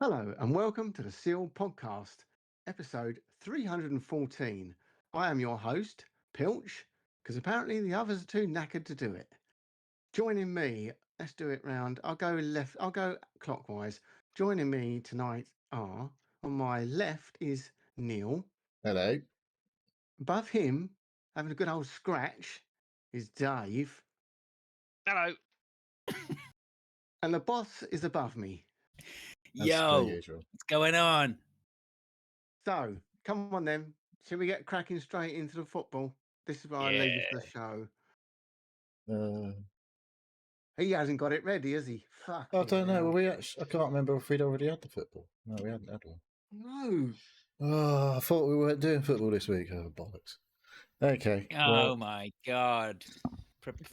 Hello and welcome to the Seal Podcast, episode 314. I am your host, Pilch, because apparently the others are too knackered to do it. Joining me, let's do it round. I'll go clockwise. Joining me tonight are, on my left is Neil. Hello. Above him, having a good old scratch, is Dave. Hello. And the boss is above me. As per Yo, usual. what's going on? So, come on then. Shall we get cracking straight into the football? This is where I leave the show. He hasn't got it ready, has he? Fuck. I don't know. I can't remember if we'd already had the football. No, we hadn't had one. No. Oh, I thought we weren't doing football this week. Oh, bollocks. Okay. Oh my god.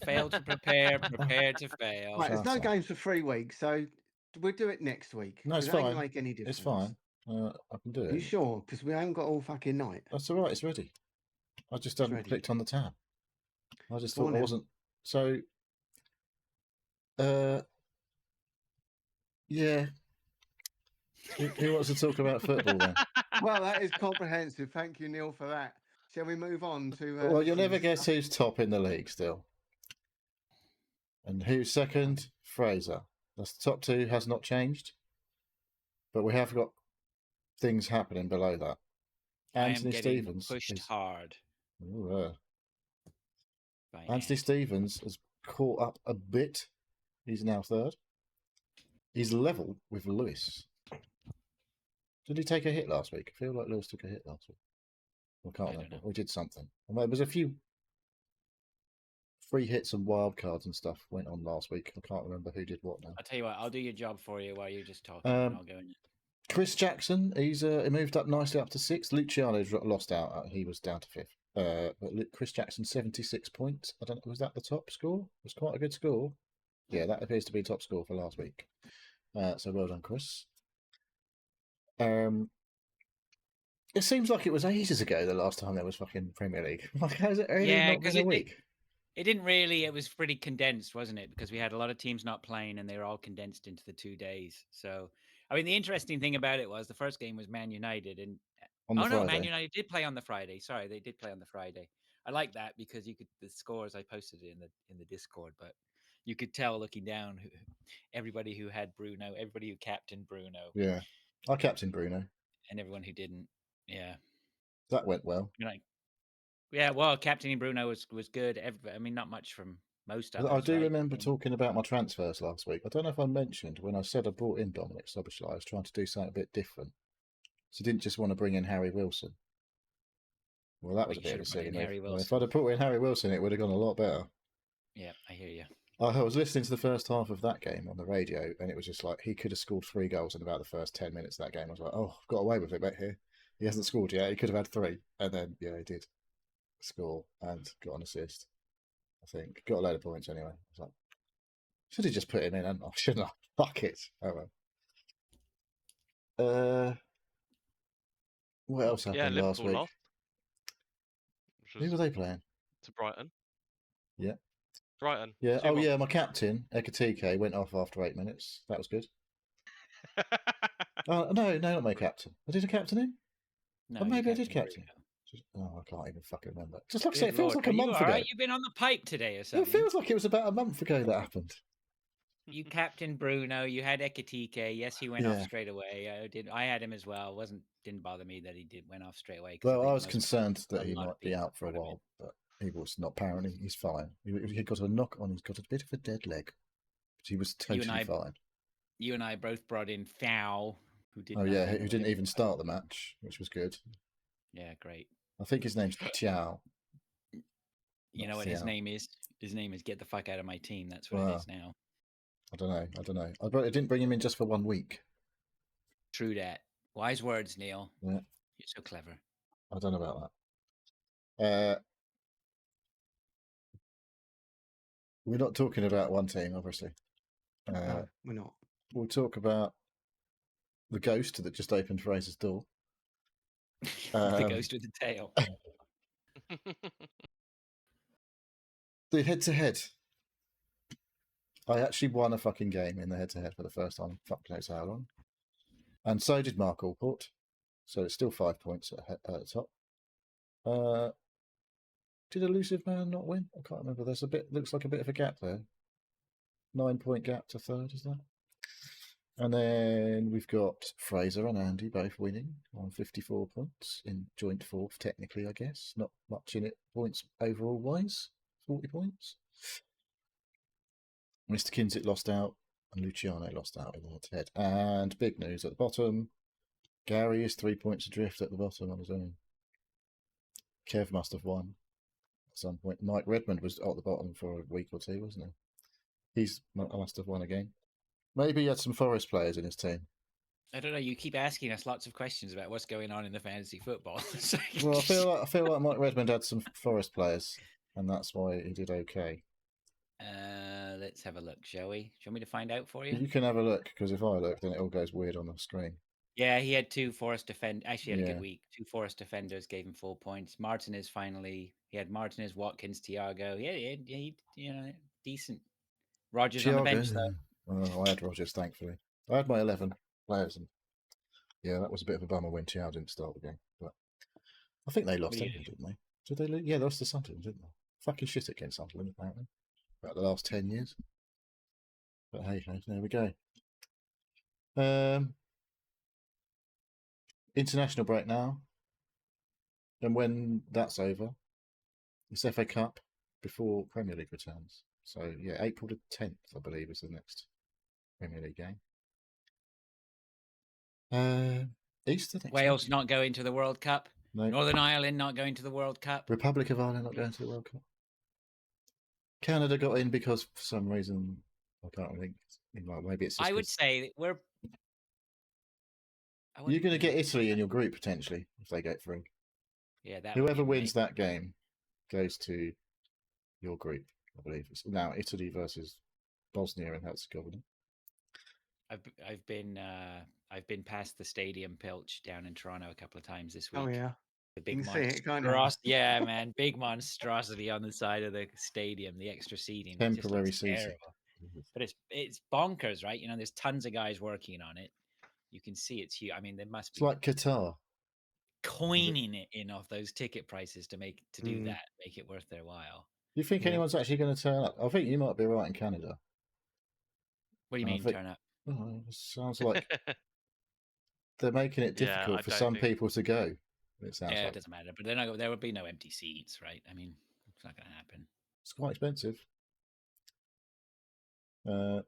Fail to prepare, prepare to fail. Right, there's no Shut up. games for 3 weeks, so we'll do it next week. No, it's 'cause it ain't fine. gonna make any difference. It's fine. I can do Are you it. sure? Because we haven't got all fucking night. That's all right. It's ready. I just hadn't ready. clicked on the tab. I just Go thought on I then. wasn't. So, yeah. Who wants to talk about football then? Well, that is comprehensive. Thank you, Neil, for that. Shall we move on to... Well, you'll some never guess stuff? who's top in the league still. And who's second? Fraser. That's the top two, has not changed. But we have got things happening below that. I am Anthony getting Stevens. pushed hard. by Anthony Ant. Stevens has caught up a bit. He's now third. He's level with Lewis. Did he take a hit last week? I feel like Lewis took a hit last week. I can't I don't remember. know. We did something. Well, there was a few free hits and wild cards and stuff went on last week. I can't remember who did what now. I'll tell you what, I'll do your job for you while you just talk. Um, and I'll go in. Chris Jackson, he moved up nicely up to sixth. Luciano's lost out. He was down to fifth. But Chris Jackson, 76 points. I don't know, was that the top score? It was quite a good score. Yeah, that appears to be top score for last week. So well done, Chris. It seems like it was ages ago the last time there was fucking Premier League. Like, how's it only Yeah, not 'cause been a it- week? It didn't really, it was pretty condensed, wasn't it? Because we had a lot of teams not playing and they were all condensed into the 2 days. So, I mean, the interesting thing about it was the first game was Man United and On the no, Man Friday. United did play on the Friday. Sorry, they did play on the Friday. I like that because you could the scores I posted it in the Discord, but you could tell looking down everybody who had Bruno, everybody who captained Bruno, Yeah. I captain Bruno. and everyone who didn't. Yeah, That went well. You're like, yeah. Well, captaining Bruno was good. I mean, not much from most others. I do right? remember talking about my transfers last week. I don't know if I mentioned when I said I brought in Dominic Soboslai, I was trying to do something a bit different. So I didn't just want to bring in Harry Wilson. Well, that was you a bit of a should have brought silly in move. Harry Well, if Wilson. I'd have brought in Harry Wilson, it would have gone a lot better. Yeah, I hear you. I was listening to the first half of that game on the radio, and it was just like he could have scored 3 goals in about the first 10 minutes of that game. I was like, oh, I've got away with it back here. He hasn't scored yet. He could have had 3. And then, yeah, he did score and got an assist, I think. Got a load of points anyway. I was like, should have just put him in, hadn't I? Shouldn't I? Fuck it. Oh well. What else happened last Liverpool week? lost. Which Who were was they playing? to Brighton. Yeah. Brighton. Yeah. 2-1. Oh, yeah. My captain, Ekatike, went off after 8 minutes. That was good. Oh, no, not my captain. I did a captain him? No, Oh, you maybe I did captained captain. Bruno. I can't even fucking remember. Just like I say, Good it feels Lord, like a are you month all ago. right? You've been on the pipe today or It something. feels like it was about a month ago that happened. You captained Bruno. You had Ekatike. Yes, he went off Yeah. straight away. I had him as well. Didn't bother me that he went off straight away. 'cause Well, think I was most- concerned that a he lot of might be people out for a wanted him. while, but he was not. Apparently, he's fine. He got a knock on. He's got a bit of a dead leg, but he was totally I- fine. You and I both brought in Howl, who did. Oh yeah, nothing. who didn't even start the match, which was good. Yeah, great. I think his name's Tiao. You know Not what his Thiaw. name is? His name is Get the Fuck Out of My Team. That's what it Wow. is now. I don't know. I didn't bring him in just for 1 week. True that. Wise words, Neil. Yeah. You're so clever. I don't know about that. We're not talking about one team, obviously. No, we're not. We'll talk about the ghost that just opened Fraser's door. The ghost with the tail. The head-to-head. I actually won a fucking game in the head-to-head for the first time. Fuck knows how long. And so did Mark Allport. So it's still 5 points at the top. Did Elusive Man not win? I can't remember. There's looks like a bit of a gap there. 9-point gap to third, is that? And then we've got Fraser and Andy both winning on 54 points in joint fourth, technically, I guess. Not much in it points overall wise. 40 points. Mr. Kinsit lost out, and Luciano lost out in the head-to-head. And big news at the bottom. Gary is 3 points adrift at the bottom on his own. Kev must have won at some point. Mike Redmond was at the bottom for a week or two, wasn't he? I must have won again. Maybe he had some Forest players in his team. I don't know. You keep asking us lots of questions about what's going on in the fantasy football. Well, I feel like Mike Redmond had some Forest players, and that's why he did okay. Let's have a look, shall we? Do you want me to find out for you? You can have a look, because if I look, then it all goes weird on the screen. Yeah, he had 2 Forest defenders. Actually, had a Yeah. good week. 2 Forest defenders gave him 4 points. Martinez he had Martinez, Watkins, Thiago. Yeah, he decent. Rogers on the bench though. Oh, I had Rogers, thankfully. I had my 11 players, and yeah, that was a bit of a bummer when Thiago didn't start the game. But I think they lost, didn't they? Did they lose? Yeah, they lost to Sunderland, didn't they? Fucking shit against Sunderland, apparently. About the last 10 years. But hey, there we go. International break now. And when that's over, it's FA Cup before Premier League returns. So, yeah, April the 10th, I believe, is the next Premier League game. Easter next Wales week. not going to the World Cup. No. Northern Ireland not going to the World Cup. Republic of Ireland not going to the World Cup. Canada got in because for some reason, I can't really think. Maybe it's just I would say we're. You're going to get Italy in your group potentially if they get through. Yeah, that whoever wins that game goes to your group. I believe it's now Italy versus Bosnia and Herzegovina. I've been past the stadium Pilch down in Toronto a couple of times this week. Oh yeah, the big you can see it, can't you? Yeah, man, big monstrosity on the side of the stadium, the extra seating, Temporary seating. But it's bonkers, right? You know, there's tons of guys working on it. You can see it's huge. I mean, there must be. It's like Qatar. Coining it in off those ticket prices to do that, make it worth their while. Do you think anyone's actually going to turn up? I think you might be right in Canada. What do you mean turn up? Oh, it sounds like they're making it difficult for some people to go. It sounds like. It doesn't matter. But there would be no empty seats, right? I mean, it's not going to happen. It's quite expensive. Don't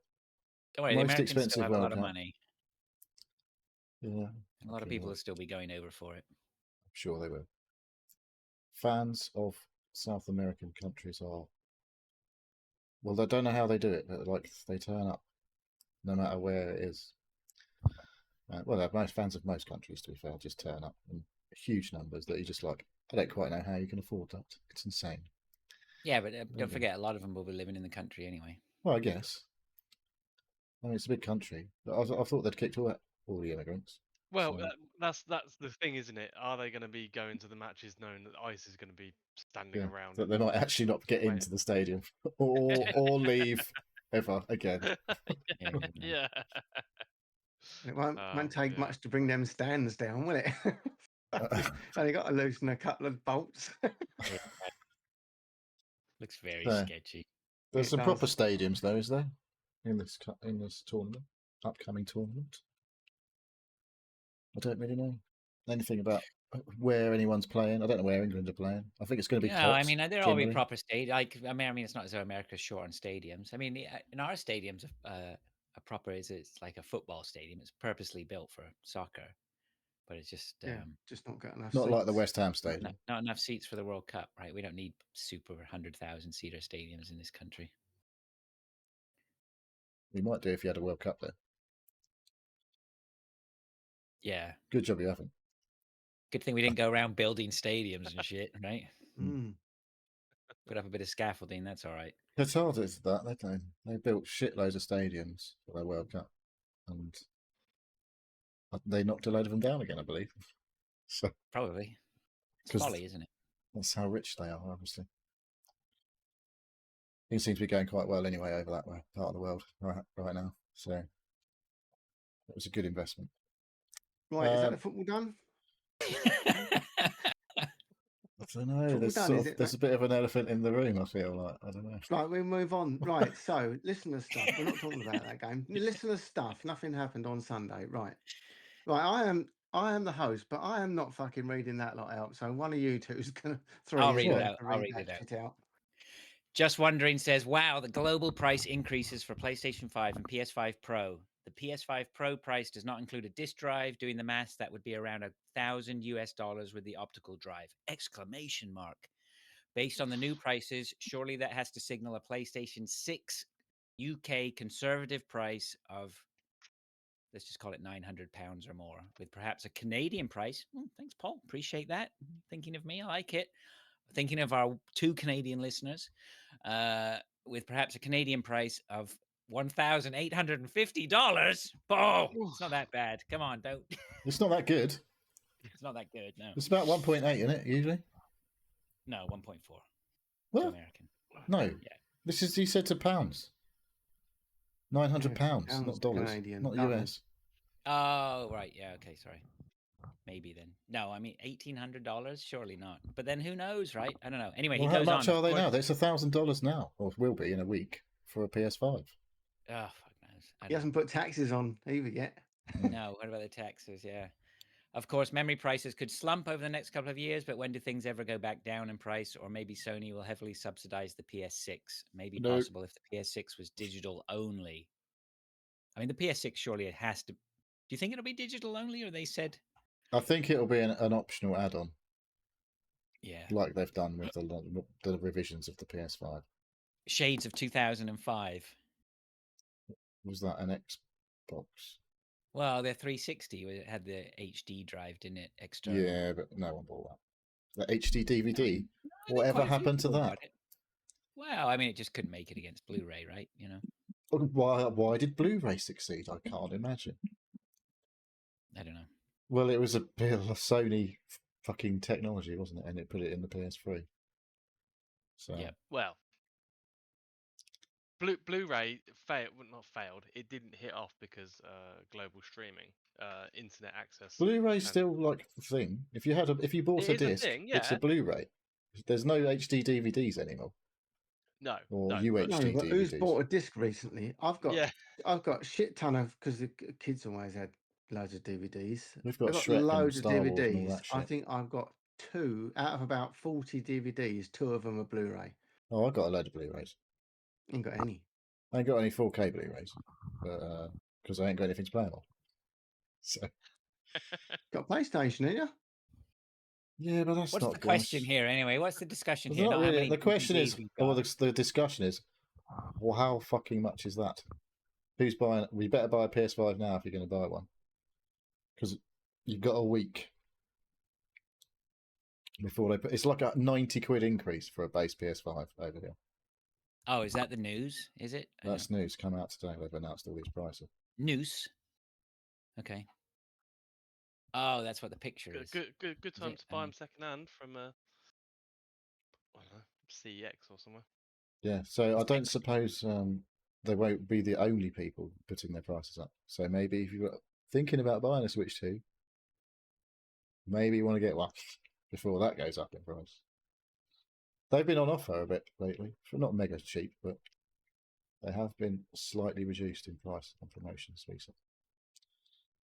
worry, the Americans still have a lot of money. Yeah. A lot of people will still be going over for it. I'm sure they will. Fans of South American countries are. Well, they don't know how they do it, but like they turn up no matter where it is. Well, they're most fans of most countries, to be fair, just turn up in huge numbers that you just like, I don't quite know how you can afford that. It's insane. Yeah, but don't forget, a lot of them will be living in the country anyway. Well, I guess. I mean, it's a big country. But I thought they'd kicked all the immigrants. Well, that's the thing, isn't it? Are they going to be going to the matches knowing that ICE is going to be standing around? That they might actually not get into the stadium or leave ever again. Yeah. It won't take much to bring them stands down, will it? Only got to loosen a couple of bolts. Looks very sketchy. There's some proper stadiums, though, is there? In this tournament, upcoming tournament. I don't really know anything about where anyone's playing. I don't know where England are playing. I think it's going to be. No, I mean there'll all be proper stadiums. Like I mean, it's not as though America's short on stadiums. I mean, in our stadiums, it's like a football stadium. It's purposely built for soccer, but it's just just not got enough. Not seats. like the West Ham stadium. Not enough seats for the World Cup, right? We don't need super 100,000 seater stadiums in this country. We might do if you had a World Cup there. Yeah. Good job you haven't. Good thing we didn't go around building stadiums and shit, right? Mm. Put up a bit of scaffolding, that's all right. Qatar did that, they built shitloads of stadiums for their World Cup. And they knocked a load of them down again, I believe. So probably. It's folly, isn't it? That's how rich they are, obviously. Things seem to be going quite well anyway over that part of the world right now. So it was a good investment. Right, is that the football done? I don't know. Football There's done, sort is of it? there's a bit of an elephant in the room. I feel like I don't know. Right, we move on. Right, so listener stuff. We're not talking about that game. Listener stuff. Nothing happened on Sunday. Right. I am the host, but I am not fucking reading that lot out. So one of you two is gonna I'll is read it gonna out. have to I'll read read that it out. shit out. Just Wondering says, wow, the global price increases for PlayStation 5 and PS5 Pro. The PS5 Pro price does not include a disk drive. Doing the maths, that would be around $1,000 with the optical drive. Exclamation mark. Based on the new prices, surely that has to signal a PlayStation 6 UK conservative price of, let's just call it £900 or more, with perhaps a Canadian price. Thanks, Paul. Appreciate that. Thinking of me. I like it. Thinking of our 2 Canadian listeners, with perhaps a Canadian price of $1,850. Oh, it's not that bad. Come on, don't. It's not that good. It's not that good. No, It's about 1.8, isn't it? Usually. no, 1.4 to What? American. No. Yeah. This is, he said, to pounds. £900, pounds not dollars, Canadian, not double. US. Oh, right. Yeah. Okay. Sorry. Maybe then. No, I mean $1,800. Surely not. But then who knows, right? I don't know. Anyway, Well, he how goes much on. are they now? It's $1,000 now, or will be in a week for a PS5. Oh, fuck knows. I He don't hasn't put taxes on either yet. No, what about the taxes? Yeah. Of course, memory prices could slump over the next couple of years, but when do things ever go back down in price? Or maybe Sony will heavily subsidize the PS6. Maybe No. possible if the PS6 was digital only. I mean, the PS6 surely it has to. Do you think it'll be digital only, or they said? I think it'll be an optional add-on, Yeah. like they've done with the revisions of the PS5. Shades of 2005. Was that an Xbox? Well, their 360 it had the HD drive, didn't it? External. Yeah, but no one bought that. The HD DVD. No, Whatever happened to that? Well, I mean, it just couldn't make it against Blu-ray, right? You know. Why did Blu-ray succeed? I can't imagine. I don't know. Well, it was a bit of Sony fucking technology, wasn't it? And it put it in the PS3. So Yeah. Well, Blu-ray failed. Well, not failed. It didn't hit off because global streaming, internet access. Blu-ray's still like the thing. If you bought It a is a disc, thing, it's a yeah. Blu-ray. There's no HD DVDs anymore. No. Or no, UHD No, but who's DVDs. bought a disc recently? I've got Yeah. a shit ton of, because the kids always had loads of DVDs. We've got I've got Shrek and loads of Star Wars and all DVDs. that I shit. think I've got 2 out of about 40 DVDs. 2 of them are Blu-ray. Oh, I got a load of Blu-rays. Ain't got any. I ain't got any 4K Blu-rays, but because I ain't got anything to play on. So Got a PlayStation, ain't you? yeah, but that's What's not the question here anyway? What's the discussion here? Not Not how really. many The question DVDs is, we've well, got. the discussion is, well, how fucking much is that? Who's buying? We better buy a PS5 now if you're going to buy one, because you've got a week before they put. It's like a 90 quid increase for a base PS5 over here. Oh, is that the news? Is it? That's news come out today. They've announced all these prices. News. Okay. Oh, that's what the picture is. Good time it? to buy them second hand from I don't know, CEX or somewhere. Yeah, so I don't suppose they won't be the only people putting their prices up. So maybe if you're thinking about buying a Switch 2, maybe you want to get one before that goes up in price. They've been on offer a bit lately, not mega cheap, but they have been slightly reduced in price on promotions recently.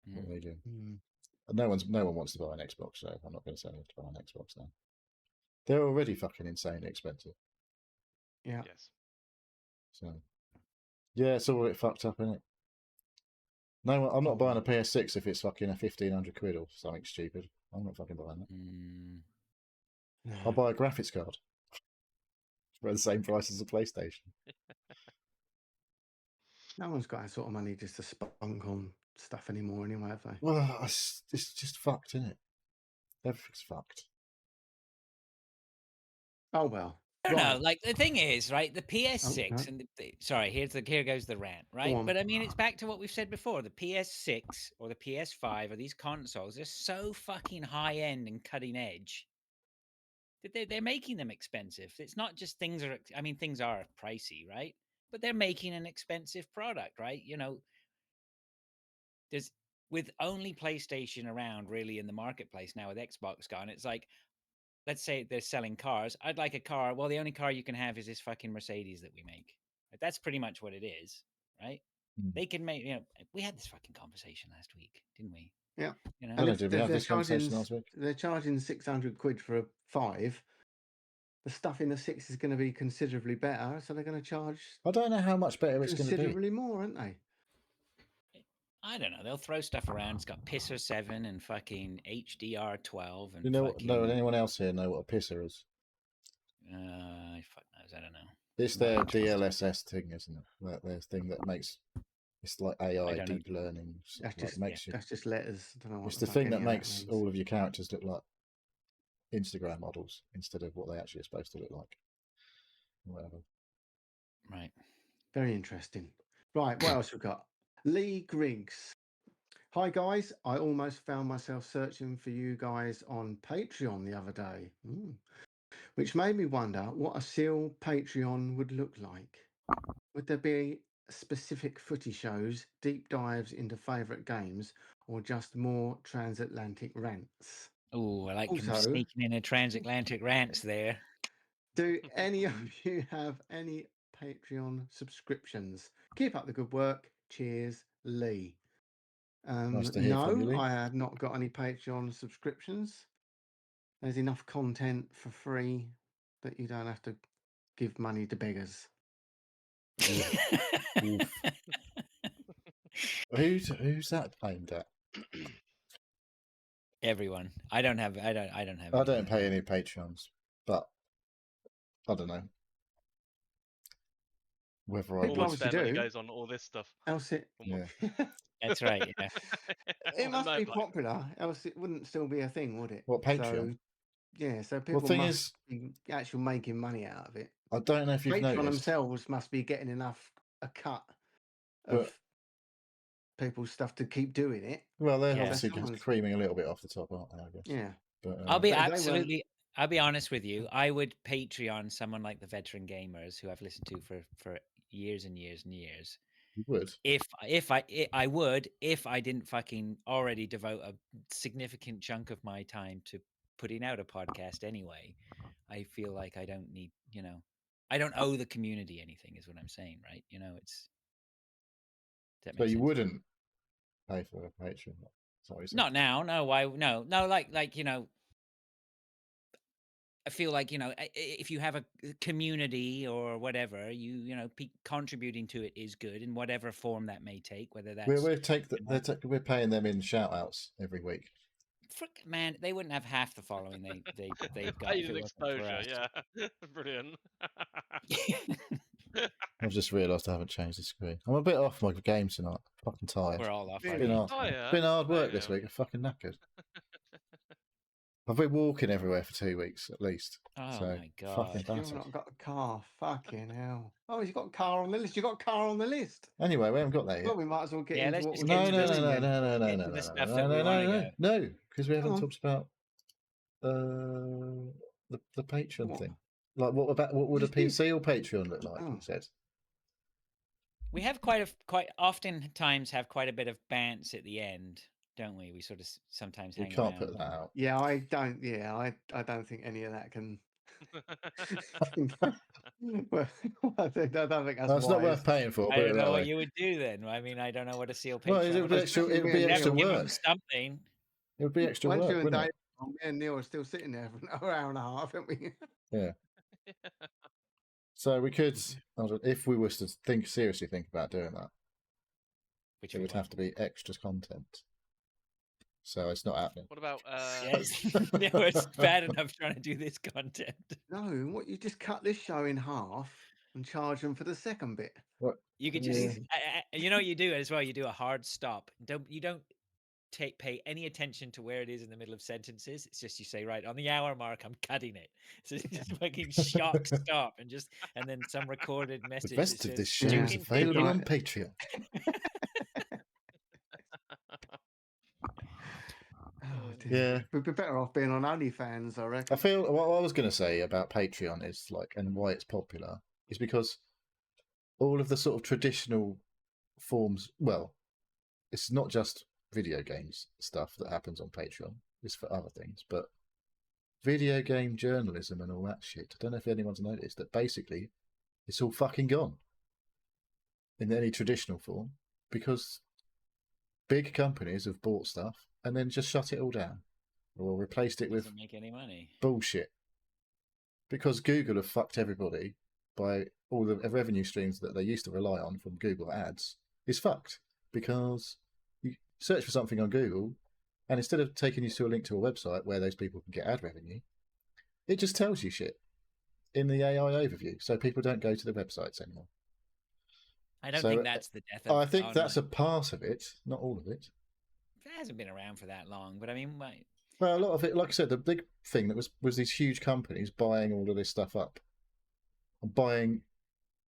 What they do. No one wants to buy an Xbox, so I'm not going to say you have to buy an Xbox now. They're already fucking insanely expensive. Yeah. Yes. So yeah, it's all a bit fucked up, isn't it? No, I'm not buying a PS6 if it's fucking a 1,500 quid or something stupid. I'm not fucking buying that. I'll buy a graphics card for the same price as a PlayStation. No one's got that sort of money just to spunk on stuff anymore anyway, have they? Well, it's just fucked, isn't it? Everything's fucked. Oh well. I don't know. Like the thing is, right? The PS6 and sorry, here goes the rant, right? But I mean, it's back to what we've said before. The PS6 or the PS5 or these consoles are so fucking high end and cutting edge that they're making them expensive. It's not just things are. I mean, things are pricey, right? But they're making an expensive product, right? You know, with only PlayStation around really in the marketplace now with Xbox gone, it's like, let's say they're selling cars. I'd like a car. Well, the only car you can have is this fucking Mercedes that we make. Like, that's pretty much what it is, right? Mm. They can make, we had this fucking conversation last week, didn't we? Yeah. You know, I don't know, did we have this conversation last week? They're charging 600 quid for a 5. The stuff in the 6 is going to be considerably better, so they're going to charge I don't know how much better it's going to be. considerably more, aren't they? I don't know. They'll throw stuff around. It's got Pisser 7 and fucking HDR 12 and You know, fucking, no, anyone else here know what a pisser is? fuck knows. I don't know. It's their DLSS thing, isn't it? Like their thing that makes it's like AI don't know. deep learning. That's Like just makes you. That's just letters. I don't know what It's the fuck thing any that of makes means. all of your characters look like Instagram models instead of what they actually are supposed to look like. Whatever. Right. Very interesting. Right, what else we got? Lee Griggs. Hi guys, I almost found myself searching for you guys on Patreon the other day, which made me wonder what a SEAL Patreon would look like. Would there be specific footy shows, deep dives into favourite games, or just more transatlantic rants? Oh, I like Also- sneaking in a transatlantic rants there. Do any of you have any Patreon subscriptions? Keep up the good work. Cheers, Lee. Nice to hear from you, Lee. I have not got any Patreon subscriptions. There's enough content for free that you don't have to give money to beggars. Oof. Who's that aimed at? Everyone. I don't have. I don't pay any Patreons, but I don't know whether I People would. Almost their obviously money do. goes on all this stuff. Else it, Yeah. That's right. Yeah. it must No be bloke. popular. Else it wouldn't still be a thing, would it? What, Patreon? So, yeah. So people thing must be actually making money out of it. I don't know if you've Patreon noticed. themselves must be getting enough a cut But- of people's stuff to keep doing it. Well, they're Yeah. obviously Someone's- creaming a little bit off the top, aren't they? I guess. Yeah. But, I'll be But if they absolutely. I'll be honest with you. I would Patreon someone like the veteran gamers who I've listened to for years and years and years. You would. If I would if I didn't fucking already devote a significant chunk of my time to putting out a podcast anyway. I feel like I don't need, I don't owe the community anything, is what I'm saying, right? It's. That So makes you sense? wouldn't pay for a Patreon? Sorry. Not now. No. Why? No. Like I feel like if you have a community or whatever, contributing to it is good in whatever form that may take. Whether that's we're paying them in shout outs every week. Man, they wouldn't have half the following they've got. Paid if an it wasn't for exposure, us. yeah. Brilliant. I've just realised I haven't changed the screen. I'm a bit off my game tonight. Fucking tired. We're all off. Really? Been aren't hard, Oh, yeah. been hard work Oh, this yeah. week. I'm fucking knackered. I've been walking everywhere for 2 weeks at least. we? Oh so my god! fucking You've battered. not got a car. Fucking hell. Oh, he's got a car on the list. You got a car on the list. Anyway, we haven't got there yet. Well, we might as well get Yeah, into let's what just we're get No, into no, this no, again. no, no, no, Get no, to no, the stuff no, that we no, wanna no, go. no, because we haven't Come on. talked about the Patreon What? thing. Like, what would a Just do- PC or Patreon look like? Oh. He said. We have quite oftentimes have quite a bit of bants at the end, don't we? We sort of sometimes We hang can't around. put that out. Yeah, I don't. Yeah, I don't think any of that can. Well, I don't think that's No, it's not wise. worth paying for. I Put it don't that know what way. you would do then. I mean, I don't know what a seal Well, Patreon it would be would extra. Especially It would me be and extra Neil, give them work. something. It would be extra Once work, you and wouldn't Dave, it? me and Neil are still sitting there for an hour and a half, haven't we? So we could, if we were to seriously think about doing that, Which it we would have to be extra content. So it's not happening. What about Yes, no, it's bad enough trying to do this content. No, what you just cut this show in half and charge them for the second bit. You could Yeah. just, you know what you do as well. You do a hard stop. You don't pay any attention to where it is in the middle of sentences. It's just you say, right on the hour mark, I'm cutting it. So it's just fucking shock stop and then some recorded message. The that rest of says, this show "To is continue." available on Right. Patreon. Oh, dear. Yeah. We'd be better off being on OnlyFans, I I reckon. feel what I was going to say about Patreon is like, and why it's popular, is because all of the sort of traditional forms. Well, it's not just video games stuff that happens on Patreon. It's for other things, but video game journalism and all that shit. I don't know if anyone's noticed that basically it's all fucking gone in any traditional form because big companies have bought stuff and then just shut it all down or replaced it with Doesn't make any money. bullshit. Because Google have fucked everybody by all the revenue streams that they used to rely on from Google ads is fucked because you search for something on Google and instead of taking you to a link to a website where those people can get ad revenue, it just tells you shit in the AI overview, so people don't go to the websites anymore. I don't So, think that's the death of I think that's a online. part of it, not all of it. It hasn't been around for that long, but I mean, Well, a lot of it, like I said, the big thing that was these huge companies buying all of this stuff up, and buying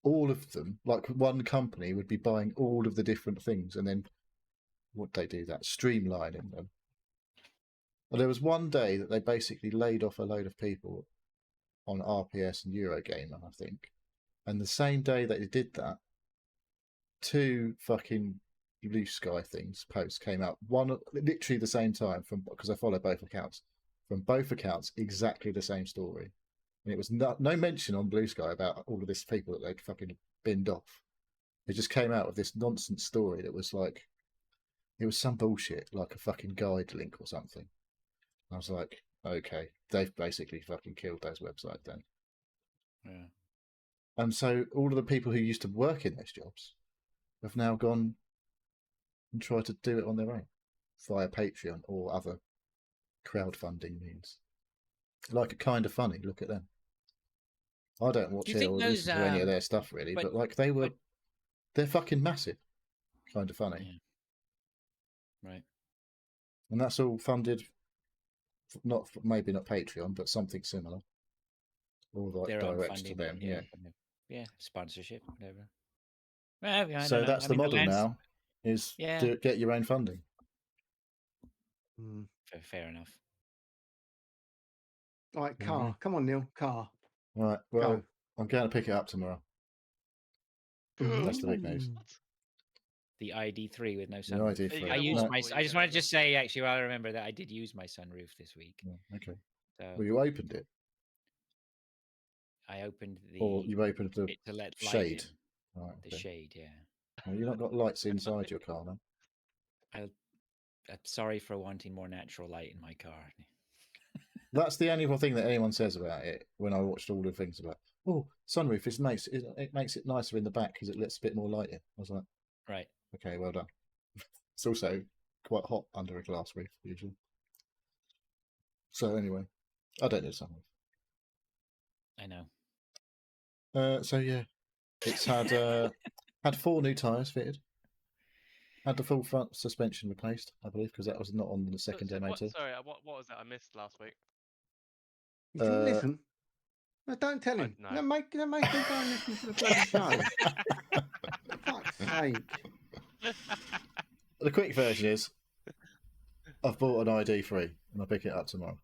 all of them. Like one company would be buying all of the different things, and then would they do that, streamlining them. And there was one day that they basically laid off a load of people on RPS and Eurogamer, I think, and the same day that they did that, 2 fucking Blue Sky things posts came out, one literally the same time from, because I follow both accounts, from both accounts exactly the same story, and it was no mention on Blue Sky about all of this people that they'd fucking binned off. It just came out with this nonsense story that was like, it was some bullshit like a fucking guide link or something. I was like, okay, they've basically fucking killed those websites then. yeah. And so all of the people who used to work in those jobs have now gone and tried to do it on their own via Patreon or other crowdfunding means. Like, kind of funny. Look at them. I don't watch Do you it think or those, listen to any of their stuff really, but like they're fucking massive. Kind of funny. Yeah. Right. And that's all funded, maybe not Patreon, but something similar. Or like Their own direct to funding, them, yeah. Yeah, sponsorship, whatever. Well, I So don't know. that's I the mean, model now, is Yeah. get your own funding. Fair enough. All right, car. Mhm. Come on, Neil. Car. Right, well, Go. I'm going to pick it up tomorrow. That's the big news. The ID3 with no The sunroof. idea Are you for gonna it. walk No, or I you just gonna- wanted to just say, actually, well, I remember that I did use my sunroof this week. yeah, okay. So Well, you opened it, I opened or you opened the it to let light shade. in. Right, The okay. shade, yeah. Well, you've not got lights inside your car, no? I'm sorry for wanting more natural light in my car. That's the only thing that anyone says about it when I watched all the things about, oh, sunroof is nice. It makes it nicer in the back because it lets a bit more light in. I was like, Right. okay, well done. It's also quite hot under a glass roof, usually. So anyway, I don't need a sunroof. I know. So yeah, it's had had 4 new tyres fitted. Had the full front suspension replaced, I believe, because that was not on the second So MOT. Sorry, what was that I missed last week? You didn't listen? No, don't tell him. no. No, make him go and listen to the bloody show. Fuck's sake. The quick version is, I've bought an ID3 and I'll pick it up tomorrow.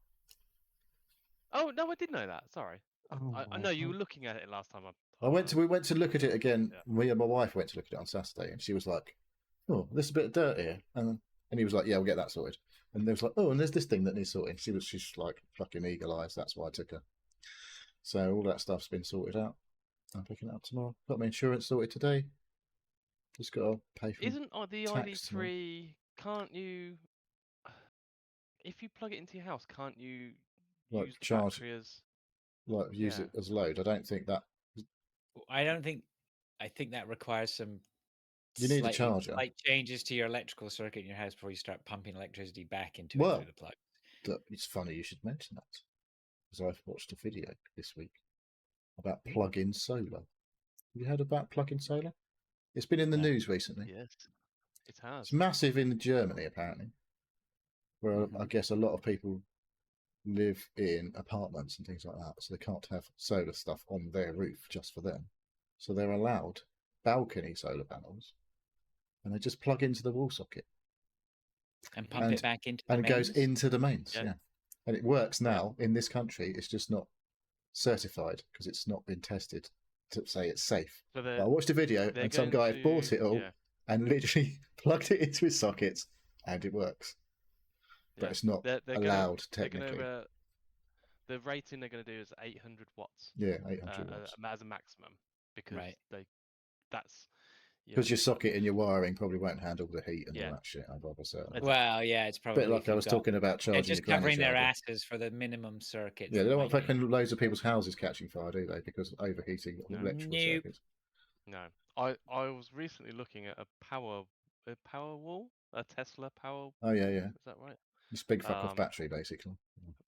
Oh no, I did know that. Sorry. Oh, I know you were looking at it last time. We went to look at it again. Yeah. Me and my wife went to look at it on Saturday, and she was like, "Oh, there's a bit of dirt here," and he was like, "Yeah, we'll get that sorted." And there was like, "Oh, and there's this thing that needs sorting." She's like fucking eagle eyes. That's why I took her. So all that stuff's been sorted out. I'm picking it up tomorrow. Got my insurance sorted today. Just got to pay for. Isn't the tax tomorrow. ID3? Can't you? If you plug it into your house, can't you Like use the charge, battery as? like use it as load? I don't think that. I think that requires some. You need a charger. Slight changes to your electrical circuit in your house before you start pumping electricity back into Well, it through the plug. It's funny you should mention that, because I've watched a video this week about plug-in solar. Have you heard about plug-in solar? It's been in the news recently. Yes, it has. It's massive in Germany, apparently, where I guess a lot of people live in apartments and things like that, so they can't have solar stuff on their roof just for them. So they're allowed balcony solar panels, and they just plug into the wall socket And pump it back into and the it goes mains? into the mains. Yeah. Yeah, and it works now in this country. It's just not certified because it's not been tested to say it's safe. So But I watched a video and some guy had bought it all and literally plugged it into his sockets, and it works, but Yeah. it's not They're allowed they're technically. gonna the rating they're gonna do is 800 watts Yeah, 800 watts. as a maximum because Right. that's Because your socket and your wiring probably won't handle the heat and Yeah. all that shit. I'm rather certain. Exactly. Well, yeah, it's probably Bit like if I you've was got- talking about they're charging just your granny covering their charger. asses for the minimum circuits. Yeah, they that don't want might be- fucking loads of people's houses catching fire, do they? Because of overheating No. electrical Nope. circuits. No, I was recently looking at a power wall, a Tesla power. Oh yeah, yeah. Is that right? This big fuck off battery, basically.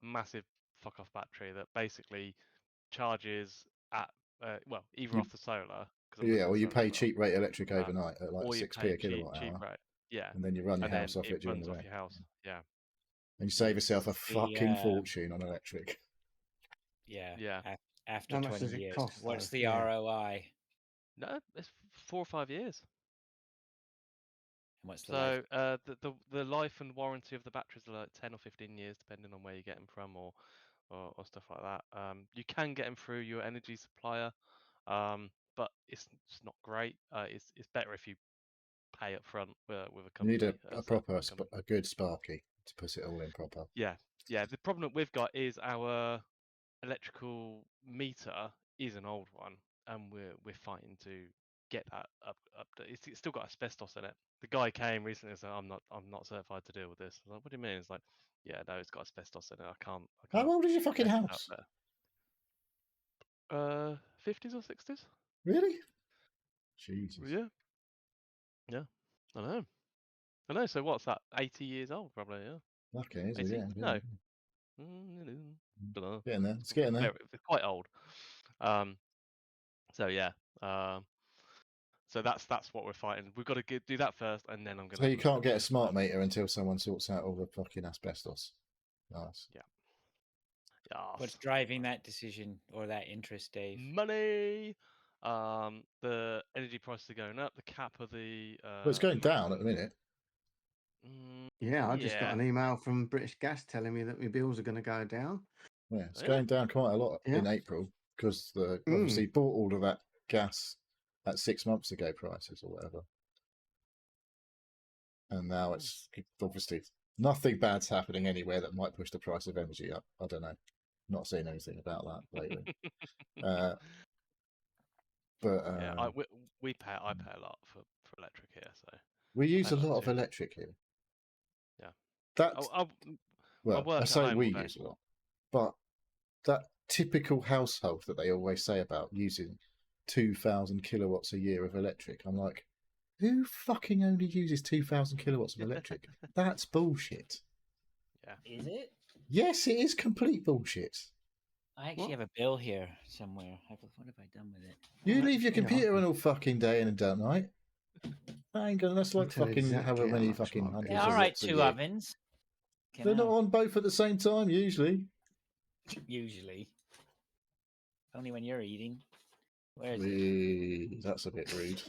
Massive fuck off battery that basically charges at either You- off the solar. Yeah, or you pay cheap rate electric overnight at like or you 6p pay a kilowatt cheap hour, rate. Yeah, and then you run your and then house off it during runs the off day. your house. Yeah, And you save yourself a The, fucking fortune on electric. Yeah. Yeah. After How much 20 does it years, cost, what's though? the Yeah. ROI? no, it's 4 or 5 years. And what's the life? So the life and warranty of the batteries are like 10 or 15 years, depending on where you get them from or stuff like that. You can get them through your energy supplier, but it's not great. It's better if you pay up front with a You company. need a proper, company. a good Sparky to put it all in proper. Yeah. The problem that we've got is our electrical meter is an old one, and we're fighting to get that up. It's still got asbestos in it. The guy came recently and said, "I'm not certified to deal with this." I was like, "What do you mean?" It's like, "Yeah, no, it's got asbestos in it. I can't." How old is your fucking test it out house? there." 50s or 60s? Really? Jesus. Yeah. I know. So what's that? 80 years old, probably. Yeah. Okay, is it? 80? Yeah. No. Dunno. Getting there. It's getting there. It's quite old. So yeah. So that's what we're fighting. We've got to do that first, and then I'm gonna. So you can't get a smart meter until someone sorts out all the fucking asbestos. Nice. Yeah. What's driving that decision or that interest, Dave? Money. The energy prices are going up. The cap of the. Well, it's going down at the minute. Yeah, I just got an email from British Gas telling me that my bills are going to go down. Yeah, it's going down quite a lot in April because obviously bought all of that gas at 6 months ago prices or whatever. And now it's obviously nothing bad's happening anywhere that might push the price of energy up. I don't know. Not seeing anything about that lately. But yeah, I pay a lot for electric here, so we use a lot of electric here. Yeah, That's I say we use a lot, but that typical household that they always say about using 2,000 kilowatts a year of electric, I'm like, who fucking only uses 2,000 kilowatts of electric? That's bullshit. Yeah, is it? Yes, it is complete bullshit. I actually have a bill here somewhere. What have I done with it? You leave your computer on all fucking day and at night. I ain't gonna. That's like fucking however many fucking hundreds. Yeah, all right, 2 ovens. They're not on both at the same time usually. Usually, only when you're eating. Where is it? That's a bit rude.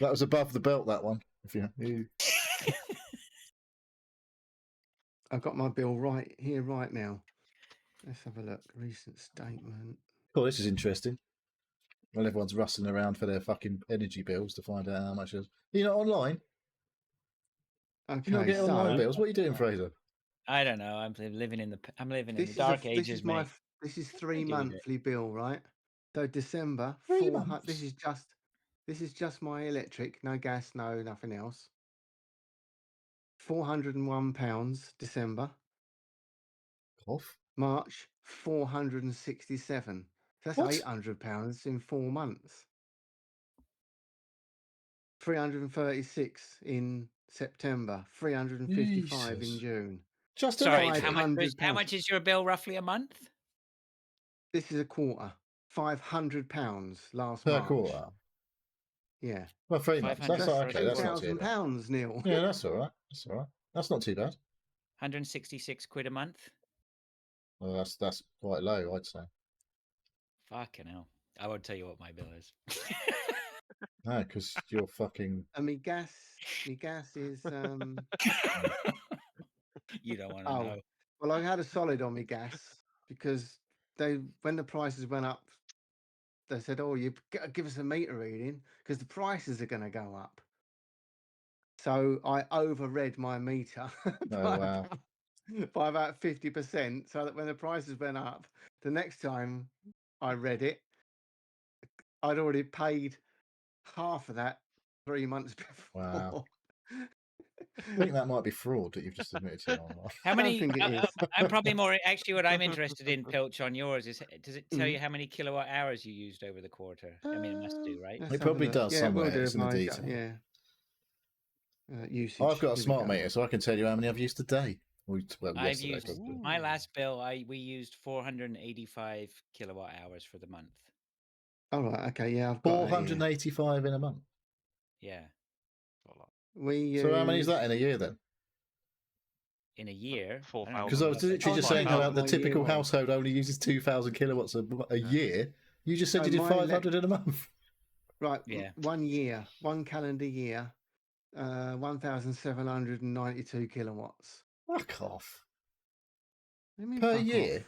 That was above the belt. That one. If you. I've got my bill right here, right now. Let's have a look. Recent statement. Oh, this is interesting. Well, everyone's rustling around for their fucking energy bills to find out how much it is. You're not online? Okay, You're not getting online bills? What are you doing, Fraser? I don't know. I'm living in the dark ages, mate. This is 3 monthly bill, right? So December, 3 months. This is just my electric, no gas, no nothing else. £401 December. Off. March, 467. So that's £800 in 4 months. 336 in September, 355 in June. Just sorry, how much is your bill roughly a month? This is a quarter. £500 last per March. quarter. Yeah. Well, 3 months. That's okay. That's not too bad. £2,000, Neil. Yeah, that's all right. That's all right. That's not too bad. 166 quid a month. Well, that's quite low, I'd say. Fucking hell! I won't tell you what my bill is. No, because you're fucking. And my gas is. You don't want to know. Well, I had a solid on my gas because when the prices went up they said, "Oh, you give us a meter reading because the prices are going to go up." So I overread my meter wow. by about 50%, so that when the prices went up, the next time I read it, I'd already paid half of that 3 months before. Wow. I think that might be fraud that you've just admitted to. Online. How I don't many? think it is. I'm probably more. Actually, what I'm interested in, Pilch, on yours is, does it tell Mhm. you how many kilowatt hours you used over the quarter? I mean, it must do, right? Let's It have a probably look. does Yeah, it will somewhere. do It's if in the I detail. yeah. Usage. I've got a Here we smart go. meter, so I can tell you how many I've used today. Well, I've yesterday, used probably. my last bill. We used 485 kilowatt hours for the month. Oh right, okay, yeah, I've got that here. 485 in a month. Yeah, We So how many is that in use- a year then? in a year. 4,000. Because I was literally Oh, just no, saying no, how the my typical year was. household only uses 2,000 kilowatts a year. You just said you did my 500 in a month. Right, Yeah. 1 year, 1 calendar year, 1,792 kilowatts. Fuck off. What do you mean Per fuck year? off?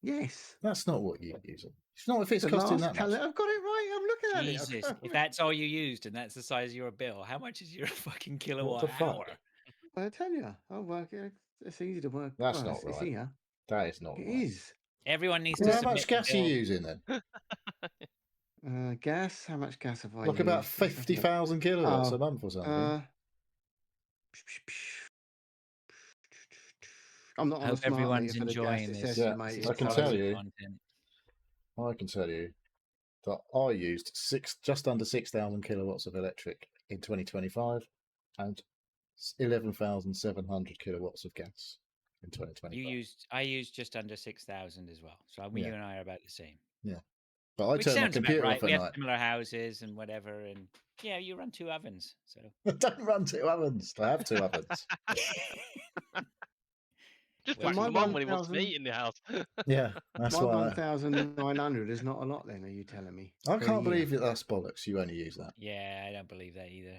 Yes. That's not what you're using. It's not if it's The costing last that much. I've got it right. I'm looking at Jesus, it. if that's all you used and that's the size of your bill, how much is your fucking kilowatt the fuck? hour? I tell you, I'll work it. It's easy to work. That's well, not it's right. here. That is not It right. is. Everyone needs Well, to how submit much the gas are you bill. using then? Gas. How much gas have I Like used? about Let's have a look. 50,000 kilowatts Oh, a month or something. I'm not I on a hope smart everyone's meter for the gas. enjoying It's this. Yeah, estimated. I can so- tell you. Content. I can tell you that I used just under 6,000 kilowatts of electric in 2025 and 11,700 kilowatts of gas in 2025. I used just under 6,000 as well. So Yeah. you and I are about the same. But I Which turn my sounds about computer right. off We at have night. similar houses and whatever, and yeah, you run 2 ovens. So I don't run 2 ovens. I have 2 ovens. Just So whack my them on when he wants to 1,000 eat in the house. Yeah, that's My why 1,900 is not a lot. Then are you telling me? I per can't year? believe that that's bollocks. You only use that. yeah, I don't believe that either.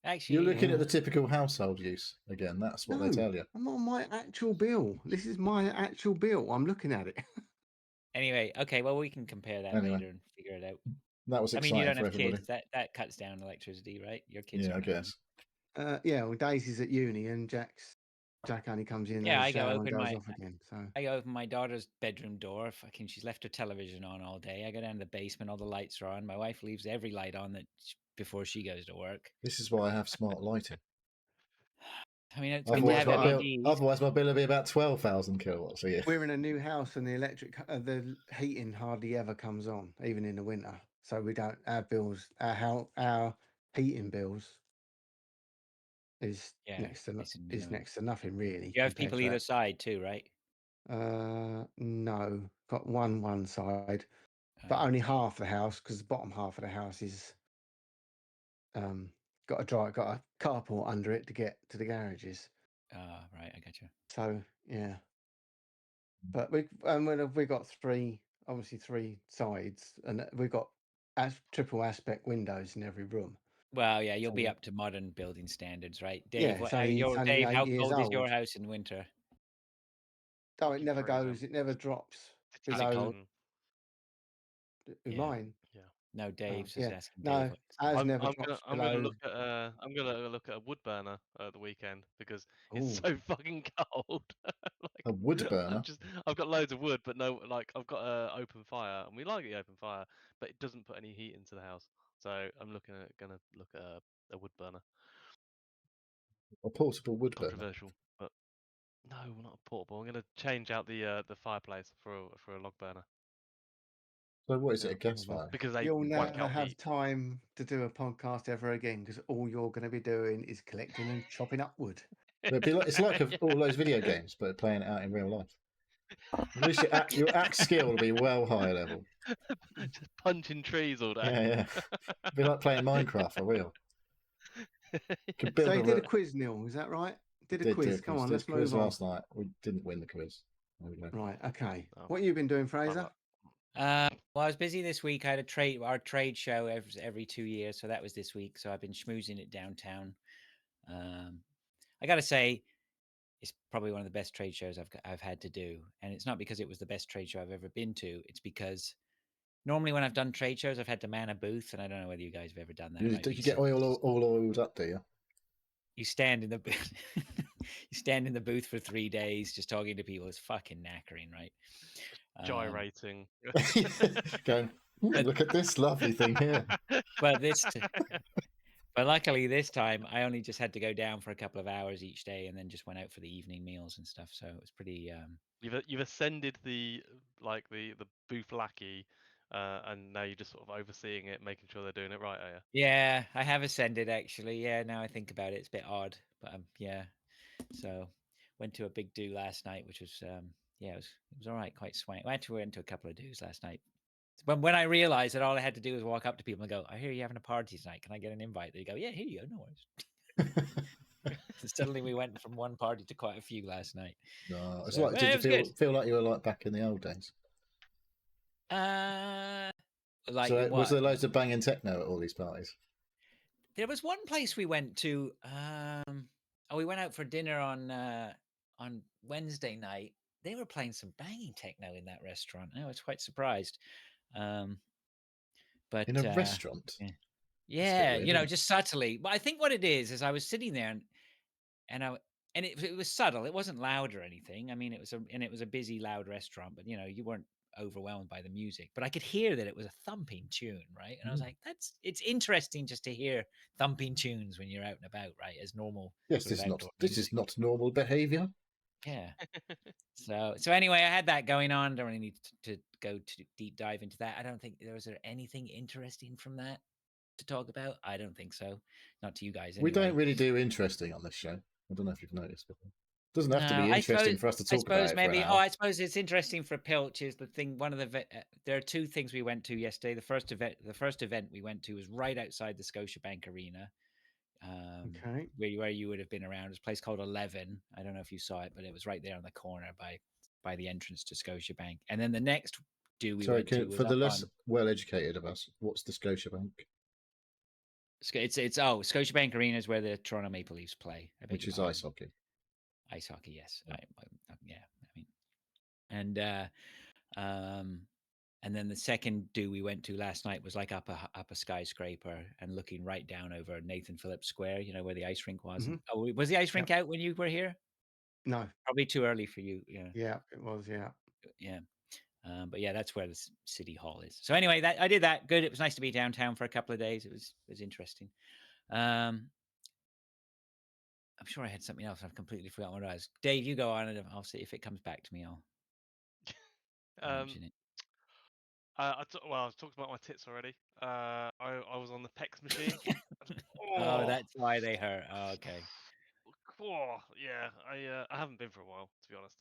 Actually, You're looking at the typical household use again. That's what they tell you. I'm on my actual bill. This is my actual bill. I'm looking at it. anyway, okay. Well, we can compare that Anyway. later and figure it out. That was I exciting mean, you don't for have everybody. kids. That cuts down electricity, right? Your kids. Yeah, I aren't having- guess. Yeah, well, Daisy's at uni and Jack only comes in, Yeah, has a I go shower and open goes my- off again. So I go open my daughter's bedroom door. Fucking, she's left her television on all day. I go down to the basement. All the lights are on. My wife leaves every light on before she goes to work. This is why I have smart lighting. I mean, it's Otherwise good to have my bill- LEDs. Otherwise, my bill will be about 12,000 kilowatts a year. we're in a new house and the heating hardly ever comes on, even in the winter. So we don't. Our bills, our heating bills is Yeah, next to it's is annoying. next to nothing really. You have compared people to either that. side too, right? No, got one side, but Oh, only half the house because the bottom half of the house is got a carport under it to get to the garages. right, I got you. So yeah, but we got three sides, and we've got triple aspect windows in every room. Well, yeah, you'll be So- up to modern building standards, right? Dave, Yeah, it's only Dave, 8 how years cold is your old. house in winter? Oh, it Fucking never freezing. goes. It never drops It's Is it below cold? Yeah. mine. No, Dave's yeah. is asking No, Dave. What it's ours like. never I'm drops gonna below. look at I'm gonna look at a wood burner at the weekend because it's Ooh. so fucking cold. A wood burner? I've got loads of wood, but no, like I've got an open fire, and we like the open fire, but it doesn't put any heat into the house. So I'm gonna look at a wood burner. A portable wood burner. Controversial, but no, not a portable. I'm gonna change out the fireplace for a log burner So what is it, a Yeah. gas fire? because they You'll whack never out have heat. time to do a podcast ever again because all you're going to be doing is collecting and chopping up wood. It's like all those video games, but playing it out in real life. At least your axe skill will be well higher level. Just punching trees all day. Yeah. It'd be like playing Minecraft for real. Could build So you did a ro- quiz, Neil. Is that right? Did a did quiz. do Come on, did let's quiz move on. last night. We didn't win the quiz. There we go. Right. Okay. Oh. What you been doing, Fraser? Right. Well, I was busy this week. I had our trade show every 2 years, so that was this week. So I've been schmoozing it downtown. I got to say, it's probably one of the best trade shows I've had to do, and it's not because it was the best trade show I've ever been to. It's because normally when I've done trade shows, I've had to man a booth, and I don't know whether you guys have ever done that. You, Right? you get all oiled up, do you? You stand in the booth. You stand in the booth for 3 days just talking to people. It's fucking knackering, right? Gyrating. Going, look at this lovely thing here. But but luckily this time I only just had to go down for a couple of hours each day, and then just went out for the evening meals and stuff. So it was pretty. You've ascended the booth lackey, and now you're just sort of overseeing it, making sure they're doing it right, are you? Yeah, I have ascended actually. Yeah, now I think about it, it's a bit odd, but yeah. So went to a big do last night, which was it was all right, quite swank. Went to a couple of do's last night. When I realized that all I had to do was walk up to people and go, "I hear you're having a party tonight. Can I get an invite?" They go, "Yeah, here you go, no worries." Suddenly we went from one party to quite a few last night. No, it's So, like, it did was you feel like you were like back in the old days? Like So what? was there loads of banging techno at all these parties? There was one place we went to. We went out for dinner on Wednesday night. They were playing some banging techno in that restaurant. I was quite surprised. But In a restaurant? yeah, weird, isn't it? just subtly. But I think what it is I was sitting there and it was subtle. It wasn't loud or anything. I mean, it was a busy, loud restaurant, but you weren't overwhelmed by the music. But I could hear that it was a thumping tune, right? And I was like, it's interesting just to hear thumping tunes when you're out and about, right? As normal. Yes, this is not normal behaviour. Yeah. So anyway, I had that going on. Don't really need to go to deep dive into that. I don't think was there anything interesting from that to talk about. I don't think so. Not to you guys. Anyway. We don't really do interesting on this show. I don't know if you've noticed, but it doesn't have to be interesting for us to talk about it. I suppose it's interesting for Pilch is the thing. One of there are two things we went to yesterday. The first event we went to was right outside the Scotiabank Arena. Okay. Where you would have been around. It's a place called 11. I don't know if you saw it, but it was right there on the corner by the entrance to Scotiabank. And then the next do we went to was for the less well-educated of us, what's the Scotiabank? It's Scotiabank Arena is where the Toronto Maple Leafs play, which is ice hockey. Ice hockey, yes. Yeah. And then the second do we went to last night was like up a skyscraper and looking right down over Nathan Phillips Square, where the ice rink was. Mm-hmm. Oh, was the ice rink out when you were here? No. Probably too early for you. Yeah. Yeah, it was. Yeah. Yeah. But yeah, that's where the city hall is. So anyway, I did that. Good. It was nice to be downtown for a couple of days. It was interesting. I'm sure I had something else. I've completely forgotten what it was. Dave, you go on and I'll see if it comes back to me. I'll mention it. I talked about my tits already. I was on the PEX machine. Oh, that's why they hurt. Oh, okay. Oh, yeah, I haven't been for a while, to be honest.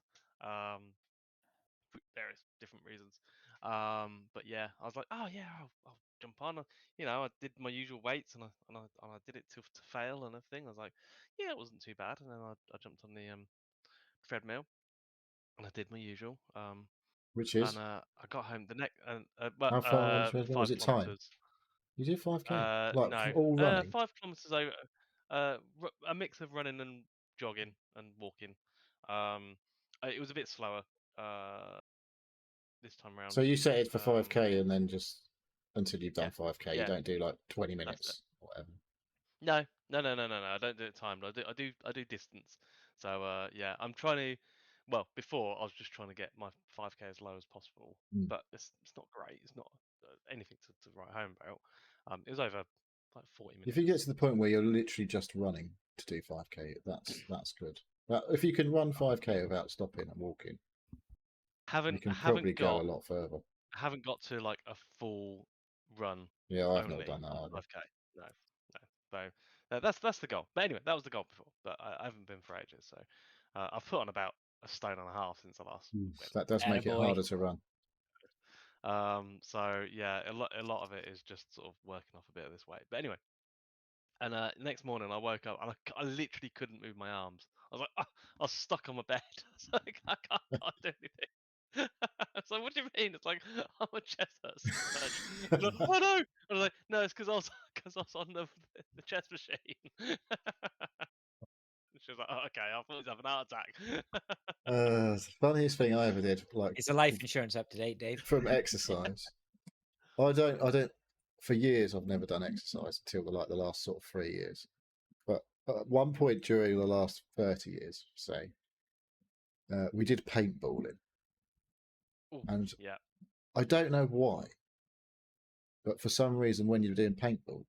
Various different reasons. But yeah, I was like, oh yeah, I'll jump on. I did my usual weights and I did it to fail and everything. I was like, yeah, it wasn't too bad. And then I jumped on the treadmill and I did my usual. Which is? And I got home the next. How far on the treadmill? Was it time? You did 5K? No, all running? 5 kilometers over. A mix of running and jogging and walking. It was a bit slower this time around. So you set it for 5K and then just until you've done 5K, you don't do like 20 minutes or whatever. No. I don't do it timed. I do distance. So yeah, I'm trying to. Well, before I was just trying to get my 5K as low as possible, but it's not great. It's not anything to write home about. It was over like 40 minutes. If you get to the point where you're literally just running to do 5K, that's good. But if you can run 5K without stopping and walking, you can probably go a lot further. I haven't got to like a full run. Yeah, I've not done that either. 5K. No. So that's the goal. But anyway, that was the goal before. But I haven't been for ages. So I've put on about a stone and a half since I last went. That does make it harder to run. So yeah, a lot of it is just sort of working off a bit of this weight. But anyway, and next morning I woke up and I literally couldn't move my arms. I was like, I was stuck on my bed. I can't do anything. So what do you mean? It's like, oh, my chest hurts so much. Like, oh no! I was like, no, it's because I was on the chest machine. She was like, oh, okay, I thought he was having a heart attack. The funniest thing I ever did, is the life insurance up to date, Dave? From exercise. I don't. For years, I've never done exercise until the last sort of 3 years. But at one point during the last 30 years, say, we did paintballing, Ooh, and yeah. I don't know why, but for some reason, when you're doing paintball,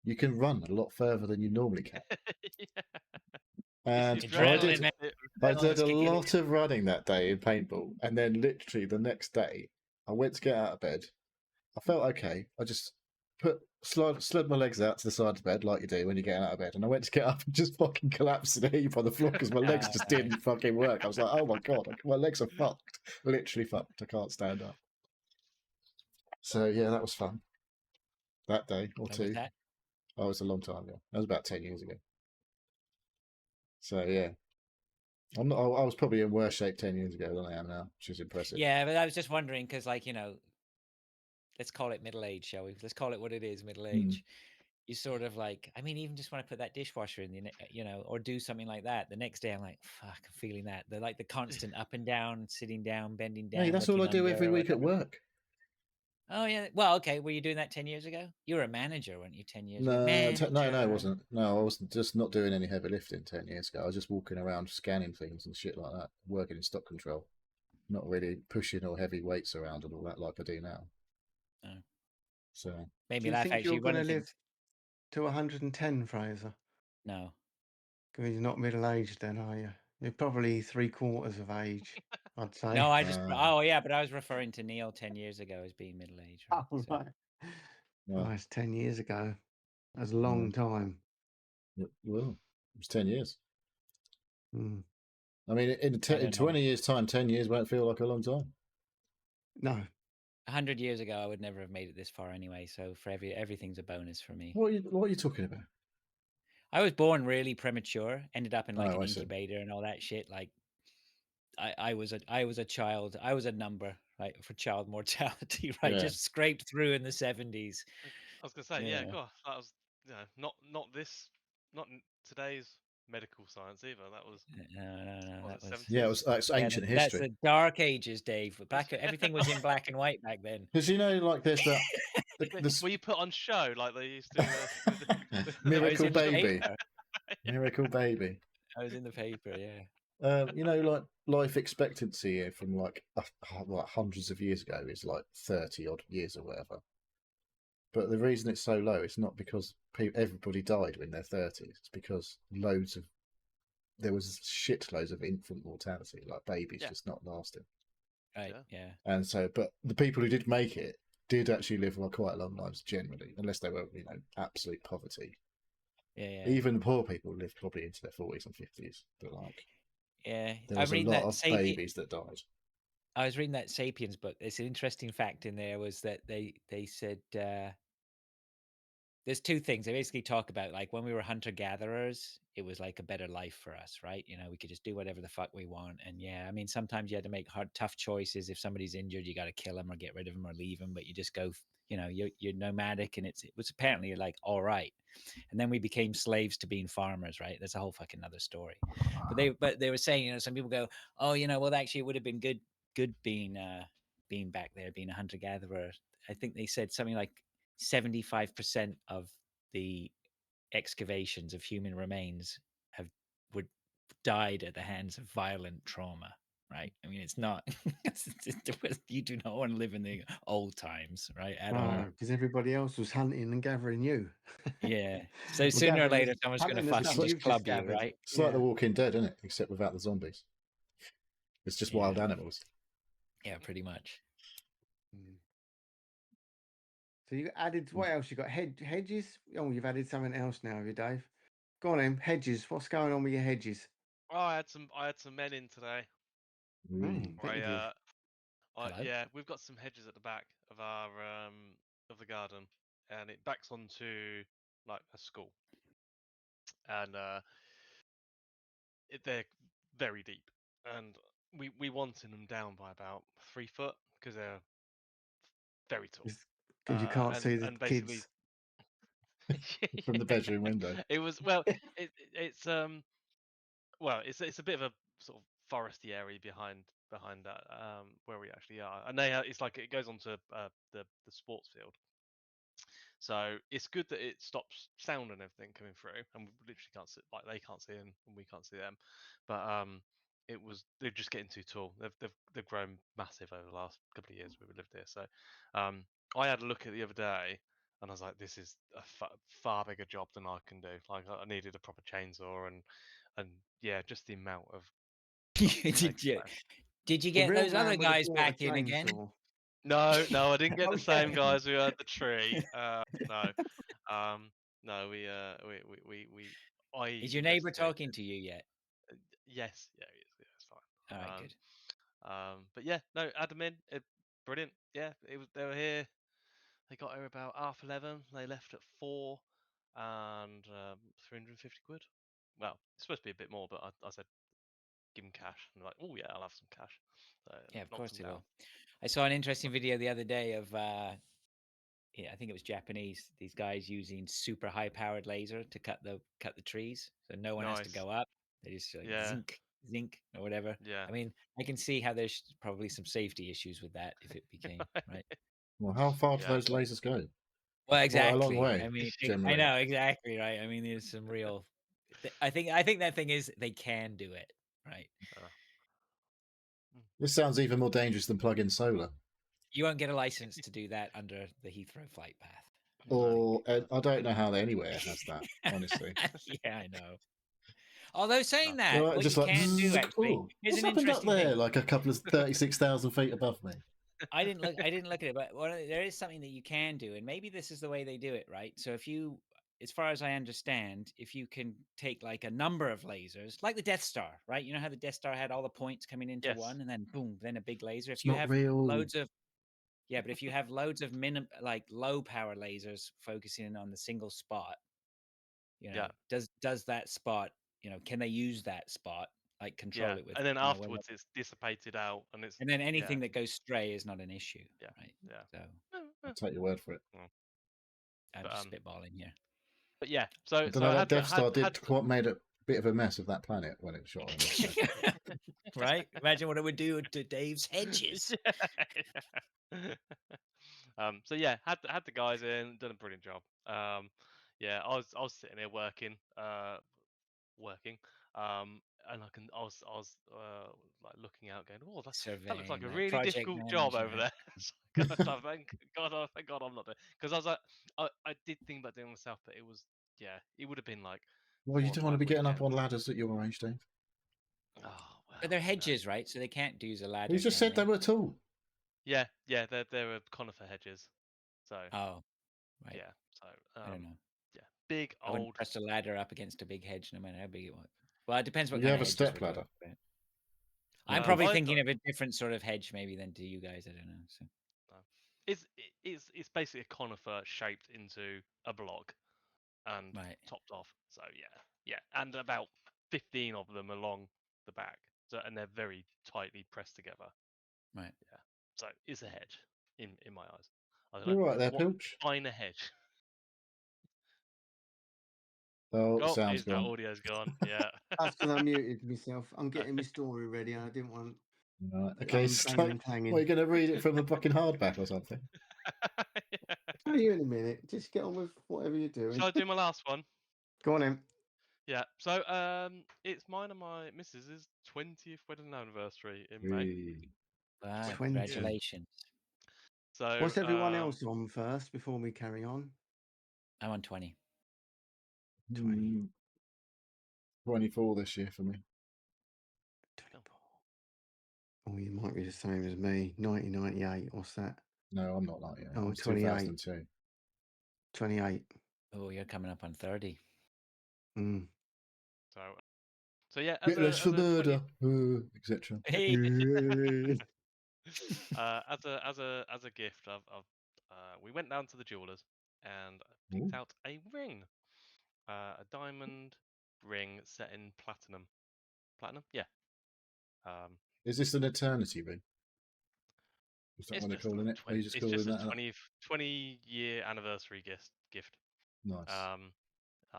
you can run a lot further than you normally can. Yeah. And It's the I Adrenaline, did, man. I Adrenaline's did a kicking in. lot of running that day in paintball, and then literally the next day, I went to get out of bed. I felt okay. I just slid my legs out to the side of the bed like you do when you get out of bed, and I went to get up and just fucking collapsed in a heap on the floor because my legs just didn't fucking work. I was like, oh my god, my legs are fucked, literally fucked. I can't stand up. So yeah, that was fun. That day or When was two. that? Oh, it was a long time ago. That was about 10 years ago. So yeah, I was probably in worse shape 10 years ago than I am now, which is impressive. Yeah, but I was just wondering because, like, let's call it middle age, shall we? Let's call it what it is, middle age. You sort of like, I mean, even just want to put that dishwasher in the, or do something like that. The next day, I'm like, fuck, I'm feeling that. The constant up and down, sitting down, bending down. Hey, that's all I looking do under every or week at whatever. work. Oh yeah. Well, okay. Were you doing that 10 years ago? You were a manager, weren't you? 10 years ago. No, Manager. I wasn't. No, I wasn't just not doing any heavy lifting 10 years ago. I was just walking around scanning things and shit like that, working in stock control, not really pushing or heavy weights around and all that like I do now. Oh. So Made Do me you laugh think actually. you're going One to of the live things. to 110, Fraser? No. Because you're not middle-aged then, are you? You're probably 3/4 of age, I'd say. No, I just. Oh yeah, but I was referring to Neil 10 years ago as being middle aged. Right? Oh, So, right. well, Oh, it's 10 years ago. That's a long time. well, it was 10 years. Mm. I mean, in I don't know. 20 years' time, 10 years won't feel like a long time. No. 100 years ago, I would never have made it this far anyway. So for everything's a bonus for me. What are you talking about? I was born really premature. Ended up in like Oh, an I see. incubator and all that shit. Like I was a child. I was a number, right, for child mortality. Right, Yeah. just scraped through in the 70s. I was gonna say, yeah, Yeah. God, that was not today's medical science either. That was No. what was That it, was 70s? Yeah, it's ancient that's history. the dark ages, Dave. Everything was in black and white back then. Because like there's that. Were you put on show like they used to? Miracle in the Baby. paper. Miracle Baby. I was in the paper, yeah. Like life expectancy here from like hundreds of years ago is like 30 odd years or whatever. But the reason it's so low, it's not because everybody died when they're 30s. It's because there was shitloads of infant mortality, like babies just not lasting. Right, yeah. And so, but the people who did make it did actually live quite long lives generally, unless they were, absolute poverty. Yeah. Even poor people lived probably into their 40s and 50s. But like, yeah, there was a lot of babies that died. I was reading that Sapiens book. There's an interesting fact in there was that they said there's two things. They basically talk about like when we were hunter gatherers, it was like a better life for us, right? We could just do whatever the fuck we want. And yeah, I mean, sometimes you had to make tough choices. If somebody's injured, you got to kill them or get rid of them or leave them. But you just go, you're nomadic, and it was apparently like all right. And then we became slaves to being farmers, right? That's a whole fucking other story. But they were saying, some people go, oh, well, actually, it would have been good being back there, being a hunter gatherer. I think they said something like 75% of the excavations of human remains would died at the hands of violent trauma. Right? I mean, it's not. You do not want to live in the old times, right? At all. Because everybody else was hunting and gathering you. Yeah. So sooner or later, someone's going to hunting the fucking stuff just you've club you, gathered. right? It's like The Walking Dead, isn't it? Except without the zombies. It's just wild animals. Yeah, pretty much. So you added, what else? You got hedges? Oh, you've added something else now, have you, Dave? Go on, then. Hedges. What's going on with your hedges? Oh, I had some men in today. Yeah, we've got some hedges at the back of our of the garden, and it backs onto like a school, and they're very deep, and we wanted them down by about 3 foot because they're very tall. Because you can't see the kids from the bedroom window. It was it's a bit of a sort of foresty area behind behind that, where we actually are, and it's like it goes onto the sports field. So it's good that it stops sound and everything coming through, and we literally can't see, like they can't see them and we can't see them. But they're just getting too tall. They've grown massive over the last couple of years we lived here. So I had a look at it the other day, and I was like, this is a far bigger job than I can do. Like I needed a proper chainsaw and yeah, just the amount of Did you The get real those man other would have guys bought a back in again? chainsaw. No, I didn't get Oh, the same yeah. guys who had the tree. No, no, Is your neighbor investigated. talking to you yet? Yes, yeah, it's fine. All right, good. But yeah, no, add them in. Brilliant. Yeah, they were here. They got here about 11:30. They left at 4, and 350 quid. Well, it's supposed to be a bit more, but I said give them cash. And they're like, oh yeah, I'll have some cash. So Yeah, of knocked course them they down. will. I saw an interesting video the other day of I think it was Japanese. These guys using super high powered laser to cut the trees, so no one has to Nice. go up. They just like Yeah. zinc or whatever. Yeah. I mean, I can see how there's probably some safety issues with that if it became right. Well, how far do Yeah. those lasers go? Well, Quite exactly. a long way. I mean, I generally. know exactly right. I mean, there's some real. I think that thing is they can do it right. This sounds even more dangerous than plug-in solar. You won't get a license to do that under the Heathrow flight path. Or I don't know how anywhere has that, honestly. Yeah, I know. Although saying that, Right, what just you like, can do actually oh, is what's an happened up interesting there? thing. Like a couple of 36,000 feet above me. I didn't look at it, but there is something that you can do, and maybe this is the way they do it, right? So if you, as far as I understand, if you can take like a number of lasers, like the Death Star, right? You know how the Death Star had all the points coming into Yes. one, and then boom, then a big laser. It's If you not have real. loads of but if you have loads of like low power lasers focusing on the single spot, you know, does that spot, you know, can they use that spot, like control it with, and then you know, afterwards it's dissipated out, and it's and then anything that goes stray is not an issue, right? Yeah. So I'll take your word for it. I'm But, just spitballing here. But yeah, I so don't know, that Death Star had quite made a bit of a mess of that planet when it was shot on. Right? Imagine what it would do to Dave's hedges. So yeah, had the guys in, done a brilliant job. Yeah, I was sitting here working, and I was like looking out, going, oh, that looks like a really difficult job over there. Thank God I'm not there, because I was like, I did think about doing it myself, but it would have been like. Well, you 4 or don't want to 5 be getting up weekends. on ladders at your age, Dave. Oh, well, But they're hedges, right? So they can't use a ladder. You just said they were tall. Yeah, they're conifer hedges. So oh, right. yeah, so I don't know. Yeah, big I wouldn't old. press a ladder up against a big hedge, no matter how big it was. Well, it depends what You kind have of a hedges step we're ladder. talking about. I'm probably thinking of a different sort of hedge, maybe, than to you guys. I don't know. So It's basically a conifer shaped into a block and topped off. So yeah, and about 15 of them along the back. So and they're very tightly pressed together. Right. Yeah. So it's a hedge in my eyes. I don't You're know. right there, What Pilch. finer hedge? Oh, sound's gone. That audio's gone. Yeah. That's because I muted myself. I'm getting my story ready. I didn't want. Right, okay, clanging. Well, you're going to read it from a fucking hardback or something? Yeah. Tell you in a minute. Just get on with whatever you're doing. Shall I do my last one? Go on then. Yeah. So it's mine and my missus's 20th wedding anniversary in May. Wow, congratulations. So what's everyone else on first before we carry on? I'm on 20. 20. 24 this year for me. 24. Oh, you might be the same as me. 1998. What's that? No, I'm not 98. Oh, I'm 28. 2002. 28. Oh, you're coming up on 30. So yeah, Get less for murder, etc. Hey. As a gift, we went down to the jewelers and picked out a ring, a diamond ring set in platinum. Platinum, yeah. Is this an eternity ring? Is that It's what they're just calling it? Are you just calling that a 20-year anniversary gift. Nice.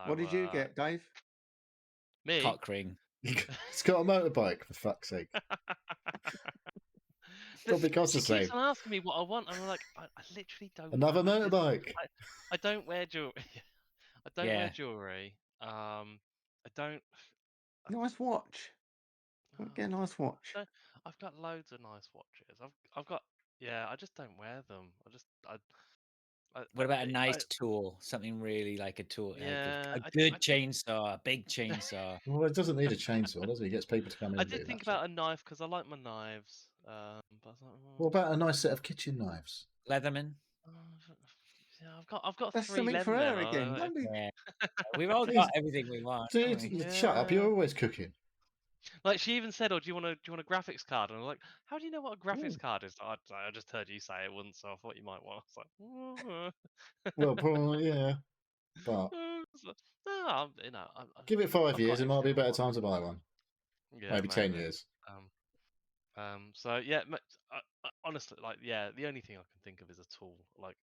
What did you get, Dave? Me? Cock ring. It's got a motorbike, for fuck's sake. Probably costs She the keeps same. on asking me what I want, and I'm like, I literally don't. Another want this. motorbike. I don't wear jewelry. I don't wear Yeah. jewelry. I don't. Nice watch. Oh, Get a nice watch. I've got loads of nice watches. I've got. Yeah, I just don't wear them. What about a I nice tool? Something really like a tool, like yeah. a I good did. chainsaw, a big chainsaw. Well, it doesn't need a chainsaw, does it? It gets people to come in I and do did think that shit. about a knife because I like my knives. But I was like, What about a nice set of kitchen knives? Leatherman. yeah, I've got That's 3 something for her Leathermen. again. Don't be. Yeah. We've all Jeez. got everything we want, don't Dude, we? shut up! You're Yeah. always cooking. Like she even said, "Oh, do you want a graphics card?" And I'm like, "How do you know what a graphics Ooh. card is?" I just heard you say it once, so I thought you might want. I was like, Well, probably yeah, but So, no, give it 5 I've got years. It might be a everything I better want. time to buy one. Yeah, Maybe 10 maybe. years. So yeah, honestly, like, yeah, the only thing I can think of is a tool, like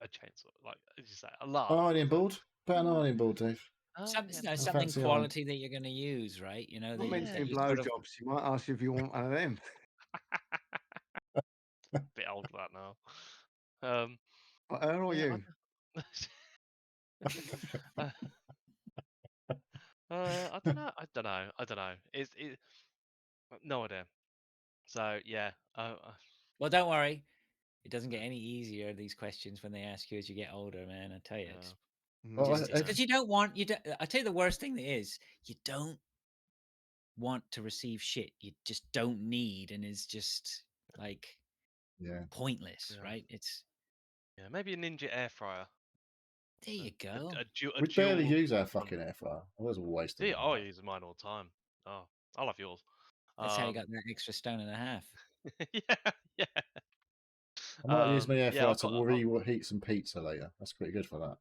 a chainsaw, like as you say, a large one. Ironing Like, board. Better an ironing board, Dave. Something, yeah, something fancy iron. quality that you're going to use, right? You know, Not that, mentioning you sort of. blowjobs. She might ask you if you want one of them. bit old for that now. Um, But her or yeah, you? uh, I don't know. I don't know. No idea. So yeah, Well, don't worry. It doesn't get any easier, these questions, when they ask you as you get older, man. I tell you, yeah. Well, No. it's because you don't want, I tell you the worst thing that is, you don't want to receive shit you just don't need and is just like yeah. pointless, Yeah. right? It's Yeah, maybe a Ninja air fryer. there you go. A We barely dual. use our fucking air fryer. I was a waste of Yeah, money. I use mine all the time. Oh, I love yours. That's how you got that extra stone and a half. Yeah, yeah. I might use my air Yeah, fryer to reheat some pizza later. That's pretty good for that.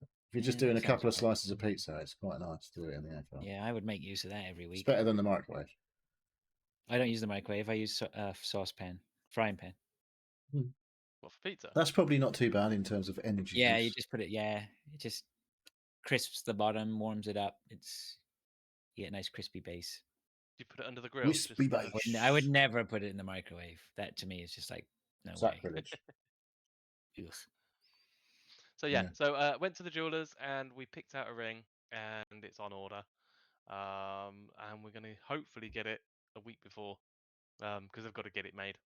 If you're just Yeah, doing a sounds couple of right. slices of pizza, it's quite nice to do it in the air fryer. Yeah, I would make use of that every It's week. better than the microwave. I don't use the microwave. I use saucepan, frying pan. What, for pizza? That's probably not too bad in terms of energy Yeah, use. you just put it. Yeah, it just crisps the bottom, warms it up. You get a nice crispy base. You put it under the grill. Wispy Just, base. I would never put it in the microwave. That to me is just like no Sacrilege. way. Ugh. So yeah, Yeah. so went to the jewelers and we picked out a ring and it's on order. And we're gonna hopefully get it a week before, because I've got to get it made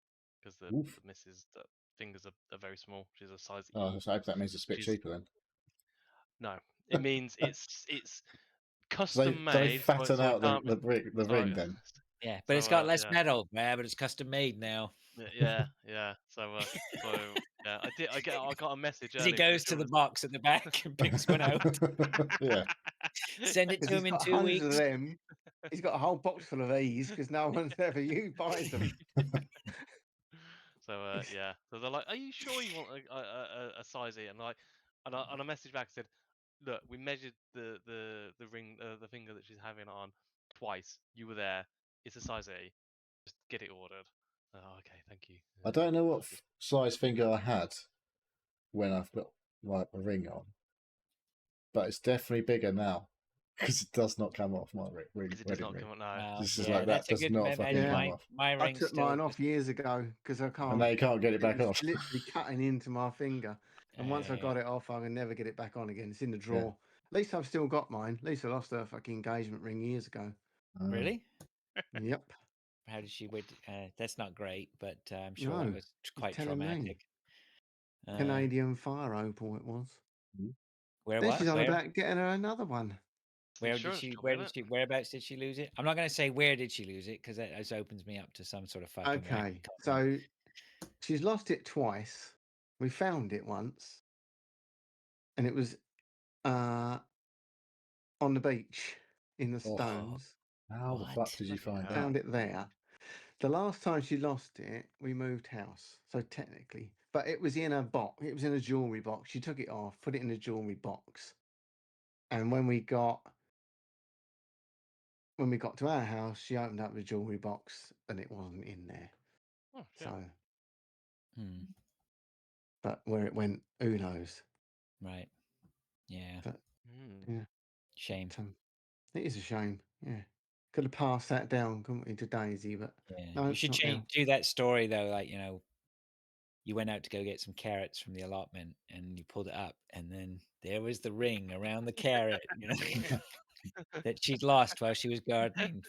because the Oof. missus' fingers are very small. She's a size Oh, E. I hope that means it's a bit She's cheaper then. no, it means it's They custom they made, fatten so I out can't. the ring then. Yeah, but it's got less metal. Yeah, but it's custom made now. Yeah. So yeah, I got a message As he early from the goes to the jewelers. box at the back and picks one out. Yeah. Send it Because to he's him in got 2 hundreds of weeks. them. He's got a whole box full of these because no one's ever buys them. So yeah, so they're like, "Are you sure you want a size E?" And I messaged back and said, "Look, we measured the ring, the finger that she's having on twice. You were there. It's a size E. Just get it ordered." Oh, okay, thank you. I don't know what size finger I had when I've got like a ring on, but it's definitely bigger now because it does not come off my ring. Because it does Wedding not ring. come out. No. This is Yeah, like that that's a does good not fucking Yeah. come off. My I ring took still mine off years ago because I can't. And now you can't get it back was off. literally cutting into my finger. And once I got it off, I can never get it back on again. It's in the drawer. At least I've still got mine. Lisa lost her fucking engagement ring years ago. Really? Yep. How did she wait? That's not great, but I'm sure No, that was quite telling me. traumatic. Canadian fire opal it was. Where Then what? she's on Where? about getting her another one. Where did she? Whereabouts did she lose it? I'm not going to say where did she lose it because that just opens me up to some sort of fucking. Okay, so she's lost it twice. We found it once, and it was on the beach in the stones. How the fuck did you find that? Found it there. The last time she lost it, we moved house. So technically, but it was in a box. It was in a jewelry box. She took it off, put it in a jewelry box, and when we got to our house, she opened up the jewelry box, and it wasn't in there. Oh, so, Hmm. but where it went, who knows? Right. Yeah. But yeah, Shame. it is a shame. Yeah, Could have passed that down, couldn't we, to Daisy? But Yeah, no, you should not now. do that story though. Like, you know, you went out to go get some carrots from the allotment, and you pulled it up, and then there was the ring around the carrot. You know, that she'd lost while she was gardening.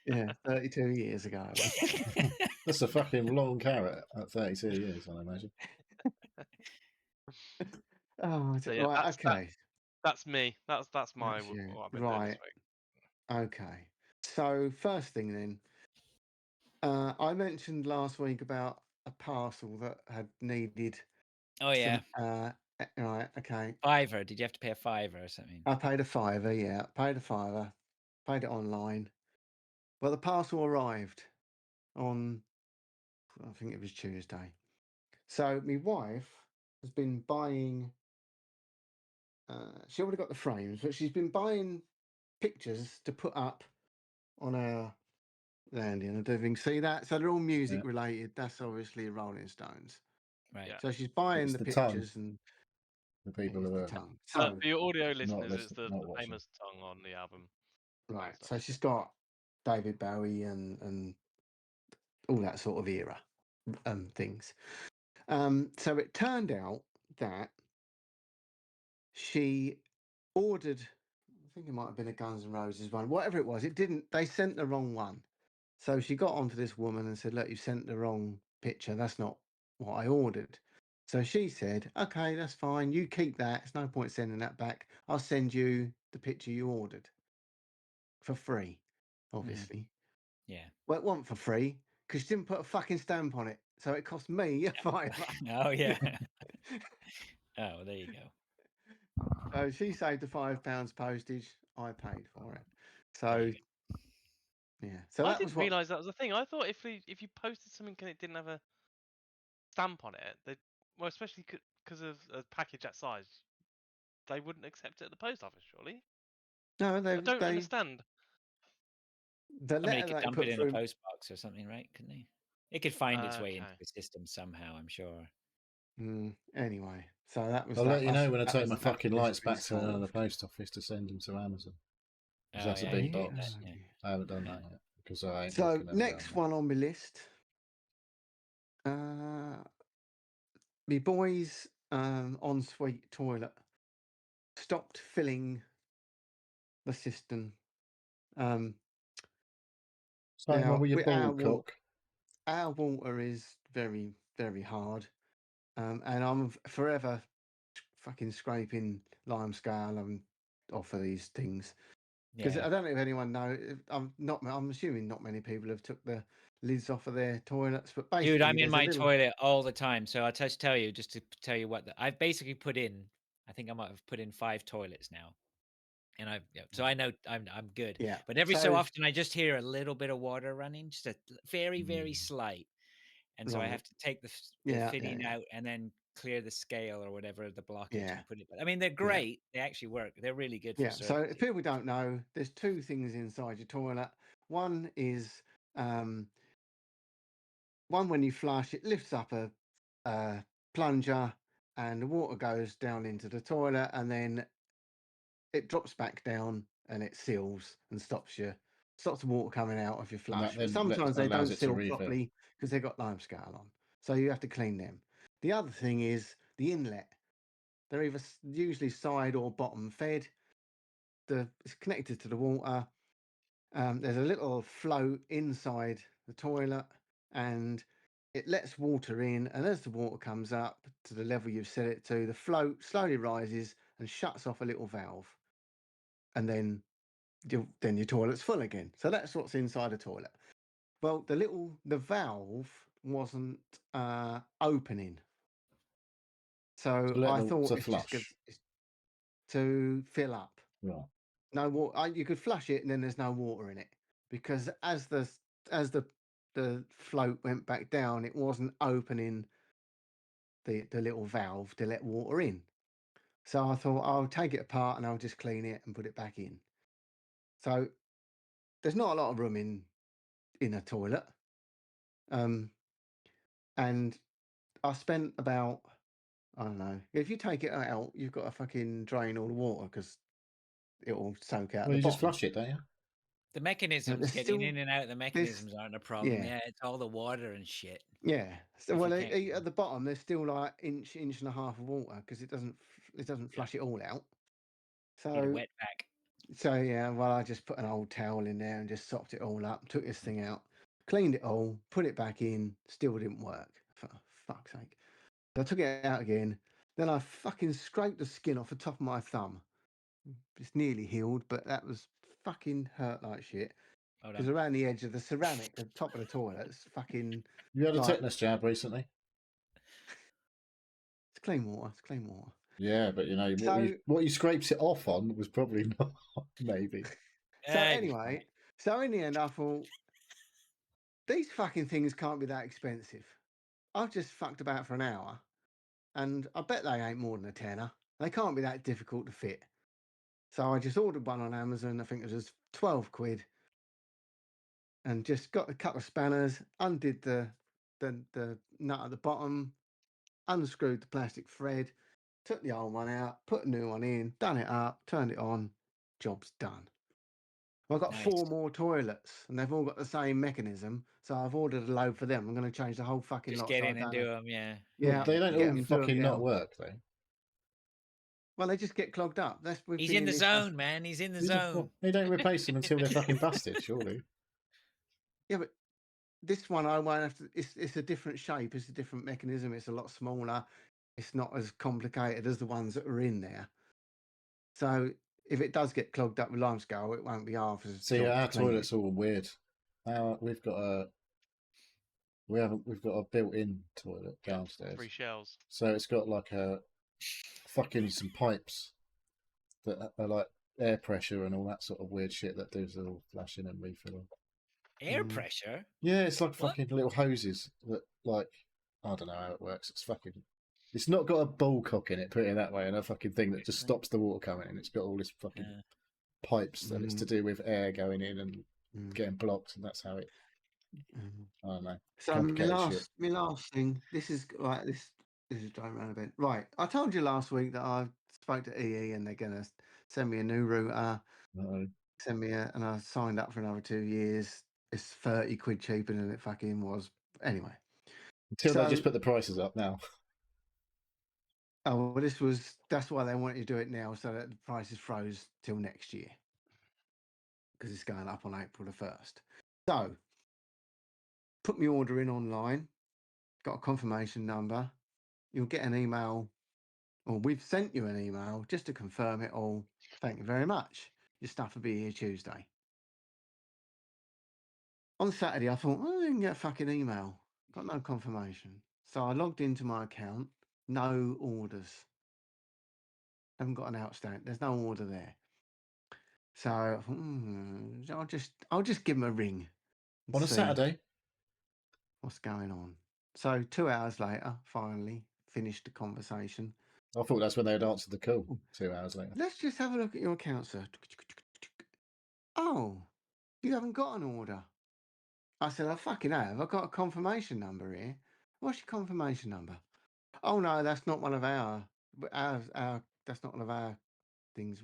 Yeah, 32 years ago. It was. That's a fucking long carrot at 32 years, I imagine. Oh, So, yeah, right. Okay. That's me. That's my That's you. what I've been doing this Right. week. Okay. So first thing then, I mentioned last week about a parcel that had needed Oh yeah, some. Right. Okay. $5. Did you have to pay a $5 or something? I paid a fiver. Yeah, paid a fiver. Paid it online. Well, the parcel arrived on, I think it was Tuesday. So my wife has been buying. She already got the frames, but she's been buying pictures to put up on our landing and everything. See that? So they're all music related. That's obviously Rolling Stones. Right. Yeah. So she's buying It's the the tongue. pictures and The people it's who the are tongue. So So for your audio listeners, it's listening, the not watching. famous tongue on the album. right. stuff. So she's got David Bowie and all that sort of era things. So it turned out that she ordered, I think it might have been a Guns N' Roses one, whatever it was. It didn't. They sent the wrong one. So she got onto this woman and said, "Look, you sent the wrong picture. That's not what I ordered." So she said, "Okay, that's fine. You keep that. It's no point sending that back. I'll send you the picture you ordered for free, obviously." Yeah. Well, it wasn't for free because she didn't put a fucking stamp on it. So it cost me a fiver. Oh yeah. Oh, there you go. So she saved the £5 postage. I paid for it. There So you go. yeah. So I that was didn't what. realise that was the thing. I thought if you posted something and it didn't have a stamp on it, well, especially because of a package that size, they wouldn't accept it at the post office, surely. No, I don't understand. The Somebody letter could that he dump put it in a through. post box or something, right? Couldn't they? It could find its way into Okay. the system somehow, I'm sure. Anyway, so that was. I'll that. let you know when I that take was my that fucking lights mystery back to the solved. post office to send them to Amazon. 'Cause Oh, that's a yeah, big you did box. that, yeah. I haven't done that yet because I ain't So looking at next one on my list, my boy's ensuite toilet stopped filling the cistern. Same Now one with your ball cock. our water is very, very hard, and I'm forever fucking scraping lime scale off of these things because Yeah. I don't know if anyone knows. I'm assuming not many people have took the lids off of their toilets, but basically, Dude, I'm in there's a my little. toilet all the time. So I'll just tell you what I've basically put in. I think I might have put in 5 toilets now. And so I know I'm good. Yeah. But every so So often I just hear a little bit of water running, just a very, very slight. And so I right. have to take the Yeah. fitting Yeah. out and then clear the scale or whatever the blockage Yeah. and put it. I mean, they're great. They actually work. They're really good for Yeah. So if surfacing. people don't know, there's two things inside your toilet. One is one when you flush, it lifts up a plunger and the water goes down into the toilet, and then it drops back down and it seals and stops the water coming out of your flush. But then sometimes they allows don't it to seal refill. properly because they've got lime scale on. So you have to clean them. The other thing is the inlet. They're either usually side or bottom fed. It's connected to the water. There's a little float inside the toilet, and it lets water in. And as the water comes up to the level you've set it to, the float slowly rises and shuts off a little valve, and then your toilet's full again. So that's what's inside the toilet. Well, the valve wasn't opening, so I thought to it's just flush. to fill up. Right. No water. You could flush it, and then there's no water in it because as the float went back down, it wasn't opening the little valve to let water in. So I thought I'll take it apart and I'll just clean it and put it back in. So there's not a lot of room in a toilet, and I spent about, I don't know, if you take it out, you've got to fucking drain all the water because it will soak out Well, the you just bottom. flush it, don't you? The mechanisms, there's getting still in and out of the mechanisms aren't a problem. Yeah, it's all the water and shit. yeah. So If well, you can't. at the bottom there's still like inch and a half of water because it doesn't flush it all out. Need a So wet pack. yeah, well I just put an old towel in there and just sopped it all up, took this thing out, cleaned it all, put it back in, still didn't work. For fuck's sake. So I took it out again. Then I fucking scraped the skin off the top of my thumb. It's nearly healed, but that was fucking hurt like shit. Hold Because on. around the edge of the ceramic, the top of the toilet, it's fucking. You had a like, tetanus jab recently? It's clean water. It's clean water. Yeah, but you know So, what you scraped it off on was probably not. Maybe. so anyway, so in the end, I thought these fucking things can't be that expensive. I've just fucked about for an hour, and I bet they ain't more than a tenner. They can't be that difficult to fit. So I just ordered one on Amazon. I think it was 12 quid, and just got a couple of spanners, undid the nut at the bottom, unscrewed the plastic thread, took the old one out, put a new one in, done it up, turned it on, job's done. Well, I've got Nice. 4 more toilets, and they've all got the same mechanism, so I've ordered a load for them. I'm going to change the whole fucking Just lot. get So I in and don't do know. them. Yeah. Yeah, They don't get all 'em, do 'em, fucking get not 'em. work though. Well, they just get clogged up. We've He's been in the this zone, man. He's in the zone. They don't replace them until they're fucking busted, surely. Yeah, but this one I won't have to. It's a different shape. It's a different mechanism. It's a lot smaller. It's not as complicated as the ones that are in there. So if it does get clogged up with limescale, it won't be half as See, job our to clean it. toilet's all weird. We've got a built-in toilet downstairs. 3 shells. So it's got like some pipes that are like air pressure and all that sort of weird shit that does all flashing and refilling. Air pressure? Yeah, it's like What? fucking little hoses that, like, I don't know how it works. It's not got a ball cock in it, put it that way, and a fucking thing that just stops the water coming in. It's got all this fucking pipes that it's to do with air going in and getting blocked, and that's how it. I don't know. So my last thing. This is right. This is driving around a bit. Right. I told you last week that I spoke to EE and they're gonna send me a new router. Send me and I signed up for another 2 years. It's 30 quid cheaper than it fucking was. Anyway. Until they just put the prices up now. Oh, well, that's why they wanted to do it now, so that the prices froze till next year. Because it's going up on April the 1st. So, put my order in online, got a confirmation number. You'll get an email, or we've sent you an email just to confirm it all. Thank you very much. Your stuff will be here Tuesday. On Saturday, I thought, I didn't get a fucking email. Got no confirmation. So I logged into my account. No orders. Haven't got an outstanding. There's no order there. So I thought, I'll just give them a ring. On a Saturday? What's going on? So 2 hours later, finally finished the conversation. I thought that's when they had answered the call. 2 hours later. Let's just have a look at your account, sir. Oh, you haven't got an order. I said, I fucking have. I've got a confirmation number here. What's your confirmation number? Oh no, that's not one of that's not one of our things.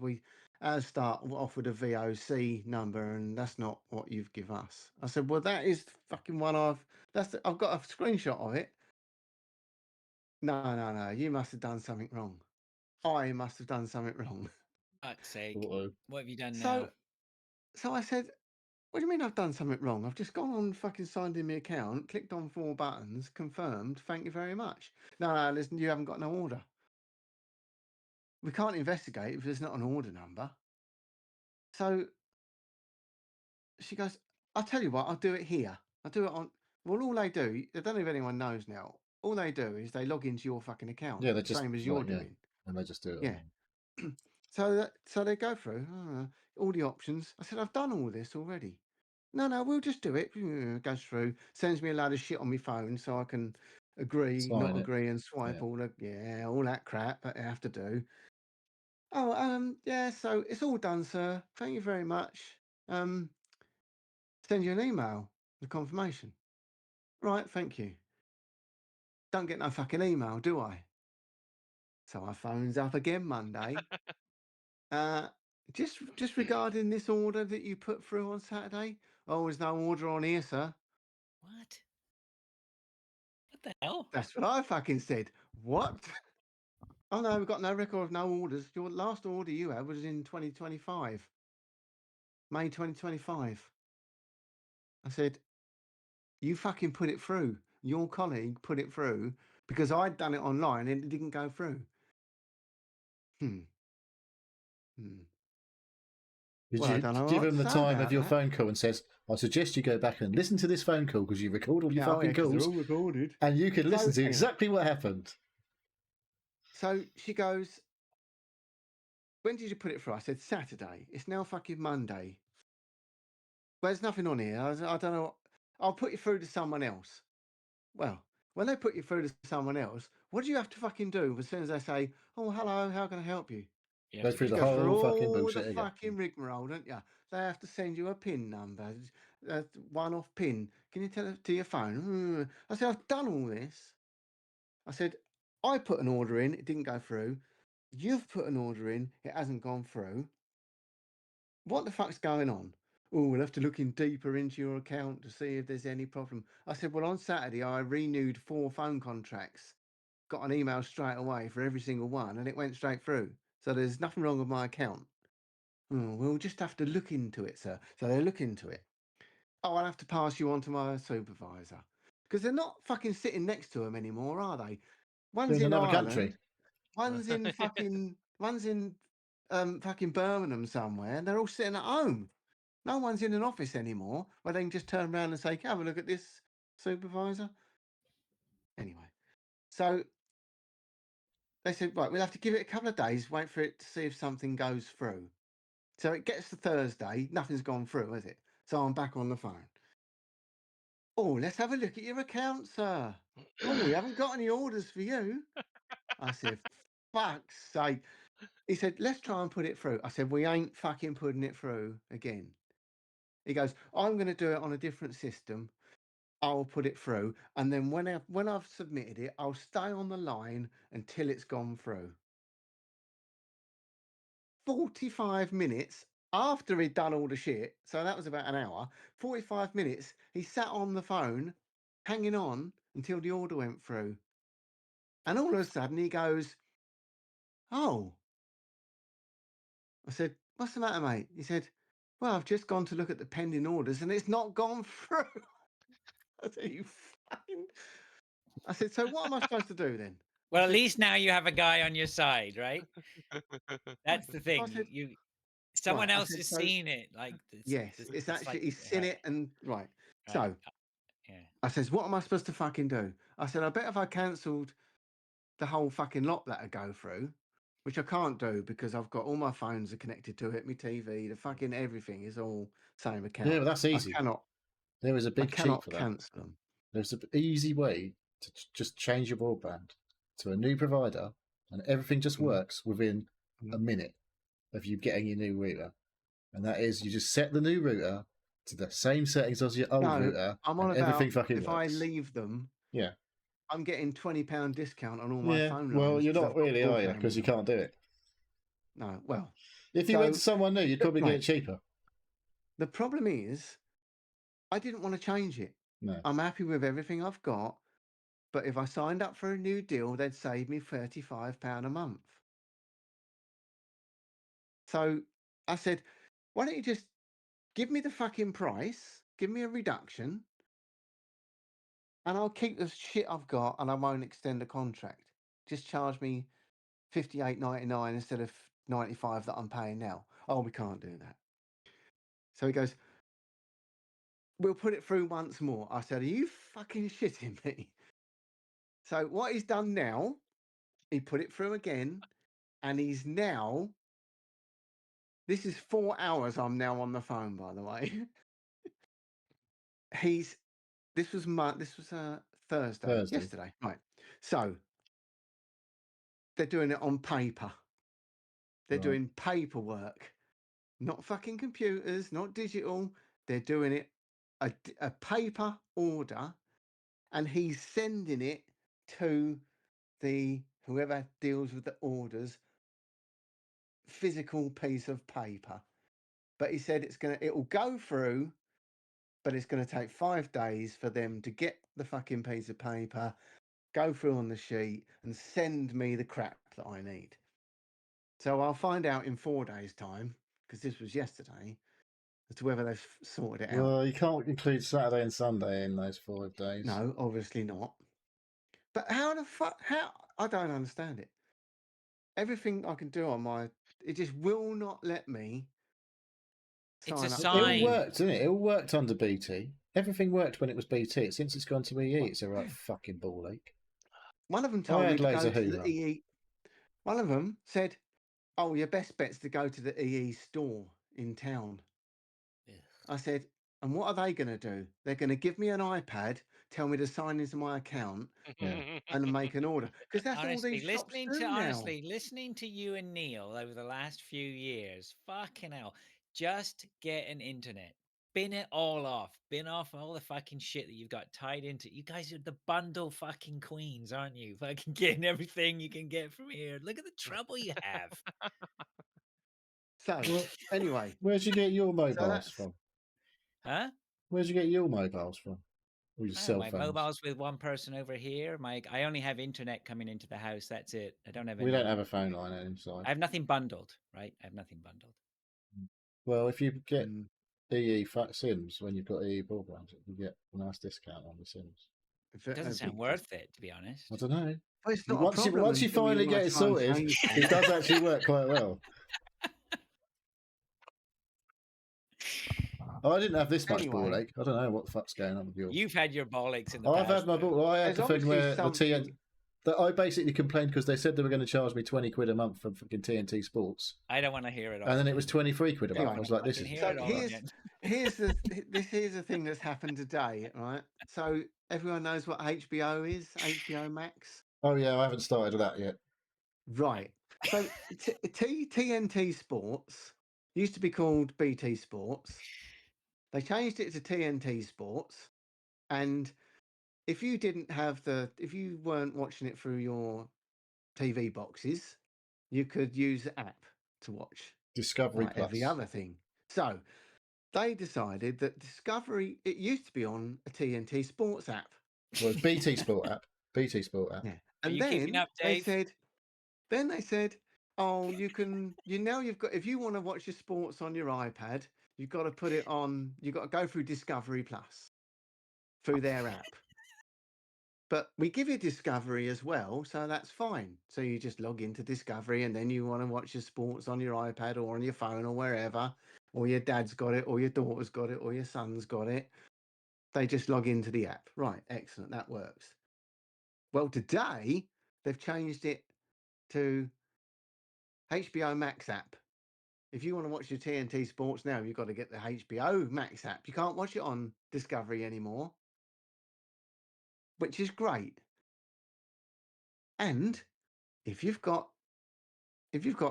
Ours start off with a VOC number, and that's not what you've given us. I said, well, that is the fucking one I've got a screenshot of it. No, you must have done something wrong. I must have done something wrong. Fuck's sake. Uh-oh. What have you done now? So I said, what do you mean I've done something wrong? I've just gone on fucking signed in my account, clicked on 4 buttons, confirmed, thank you very much. No, listen, you haven't got no order. We can't investigate if there's not an order number. So she goes, I'll tell you what, I'll do it here. I'll do it on, well, all they do, I don't know if anyone knows now, all they do is they log into your fucking account. Yeah, they just, same as you're doing. And they just do it. Yeah. So they go through all the options. I said, I've done all this already. No, we'll just do it. Goes through, sends me a load of shit on my phone so I can agree, Sign not it. agree, and swipe all that crap that I have to do. Oh, yeah, so it's all done, sir. Thank you very much. Send you an email with confirmation. Right, thank you. Don't get no fucking email, do I? So I phones up again Monday. Just regarding this order that you put through on Saturday. Oh, there's no order on here, sir. What? What the hell? That's what I fucking said. What? Oh no, we've got no record of no orders. Your last order you had was in 2025, May 2025. I said, you fucking put it through. Your colleague put it through because I'd done it online and it didn't go through. Did Well, I you don't know give what him to the say time of about your that. phone call and says, I suggest you go back and listen to this phone call because you record all your fucking 'cause they're calls all recorded. and you can listen to anyway. exactly what happened. So she goes, when did you put it through? I said, Saturday. It's now fucking Monday. Well, there's nothing on here. I don't know. I'll put you through to someone else. Well, when they put you through to someone else, what do you have to fucking do as soon as they say, oh, hello, how can I help you? You Go have to through You the go through whole fucking all bullshit the again. fucking rigmarole, don't you? They have to send you a PIN number, a one-off PIN. Can you tell it to your phone? I said, I've done all this. I said, I put an order in, it didn't go through. You've put an order in, it hasn't gone through. What the fuck's going on? Oh, we'll have to look in deeper into your account to see if there's any problem. I said, well, on Saturday, I renewed 4 phone contracts. Got an email straight away for every single one, and it went straight through. So there's nothing wrong with my account. Oh, we'll just have to look into it, sir. So they look into it. Oh, I'll have to pass you on to my supervisor. Because they're not fucking sitting next to him anymore, are they? One's In in another Ireland, country. one's in fucking Birmingham somewhere, and they're all sitting at home. No one's in an office anymore where they can just turn around and say, have a look at this, supervisor. Anyway, so they said, right, we'll have to give it a couple of days, wait for it to see if something goes through. So it gets to Thursday, nothing's gone through, has it? So I'm back on the phone. Oh, let's have a look at your account, sir. Oh, we haven't got any orders for you. I said, fuck's sake. He said, let's try and put it through. I said, we ain't fucking putting it through again. He goes, I'm going to do it on a different system. I'll put it through. And then when I've submitted it, I'll stay on the line until it's gone through. 45 minutes after he'd done all the shit, so that was about an hour, 45 minutes, he sat on the phone, hanging on until the order went through. And all of a sudden he goes, oh. I said, what's the matter, mate? He said, well, I've just gone to look at the pending orders and it's not gone through. I said, you fucking... I said, so what am I supposed to do then? Well, I at said, least now you have a guy on your side, right? That's the thing. I said, Someone right, I else said, has so seen it. Like yes, it's actually, he's seen right, it and right. right, So yeah. I says, what am I supposed to fucking do? I said, I bet if I cancelled the whole fucking lot that'd go through, which I can't do because I've got all my phones are connected to it, my TV, the fucking everything is all same account. Yeah, but that's easy. I cannot There is a big cheat for that. cancel them. There's an easy way to just change your broadband to a new provider and everything just works within a minute of you getting your new router. And that is, you just set the new router to the same settings as your old router, I'm on and about everything fucking if works. I leave them, Yeah. I'm getting £20 discount on all my phone lines. Well, you're 'cause not I've got really, are you? broadband Because you with them. can't do it. No, well, If you went to someone new, you'd probably get it cheaper. The problem is, I didn't want to change it. No. I'm happy with everything I've got, but if I signed up for a new deal, they'd save me £35 a month. So I said, why don't you just give me the fucking price, give me a reduction, and I'll keep the shit I've got and I won't extend the contract. Just charge me $58.99 instead of $95 that I'm paying now. Oh, we can't do that. So he goes, we'll put it through once more. I said, are you fucking shitting me? So what he's done now, he put it through again, and he's now... This is 4 hours I'm now on the phone, by the way. This was Thursday, yesterday, right? So they're doing it on paper. They're doing paperwork, not fucking computers, not digital. They're doing it a paper order, and he's sending it to the whoever deals with the orders physical piece of paper. But he said it will go through, but it's going to take 5 days for them to get the fucking piece of paper, go through on the sheet, and send me the crap that I need. So I'll find out in 4 days' time, because this was yesterday, as to whether they've sorted it out. Well, you can't include Saturday and Sunday in those 5 days. No, obviously not. But how the fuck? How? I don't understand it. Everything I can do on it just will not let me. It's a sign up. It all sign. worked, didn't it? It all worked under BT. Everything worked when it was BT. Since it's gone to EE, it's a right fucking ball ache. One of them told me had to loads go of to the hoorah. EE. One of them said, "Oh, your best bet's to go to the EE store in town." Ugh. I said, "And what are they going to do? They're going to give me an iPad, tell me to sign into my account, and make an order, because that's all Honestly, these shops do now." listening to you and Neil over the last few years, fucking hell, just get an internet. Bin it all off. Bin off all the fucking shit that you've got tied into. You guys are the bundle fucking queens, aren't you? Fucking getting everything you can get from here. Look at the trouble you have. So Well, anyway, where'd you get your mobiles that's- from? Huh? Where'd you get your mobiles from? Or your cell My phones? mobile's with one person over here. I only have internet coming into the house. That's it. I don't have We any. don't have a phone line inside. I have nothing bundled, right? I have nothing bundled. Well, if you get Mm, EE Sims when you've got EE broadband, you get a nice discount on the Sims. if It doesn't sound worth it, to be honest. I don't know. Well, it's not a Once problem you until finally wanna get it try and sorted, change it things. does actually work quite well. I didn't have this much ball Anyway. ache. I don't know what the fuck's going on with yours. You've had your ball aches in the I've past. had my though. ball. I had There's the thing obviously where the TNT. something- That I basically complained because they said they were going to charge me 20 quid a month for fucking TNT Sports, I don't want to hear it all. and then it was 23 quid a month. Anyway, I was like, "This I is." can So hear it all here's the thing that's happened today, right? So everyone knows what HBO is, HBO Max, Oh yeah, I haven't started that yet. right? So TNT Sports used to be called BT Sports. They changed it to TNT Sports, and if you weren't watching it through your TV boxes, you could use the app to watch Discovery Plus. every other thing. So they decided that Discovery, it used to be on a TNT Sports app. Well, it's BT Sport app. BT Sport app. Yeah. Are And you keeping then up, they Dave? said, oh, you've got, if you want to watch your sports on your iPad, you've got to put it on, you've got to go through Discovery Plus through their app. But we give you Discovery as well, so that's fine. So you just log into Discovery, and then you want to watch your sports on your iPad or on your phone or wherever, or your dad's got it, or your daughter's got it, or your son's got it. They just log into the app. Right, excellent, that works. Well, today they've changed it to HBO Max app. If you want to watch your TNT Sports now, you've got to get the HBO Max app. You can't watch it on Discovery anymore, which is great. And if you've got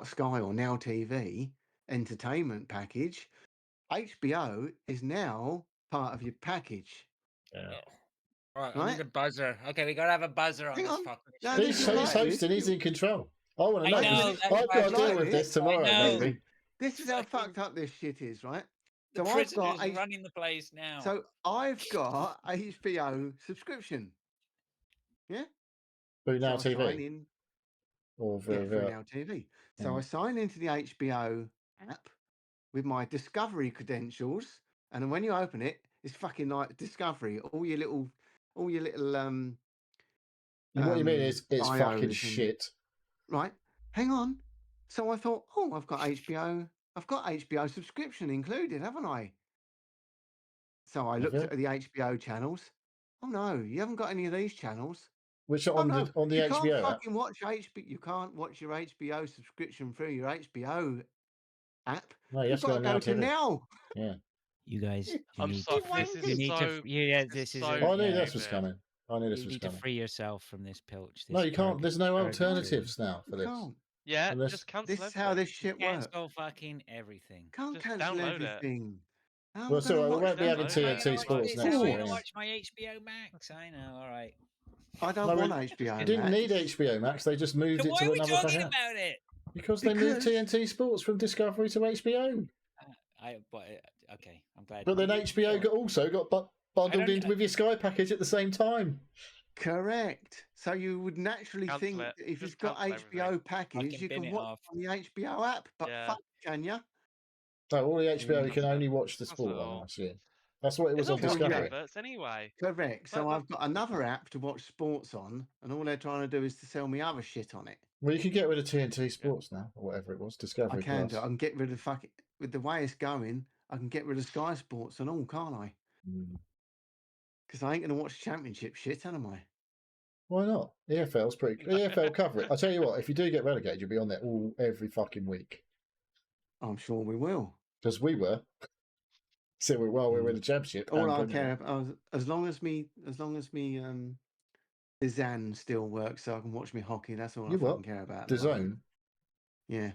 Sky or Now TV entertainment package, HBO is now part of your package. Yeah. Right, I Right? need a buzzer. Okay, we gotta have a buzzer on Hang this on. fucking No, show. this He's is right. hosting. He's in control. I want I to know. know, This. that's I've got to why I deal with like this it. tomorrow, I know. maybe. This is how Fucking- fucked up this shit is, right? The So I've got prisoners running the place now. So I've got HBO subscription. Yeah. Through Now so I sign TV. in. Or Yeah, through Now TV. So Yeah. I sign into the HBO app with my Discovery credentials, and then when you open it, it's fucking like Discovery. All your little And what you mean is it's fucking bios and- shit. right. Hang on. So I thought, oh, I've got HBO. I've got HBO subscription included, haven't I? So I Have looked you? at the HBO channels. Oh no, you haven't got any of these channels. Which are Oh on no, the you HBO can't app. fucking watch HBO. You can't watch your HBO subscription through your HBO app. No, you have You've to go got on to Now go to TV. Now. Yeah. You guys, you I'm need sorry. to. This is You need so- to. Yeah, this this is is. so I knew Yeah, this was man. coming. I knew this You was need to coming. free yourself from this pilch. No, this you can't. There's no purgatory. alternatives now for this. Can't. Yeah, Unless- just cancel This is everything. how this shit works. Cancel fucking everything. Can't Just cancel download it. everything. How am Well, I so gonna we watch won't be having download it. How am I TNT gonna watch Sports this? next How am I year. gonna yeah. watch my HBO Max? I know. All right. I don't No, want we- HBO. You didn't Max. need HBO Max. They just moved So it why to are we another talking fucking app. about it? Because they moved Because- TNT Sports from Discovery to HBO. Okay, I'm glad. But then HBO also got bundled in with your Sky package at the same time. Correct. So you would naturally Cancel think it. that if Just you've got cancel HBO everything. package, you bin can it watch off. on the HBO app. But Yeah. fuck, can you? No, all the HBO you That's can it. only watch the That's sport it on, all. I assume. That's what it was It's on not fucking Discovery. adverts anyway. Correct. So But- I've got another app to watch sports on, and all they're trying to do is to sell me other shit on it. Well, you can get rid of TNT Sports now, or whatever it was, Discovery I can Plus. do. I can get rid of with the way it's going. I can get rid of Sky Sports and all, can't I? Because I ain't going to watch Championship shit, am I? Why not? EFL's pretty. EFL cover it. I tell you what, if you do get relegated, you'll be on there every fucking week. I'm sure we will. Because we were. So we were in the Championship. All and I Premier care League. about, as long as me DAZN still works, so I can watch me hockey. That's all I You fucking what? care about. The at moment. Zone. Yeah.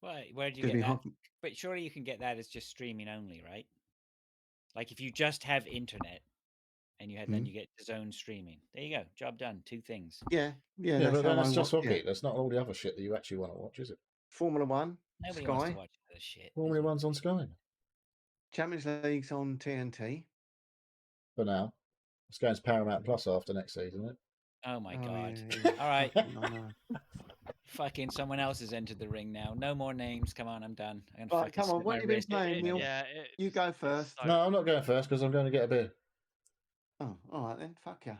Where did you Does get me that? hockey. But surely you can get that as just streaming only, right? Like if you just have internet and then you get DAZN streaming. There you go. Job done. Two things. Yeah. Yeah, That's but then how it's I just watch. hockey. Yeah. That's not all the other shit that you actually want to watch, is it? Formula One, Nobody wants to Sky, watch this shit. Formula One's on Sky Champions League's on TNT. for now. It's going to Paramount Plus after next season, isn't it? Oh my Oh, god. yeah. All right. I know. Fucking someone else has entered the ring now. No more names. Come on, I'm done. I'm Right, come on. slit What my have you been wrist. playing, Neil? Yeah. You go first. No, I'm not going first because I'm going to get a beer. Oh, all right then. Fuck ya.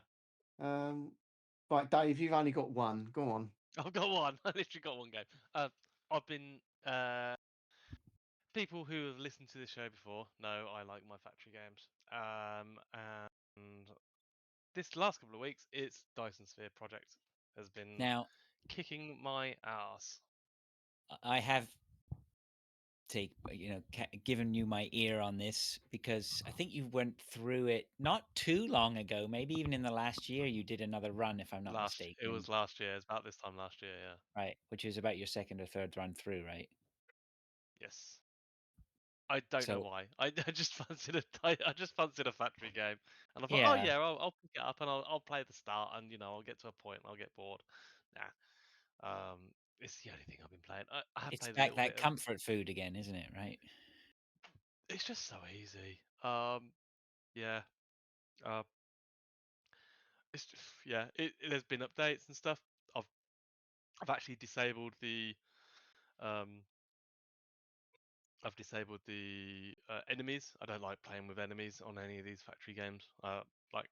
Right, Dave, you've only got one. Go on. I've got one. I literally got one game. I've been people who have listened to this show before know I like my factory games. And this last couple of weeks, it's Dyson Sphere Project has been Now, kicking my ass. I have given you my ear on this because I think you went through it not too long ago. Maybe even in the last year, you did another run, if I'm not mistaken. It was last year. It's about this time last year, yeah. Right, which is about your second or third run through, right? Yes. I don't know why. I just fancied a factory game, and I thought, oh yeah, I'll pick it up and I'll play the start, and I'll get to a point and I'll get bored. Nah, it's the only thing I've been playing. I have It's played a back little that bit. comfort food again, isn't it? Right. It's just so easy. Yeah. It's just, yeah. There's been updates and stuff. I've actually disabled the enemies. I don't like playing with enemies on any of these factory games. Like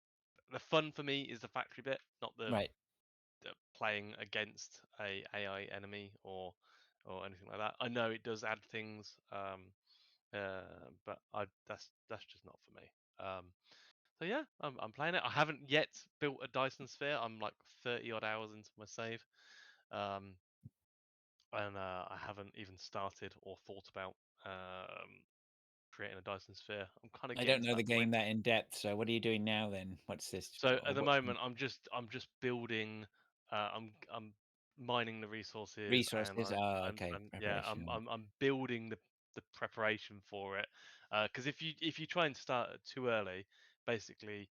the fun for me is the factory bit, not the playing against a AI enemy or anything like that. I know it does add things, but that's just not for me. So yeah, I'm playing it. I haven't yet built a Dyson Sphere. I'm like 30 odd hours into my save, and I haven't even started or thought about creating a Dyson Sphere. I'm kind of. I don't know the game that in depth. So what are you doing now then? What's this? So at the moment, I'm just building. I'm mining the resources. Resources. And Okay. yeah, I'm building the preparation for it. Because if you try and start it too early, basically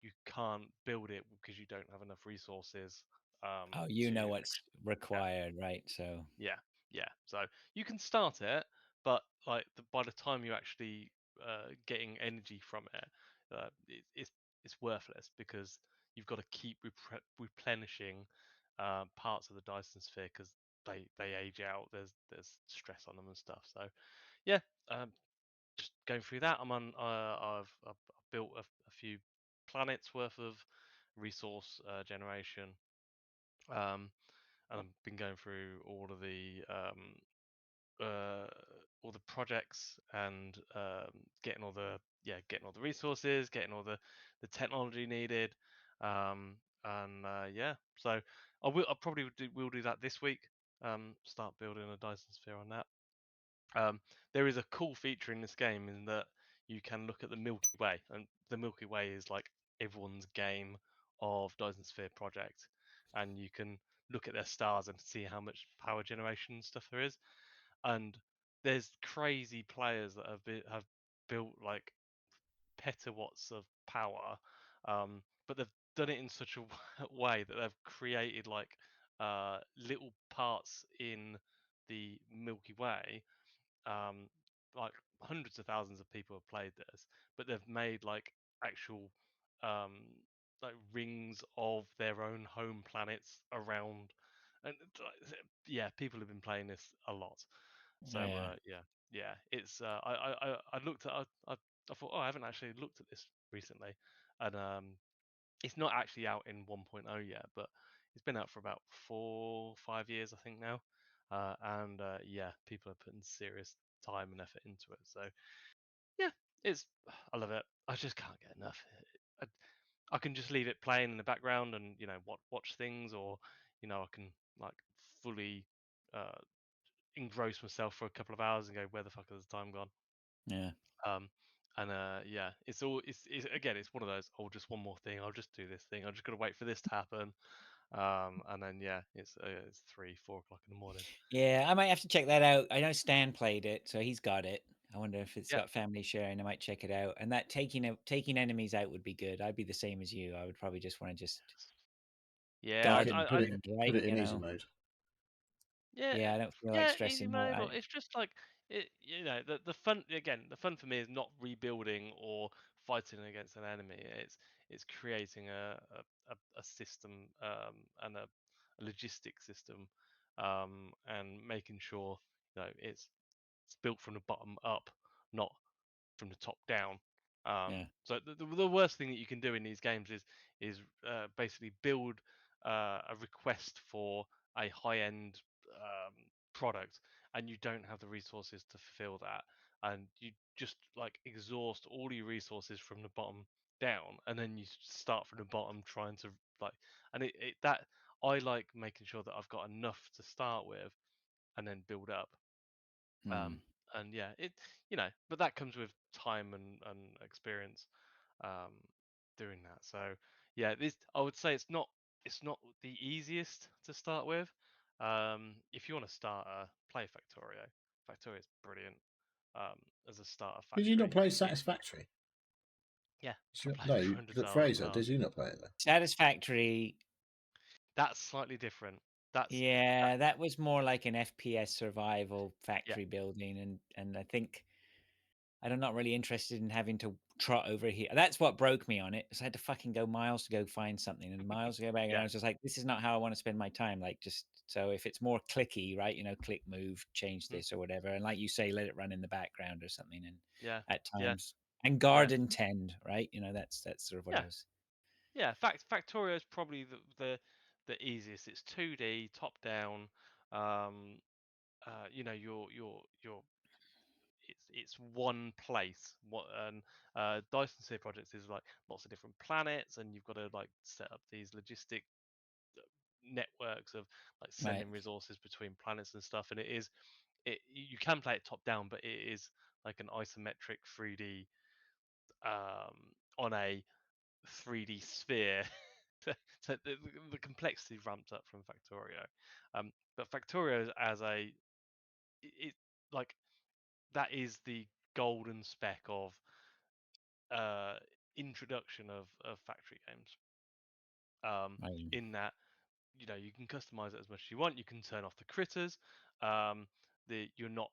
you can't build it because you don't have enough resources. You know what's required, right? So yeah. So you can start it, but like by the time you're actually getting energy from it, it's worthless because you've got to keep replenishing parts of the Dyson Sphere because they age out. There's stress on them and stuff. So yeah, just going through that. I've built a few planets worth of resource generation, and I've been going through all the projects and getting all the resources, getting all the technology needed, and yeah. So I probably will do that this week. Start building a Dyson Sphere on that. There is a cool feature in this game in that you can look at the Milky Way, and the Milky Way is like everyone's game of Dyson Sphere project, and you can look at their stars and see how much power generation stuff there is. And there's crazy players that have built like petawatts of power, but they've done it in such a way that they've created like little parts in the Milky Way, like hundreds of thousands of people have played this, but they've made like actual like rings of their own home planets around, and yeah, people have been playing this a lot. So yeah, it's I looked at I thought, oh, I haven't actually looked at this recently, and it's not actually out in 1.0 yet, but it's been out for about 4-5 years, I think now. And yeah, people are putting serious time and effort into it. So yeah, I love it. I just can't get enough. I, I can just leave it playing in the background and watch things, or I can like fully engross myself for a couple of hours and go, where the fuck has the time gone? Yeah. And yeah, it's again, it's one of those, oh, just one more thing, I'll just do this thing, I just gotta wait for this to happen. And then yeah, it's 3-4 o'clock in the morning. Yeah, I might have to check that out. I know Stan played it, so he's got it. I wonder if it's Yeah. got family sharing. I might check it out. And that taking enemies out would be good. I'd be the same as you. I would probably just want to just Yeah, garden Put it and put it in you easy know. mode. yeah, Yeah, I don't feel like yeah, easy stressing mode, that or out. it's just like the fun, again, the fun for me is not rebuilding or fighting against an enemy. It's creating a system, and a logistic system, and making sure it's built from the bottom up, not from the top down. Yeah. So the worst thing that you can do in these games is basically build a request for a high end product, and you don't have the resources to fulfill that, and you just like exhaust all your resources from the bottom down, and then you start from the bottom trying to like, and that I like making sure that I've got enough to start with, and then build up. Hmm. And yeah, but that comes with time and experience, um, doing that. So yeah, this, I would say, it's not the easiest to start with. If you want to start play Factorio. Factorio is brilliant, as a starter Did you not factory. play Satisfactory? Yeah, I played it No, for hundreds of hours in Fraser, the did past. you not play it though? Satisfactory. That's slightly different. That, Yeah, that was more like an FPS survival yeah, factory building, and I think I'm not really interested in having to trot over here. That's what broke me on it. Is I had to fucking go miles to go find something and miles to go back, and I yeah, was just like, this is not how I want to spend my time. Like, just so if it's more clicky, right? Click, move, change mm, this or whatever, and like you say, let it run in the background or something. And yeah, at yeah, times, and yeah, garden tend, right? That's sort of what yeah. I was. Yeah, Factorio is probably the easiest. It's 2D, top down. Um, your it's one place. What and Dyson Sphere projects is like lots of different planets, and you've got to like set up these logistic networks of like Right. sending resources between planets and stuff. And you can play it top down, but it is like an isometric 3D, on a 3D sphere. So the complexity ramped up from Factorio. But Factorio as it like that is the golden spec of uh, introduction of factory games. Right. In that you can customize it as much as you want. You can turn off the critters. Um, you're not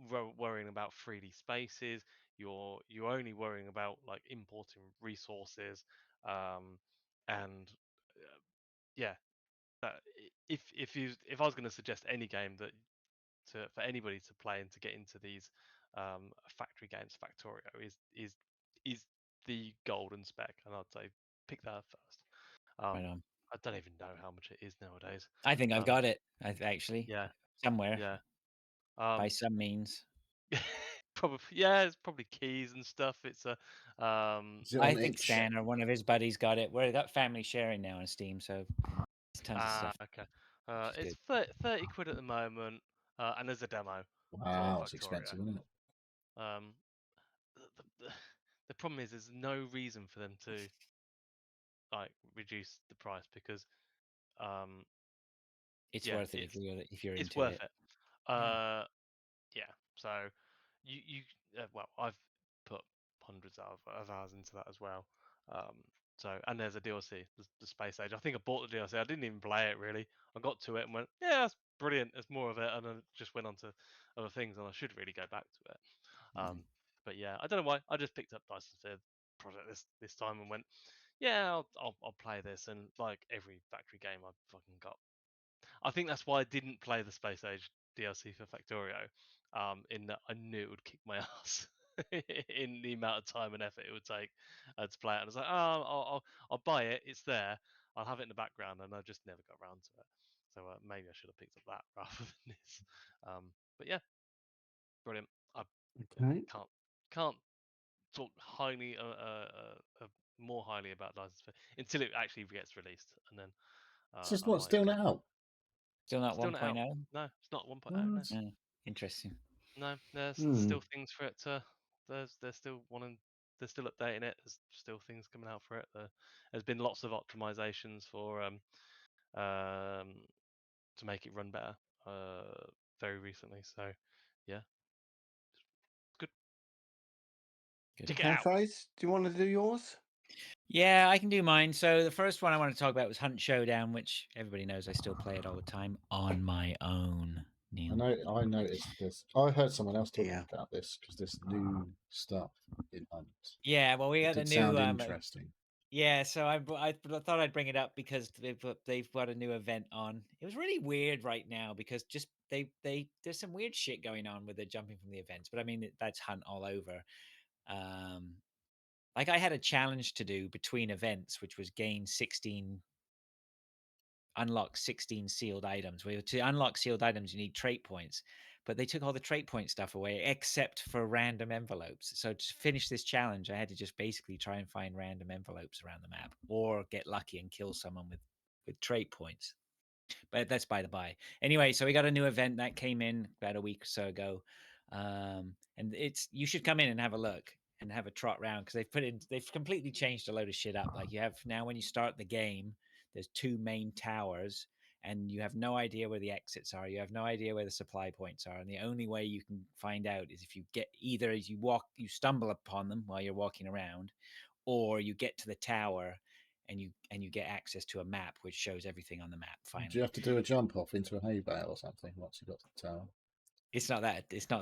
worrying about 3D spaces. You're only worrying about like importing resources, and yeah, that if I was going to suggest any game that for anybody to play and to get into these factory games, Factorio is the golden spec, and I'd say pick that up first. Right on. I don't even know how much it is nowadays. I think I've Um, got it. I've actually yeah, somewhere yeah. by Um, some means. probably, yeah. It's probably keys and stuff. It's a Is it I on think itch? Stan or one of his buddies got it. We've got family sharing now on Steam, so there's tons of stuff, okay. which is It's good. 30 quid at the moment, and there's a demo for Wow, it's Factorio. expensive, isn't it? Um, the problem is there's no reason for them to like reduce the price, because um It's yeah, worth it if you're it's into worth it. it. Yeah. Yeah, so you well, I've put hundreds of hours into that as well. um so, and there's a DLC, the Space Age. I think I bought the DLC, I didn't even play it really. I got to it and went, yeah, brilliant. There's more of it, and then just went on to other things, and I should really go back to it. But yeah, I don't know why. I just picked up Dyson Sphere project this time and went, yeah, I'll play this, and like every factory game I've fucking got. I think that's why I didn't play the Space Age DLC for Factorio, in that I knew it would kick my ass in the amount of time and effort it would take to play it. And I was like, oh, I'll buy it. It's there. I'll have it in the background, and I just never got around to it. So maybe I should have picked up that rather than this. But yeah, brilliant. I Okay. can't talk highly, more highly about Dyson Sphere until it actually gets released, and then It's just I not might still get. not out. Still not Still not out. 1.0. No, it's not 1.0. No. What? Interesting. No, there's Hmm. still things for it to. They're still wanting. They're still updating it. There's still things coming out for it. There's been lots of optimizations for to make it run better very recently. So yeah, good. Good. Check it Okay, out. Faith, do you want to do yours? Yeah, I can do mine. So the first one I want to talk about was Hunt Showdown, which everybody knows I still play it all the time on my own. Neil. I noticed this. I heard someone else talking Yeah. about this because this new stuff in Hunt. Yeah, well, we It got the did new. sound interesting. Yeah, so I thought I'd bring it up because they've got a new event on. It was really weird right now because just they there's some weird shit going on with the jumping from the events, but I mean that's Hunt all over. Like I had a challenge to do between events, which was unlock 16 sealed items. To unlock sealed items, you need trait points, but they took all the trait point stuff away except for random envelopes. So to finish this challenge, I had to just basically try and find random envelopes around the map or get lucky and kill someone with trait points. But that's by the by. Anyway, so we got a new event that came in about a week or so ago, and you should come in and have a look and have a trot round because they've completely changed a load of shit up. Like you have now when you start the game, there's 2 main towers, and you have no idea where the exits are. You have no idea where the supply points are, and the only way you can find out is if you get either as you stumble upon them while you're walking around, or you get to the tower and you get access to a map which shows everything on the map. Finally, Do you have to do a jump off into a hay bale or something once you got to the tower? it's not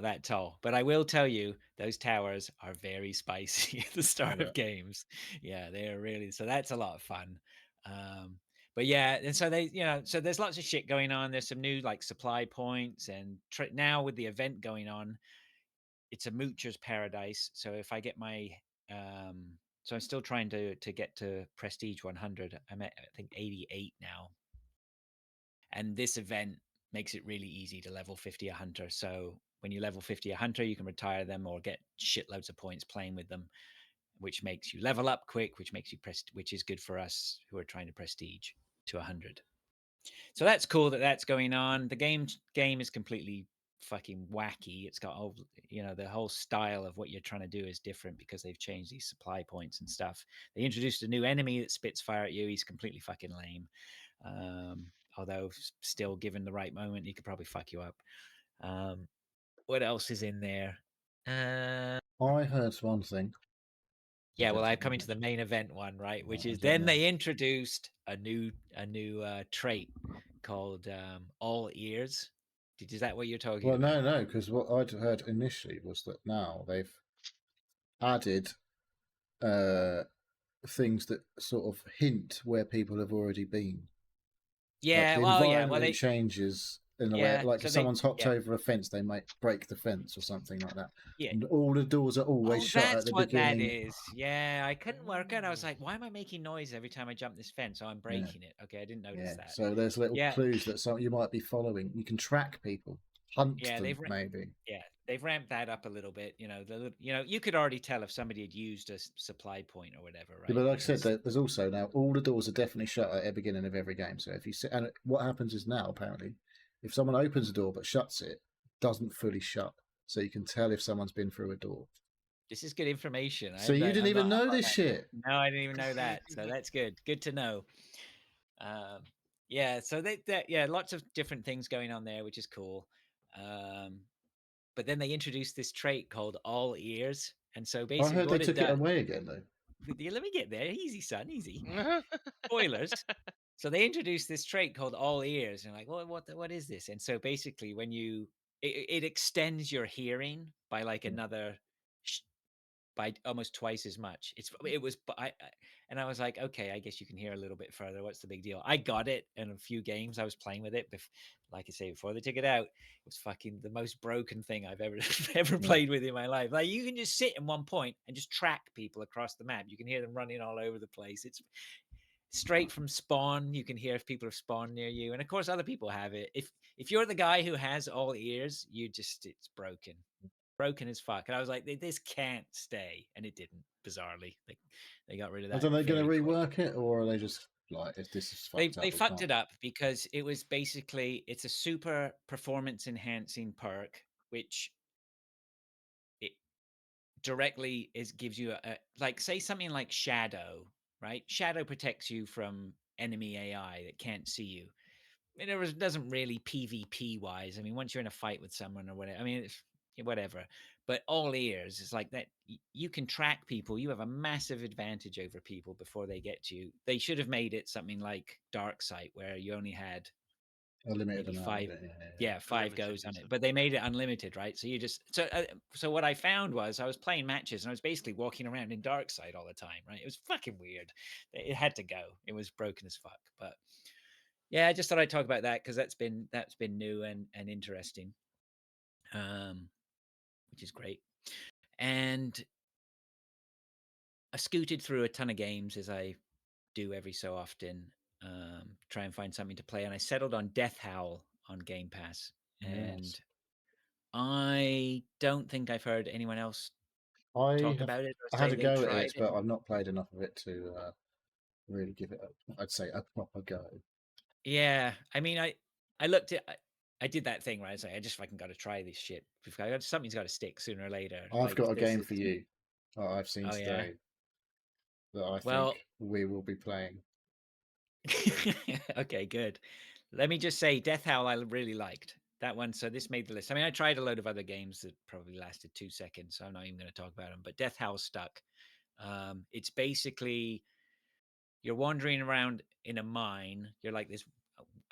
that tall, but I will tell you those towers are very spicy at the start of games. Yeah, they are really, so that's a lot of fun. But yeah, and so so there's lots of shit going on. There's some new like supply points, and now with the event going on, it's a moocher's paradise. So if I get my so I'm still trying to get to prestige 100. I'm at I think 88 now, and this event makes it really easy to level 50 a hunter. So when you level 50 a hunter, you can retire them or get shitloads of points playing with them, which makes you level up quick, which makes you which is good for us who are trying to prestige to 100. So that's cool that's going on. The game is completely fucking wacky. It's got all, the whole style of what you're trying to do is different because they've changed these supply points and stuff. They introduced a new enemy that spits fire at you. He's completely fucking lame. Although still given the right moment, he could probably fuck you up. What else is in there? I heard one thing. Yeah, well, I'm coming to the main event one, right? Which is then they introduced a new trait called all ears. Is that what you're talking Well, about? no, because what I'd heard initially was that now they've added things that sort of hint where people have already been. Yeah, like well, environment changes in a way. Like so if someone's hopped over a fence, they might break the fence or something like that. Yeah. And all the doors are always shut at That's the what beginning. that is. Yeah, I couldn't work out. I was like, why am I making noise every time I jump this fence? Oh, I'm breaking it. Okay, I didn't notice that. So there's little clues that you might be following. You can track people, hunt them, maybe. Yeah, they've ramped that up a little bit. You could already tell if somebody had used a supply point or whatever, right? Yeah, but like I said, there's also now all the doors are definitely shut at the beginning of every game. So if you and what happens is now apparently, if someone opens a door but shuts it, doesn't fully shut, so you can tell if someone's been through a door. This is good information. So you didn't even know this shit? No, I didn't even know that. So that's good. Good to know. Yeah. So lots of different things going on there, which is cool. But then they introduced this trait called all ears, and so basically, I heard they took it away again though. Let me get there. Easy, son. Easy. Spoilers. So they introduced this trait called all ears, and like, what is this? And so basically, when it extends your hearing by like another, by almost twice as much. It was, and I was like, okay, I guess you can hear a little bit further. What's the big deal? I got it in a few games I was playing with it. Like I say, before they took it out, it was fucking the most broken thing I've ever played with in my life. Like you can just sit in one point and just track people across the map. You can hear them running all over the place. It's straight from spawn. You can hear if people have spawned near you, and of course other people have it. If you're the guy who has all ears, it's broken as fuck. And I was like, this can't stay, and it didn't. Bizarrely, they got rid of that. Are they going to fairly quick. rework it, or are they just like, if this is fucked up? They fucked it up because it was basically, it's a super performance enhancing perk, which it directly gives you a like, say something like Shadow, right? Shadow protects you from enemy AI that can't see you. It doesn't really PvP wise. I mean, once you're in a fight with someone or whatever, I mean, it's whatever. But all ears is like that. You can track people. You have a massive advantage over people before they get to you. They should have made it something like Dark Sight, where you only had a limited maybe amount five. of it. Yeah, five Unlimited, goes you on it, said. but they made it unlimited, right? So you just so what I found was I was playing matches and I was basically walking around in Dark Sight all the time, right? It was fucking weird. It had to go. It was broken as fuck, but yeah, I just thought I'd talk about that because that's been new and interesting, which is great. And I scooted through a ton of games as I do every so often, try and find something to play, and I settled on Death Howl on Game Pass. And Yes. I don't think I've heard anyone else talk about it or I say had a they go at tried it, it. but I've not played enough of it to really give it I'd say a proper go. Yeah, I mean, I looked at. I did that thing where I was like, I just fucking got to try this shit. Something's got to stick sooner or later. I've Like got a this game is. for you that I've seen Oh yeah. today that I Well, think we will be playing. okay, good. Let me just say, Death Howl I really liked that one. So this made the list. I mean, I tried a load of other games that probably lasted 2 seconds, so I'm not even going to talk about them. But Death Howl stuck. It's basically you're wandering around in a mine. You're like this,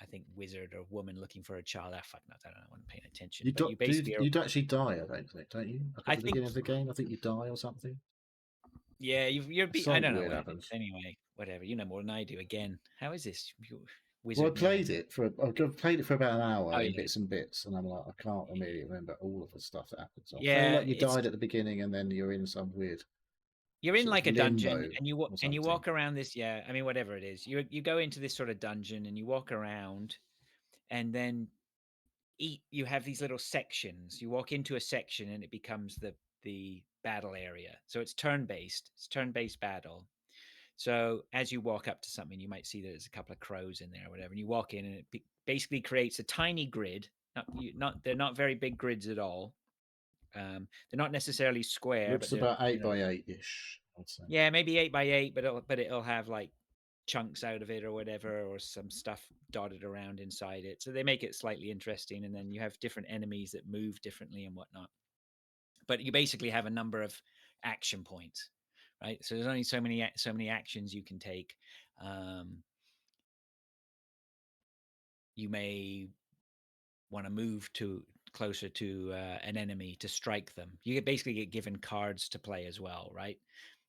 I think, wizard or woman looking for a child. Ah, fuck, no, I don't know. I wasn't paying attention. You But do, you basically are. you'd actually die, I don't think, don't you? Like at I the think. beginning of the game, I think you die or something. Yeah, I Something don't know weird what it is. happens. Anyway, whatever. You know more than I do. Again, how is this Well, I wizard man? played it for about an hour Oh in yeah. bits and bits, and I'm like, I can't immediately remember all of the stuff that happens. I feel Yeah, like you died at the beginning, and then you're in some weird you're in sort of like a dungeon limbo and or you something. walk around this. Yeah, I mean, whatever it is, you go into this sort of dungeon and you walk around, and then you have these little sections. You walk into a section and it becomes the battle area. So it's turn based. It's turn based battle. So as you walk up to something, you might see that there's a couple of crows in there or whatever, and you walk in and it basically creates a tiny grid. They're not very big grids at all. They're not necessarily square, but Looks they're, about 8 by 8 ish, I'd say. yeah, maybe 8 by 8, but it'll have like chunks out of it or whatever, or some stuff dotted around inside it. So they make it slightly interesting, and then you have different enemies that move differently and whatnot. But you basically have a number of action points, right? So there's only so many actions you can take. Um, you may want to move to closer to an enemy to strike them. You basically get given cards to play as well, right?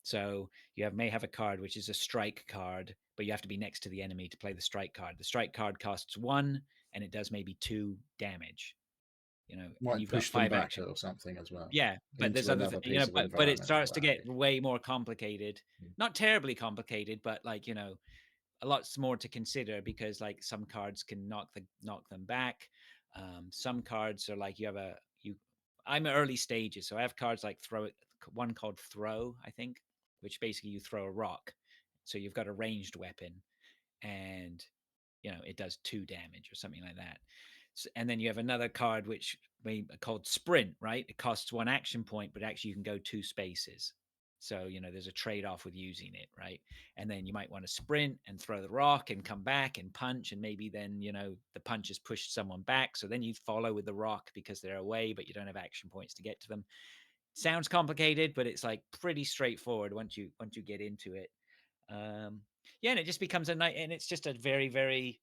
So you may have a card which is a strike card, but you have to be next to the enemy to play the strike card. The strike card costs 1, and it does maybe 2 damage. And Might you've got push them 5 back action. or something as well Yeah, but there's into other, another piece of but it environment or starts what to have get you. way more complicated. Not terribly complicated, but like a lot more to consider because like some cards can knock them back. Some cards are like I'm early stages, so I have cards like one called throw, I think, which basically you throw a rock, so you've got a ranged weapon, and it does 2 damage or something like that. And then you have another card which called sprint, right? It costs 1 action point, but actually you can go 2 spaces. So, there's a trade off with using it, right? And then you might want to sprint and throw the rock and come back and punch. And maybe then, the punch has pushed someone back. So then you follow with the rock because they're away, but you don't have action points to get to them. Sounds complicated, but it's like pretty straightforward once you get into it. Yeah, and it just becomes a night, and it's just a very, very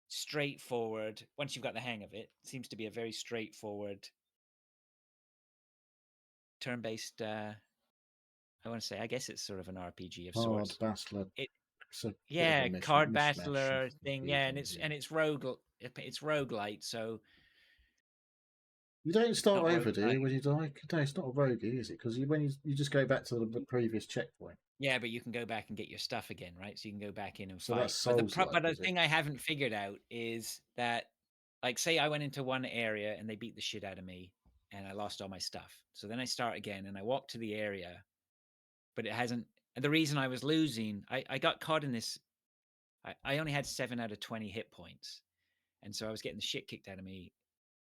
straightforward. Once you've got the hang of it, seems to be a very straightforward turn-based. I want to say, I guess it's sort of an RPG of Hard sorts. battler. It, It's a bit of yeah, a card mishmash battler of thing. few Yeah, things, yeah. and it's roguelite, so You don't start not over, do you, roguelite. when you die? No, it's not a rogue, is it? Because when you just go back to the previous checkpoint. Yeah, but you can go back and get your stuff again, right? So you can go back in and So fight. that's But Souls-like, the is it? thing I haven't figured out is that, like, say I went into one area and they beat the shit out of me, and I lost all my stuff. So then I start again and I walk to the area, but it hasn't. And the reason I was losing, I got caught in this. I only had 7 out of 20 hit points, and so I was getting the shit kicked out of me,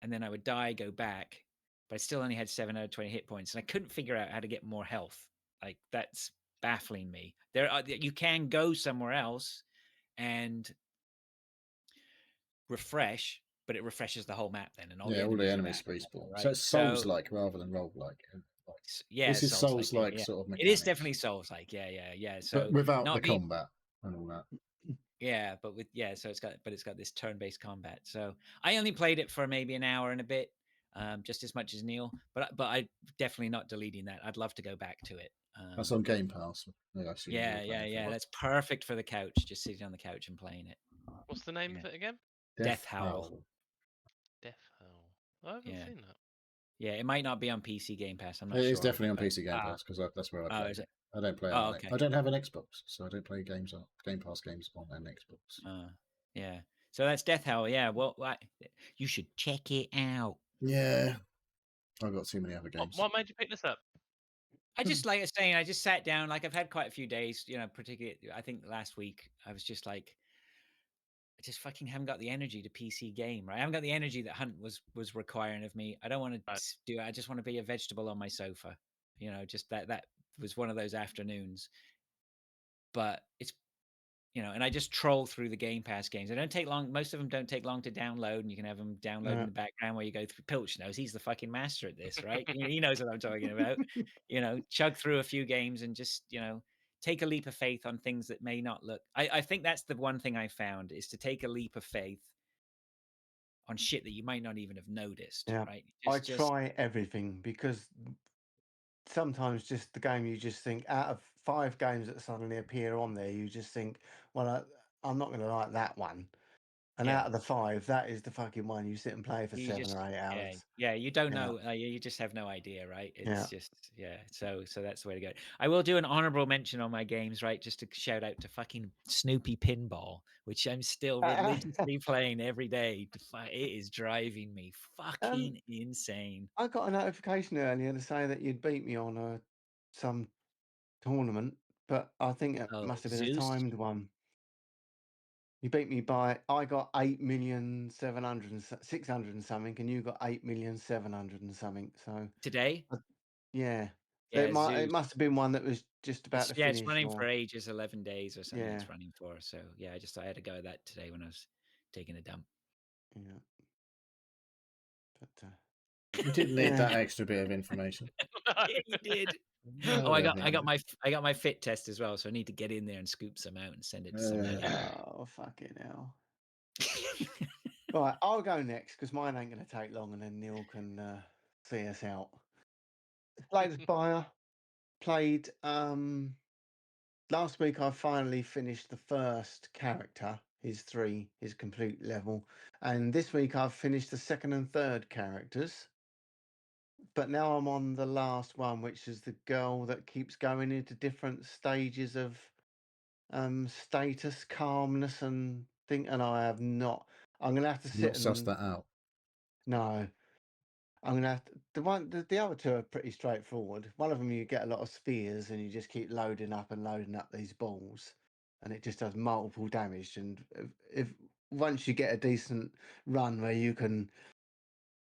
and then I would die, go back, but I still only had 7 out of 20 hit points, and I couldn't figure out how to get more health. Like, that's baffling me. You can go somewhere else and refresh, but it refreshes the whole map then, and all the All the enemies are enemies back. respawn. Right? So it's Souls-like rather than roguelike. Yeah, This is Souls-like. Souls-like Yeah. sort of It mechanics. is definitely Souls-like. Yeah. So but without not the being, combat and all that. yeah, but so it's got this turn-based combat. So I only played it for maybe an hour and a bit, just as much as Neil. But I definitely not deleting that. I'd love to go back to it. That's on Game Pass. I assume Yeah. That's perfect for the couch, just sitting on the couch and playing it. What's the name Yeah. of it again? Death Howl. Death Howl. I haven't seen that. Yeah, it might not be on PC Game Pass. I'm not It sure. is definitely on PC Game Pass because that's where I play is it. it? I don't play it Oh, on okay. it. I don't have an Xbox, so I don't play games on Game Pass games on an Xbox. Yeah. So that's Death Howl. Yeah. Well, you should check it out. Yeah, I've got too many other games. What made you pick this up? I just, like I was saying, I just sat down. Like, I've had quite a few days, particularly, I think last week, I was just like, I just fucking haven't got the energy to PC game, right? I haven't got the energy that Hunt was requiring of me. I don't want to do it. I just want to be a vegetable on my sofa. Just that was one of those afternoons. But it's, and I just troll through the Game Pass games. They don't take long. Most of them don't take long to download, and you can have them download in the background while you go through. Pilch knows, he's the fucking master at this, right? He knows what I'm talking about. Chug through a few games and just, take a leap of faith on things that may not look. I think that's the one thing I found, is to take a leap of faith on shit that you might not even have noticed, right? I try everything, because sometimes just the game, you just think, out of 5 games that suddenly appear on there, you just think, well, I'm not going to like that one. And out of the 5, that is the fucking one you sit and play for 7 or 8 hours. Yeah, you don't know. You just have no idea, right? It's just, So that's the way to go. I will do an honorable mention on my games, right? Just to shout out to fucking Snoopy Pinball, which I'm still religiously playing every day. It is driving me fucking insane. I got a notification earlier to say that you'd beat me on some tournament, but I think it must have been a Zeus? timed one. You beat me by, I got 8,700,600 and something, and you got 8,700,000 and something. So Today? yeah. So Yeah, it Zeus. must have been one that was just about to finish. It's running for ages, 11 days or something. Yeah. It's running for. So yeah, I had to go with that today when I was taking a dump. Yeah. But You didn't need that extra bit of information. Yeah, you did. No, I got my fit test as well, so I need to get in there and scoop some out and send it to somebody. Oh, fucking hell. Right, I'll go next, because mine ain't going to take long, and then Neil can see us out. Played Spire. Played last week. I finally finished the first character, his complete level, and this week I've finished the second and third characters. But now I'm on the last one, which is the girl that keeps going into different stages of status, calmness, and thing. And I have not. I'm gonna have to sit Not suss that out. No, I'm gonna have to. The other two are pretty straightforward. One of them, you get a lot of spheres, and you just keep loading up these balls, and it just does multiple damage. And if once you get a decent run where you can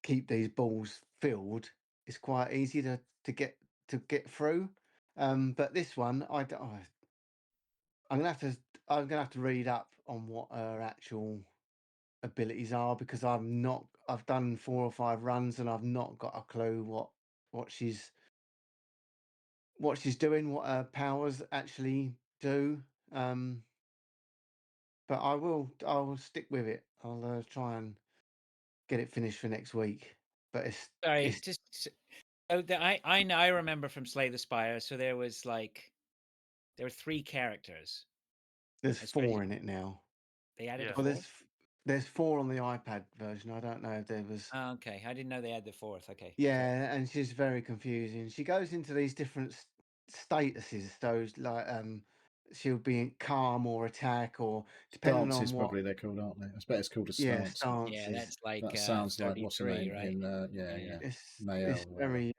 keep these balls filled, it's quite easy to get through. But this one, I'm gonna have to read up on what her actual abilities are, because I've done 4 or 5 runs and I've not got a clue what she's doing, what her powers actually do. But I will stick with it. I'll try and get it finished for next week. But Sorry, it's just I remember from Slay the Spire. So there were 3 characters. there's As 4 far in it now. they added Yeah. a Well, 4th. there's 4 on the iPad version. I don't know if there was. Oh, okay, I didn't know they had the 4th. Okay. Yeah, and she's very confusing. She goes into these different statuses. So like she'll be in calm or attack or depending Stances, on what. probably they're called, aren't they? I bet it's called a Yeah, stance. stances. Yeah, that's like That sounds like what's her 33, name right? in Yeah. It's Mael. or whatever. very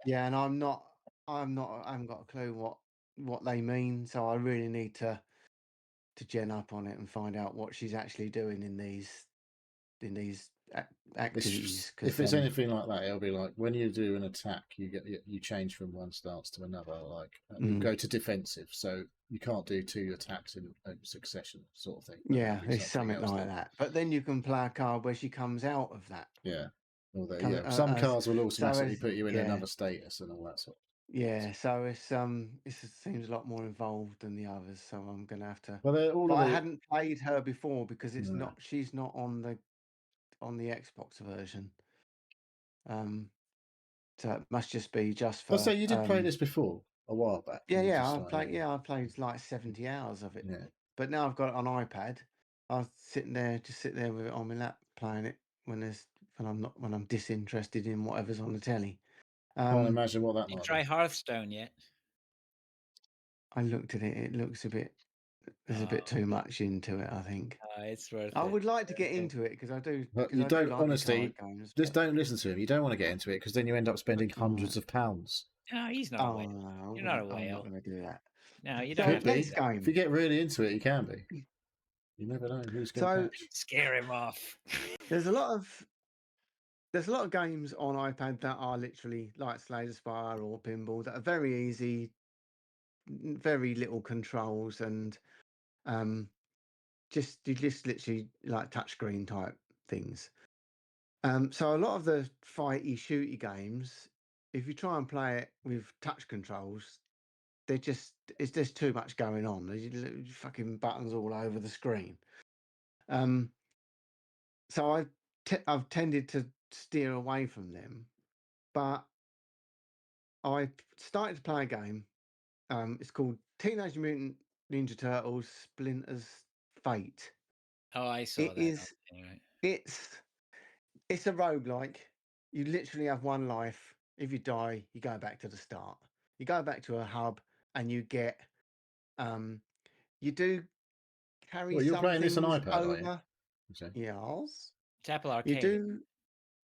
yeah, and I haven't got a clue what they mean, so I really need to gen up on it and find out what she's actually doing in these activities. If it's anything like that, it'll be like when you do an attack, you change from one stance to another. Like you go to defensive, so you can't do 2 attacks in succession, sort of thing. But yeah, it'll be it's something else like that. But then you can play a card where she comes out of that. Yeah. Come- Some as- cards will automatically it's- put you in yeah. another status and all that sort. Yeah, so it seems a lot more involved than the others. So I'm gonna have to. Well, they're all But of I the, hadn't played her before because it's No. she's not on the Xbox version. So it must just be just for. I'll say you did play this before a while back. and you just I like, played. Yeah, I played like 70 hours of it. Yeah. But now I've got it on iPad. I was sit there with it on my lap playing it when I'm disinterested in whatever's on the telly. Can't imagine what that Did you might try be. Hearthstone yet? I looked at it. It looks a bit. There's a bit too much into it, I think. It's worth I it. would like to get into it because I do. But Cause you I don't do like honestly. the card games, Just but- don't listen to him. You don't want to get into it because then you end up spending hundreds of pounds. No, he's not a Oh whale. no, You're not a I'm whale. not going to do that. No, you So don't have to do next that. game. If you get really into it, you can be. You never know who's going to catch. Scare him off. There's a lot of games on iPad that are literally like Slay the Spire or Pinball that are very easy, very little controls, and you just literally like touchscreen type things. So a lot of the fighty shooty games, if you try and play it with touch controls, it's there's too much going on. There's fucking buttons all over the screen. So I've tended to steer away from them, but I started to play a game. It's called Teenage Mutant Ninja Turtles: Splinters Fate. Oh, I saw It that. is. Right. It's a roguelike. You literally have one life. If you die, you go back to the start. You go back to a hub, and you get. You do carry Well, you're some playing this on things iPad, are you? over. Okay. Yes. It's Apple You Arcade. do.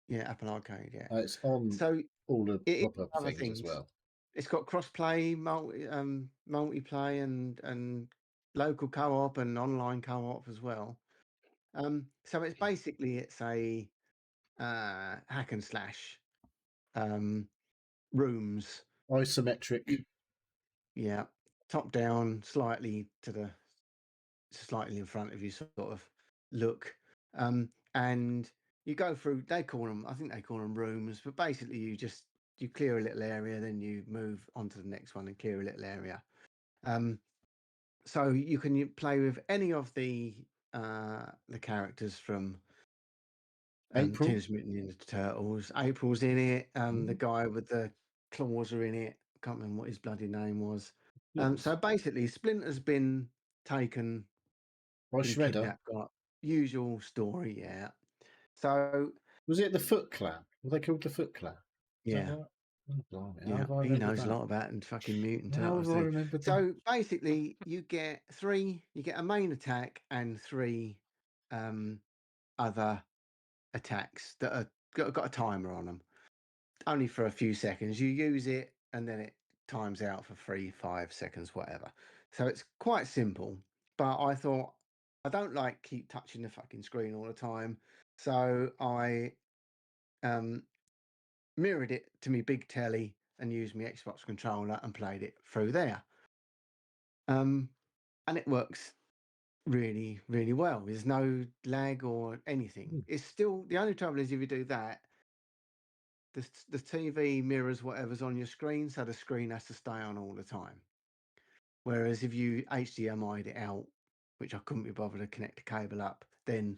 Yeah, Apple Arcade. Yeah. It's on So all the it is proper other things things. as well. It's got cross-play, multiplay, and local co-op and online co-op as well. So it's basically a hack and slash rooms. Isometric. Yeah, top down, slightly in front of you, sort of look. And you go through. I think they call them rooms, but basically you clear a little area, then you move on to the next one and clear a little area. So you can play with any of the characters from April. Teenage Mutant Ninja Turtles. April's in it. The guy with the claws are in it. Can't remember what his bloody name was. So basically, Splinter's been taken, By been Shredder. kidnapped. Got usual story, yeah. So Was it the Foot Clan? Were they called the Foot Clan? Is that yeah. right? Oh, blimey. How Yeah, have I he remembered knows that? a lot about and fucking mutant How turtles. have I doesn't he? remembered that? So basically, you get a main attack and 3 other attacks that are got a timer on them. Only for a few seconds. You use it and then it times out for 3-5 seconds, whatever. So it's quite simple. But I thought I don't like keep touching the fucking screen all the time, so I mirrored it to me big telly and used my Xbox controller and played it through there. And it works really, really well. There's no lag or anything. It's still the only trouble is if you do that, the TV mirrors whatever's on your screen, so the screen has to stay on all the time. Whereas if you HDMI'd it out, which I couldn't be bothered to connect a cable up, then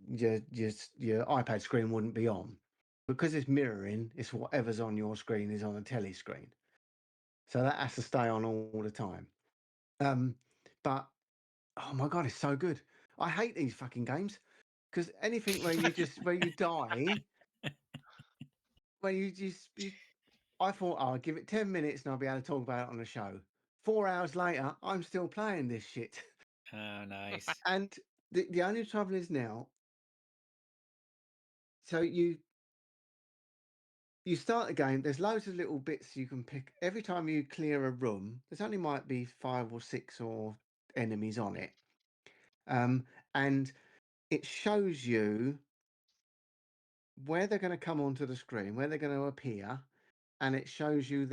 your iPad screen wouldn't be on. Because it's mirroring, it's whatever's on your screen is on a telly screen. So that has to stay on all the time. But oh my god, it's so good. I hate these fucking games because anything where you die, where I thought, I'll give it 10 minutes and I'll be able to talk about it on the show. 4 hours later, I'm still playing this shit. Oh, nice. And the only trouble is now, so you start the game, there's loads of little bits you can pick. Every time you clear a room, there's only might be 5 or 6 or enemies on it. And it shows you where they're going to come onto the screen, where they're going to appear, and it shows you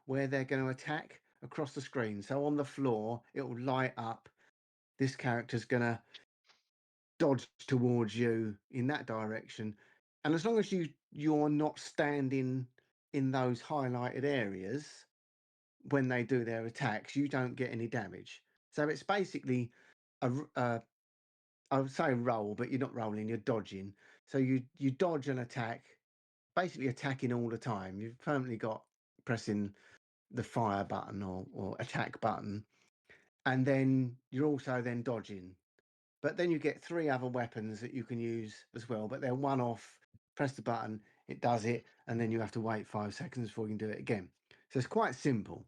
where they're going to attack across the screen. So on the floor, it will light up. This character's going to dodge towards you in that direction, and as long as you're not standing in those highlighted areas when they do their attacks, you don't get any damage. So it's basically I would say roll, but you're not rolling, you're dodging. So you dodge an attack, basically attacking all the time. You've permanently got pressing the fire button or attack button, and then you're also then dodging. But then you get 3 other weapons that you can use as well, but they're one off. Press the button, it does it, and then you have to wait 5 seconds before you can do it again. So it's quite simple.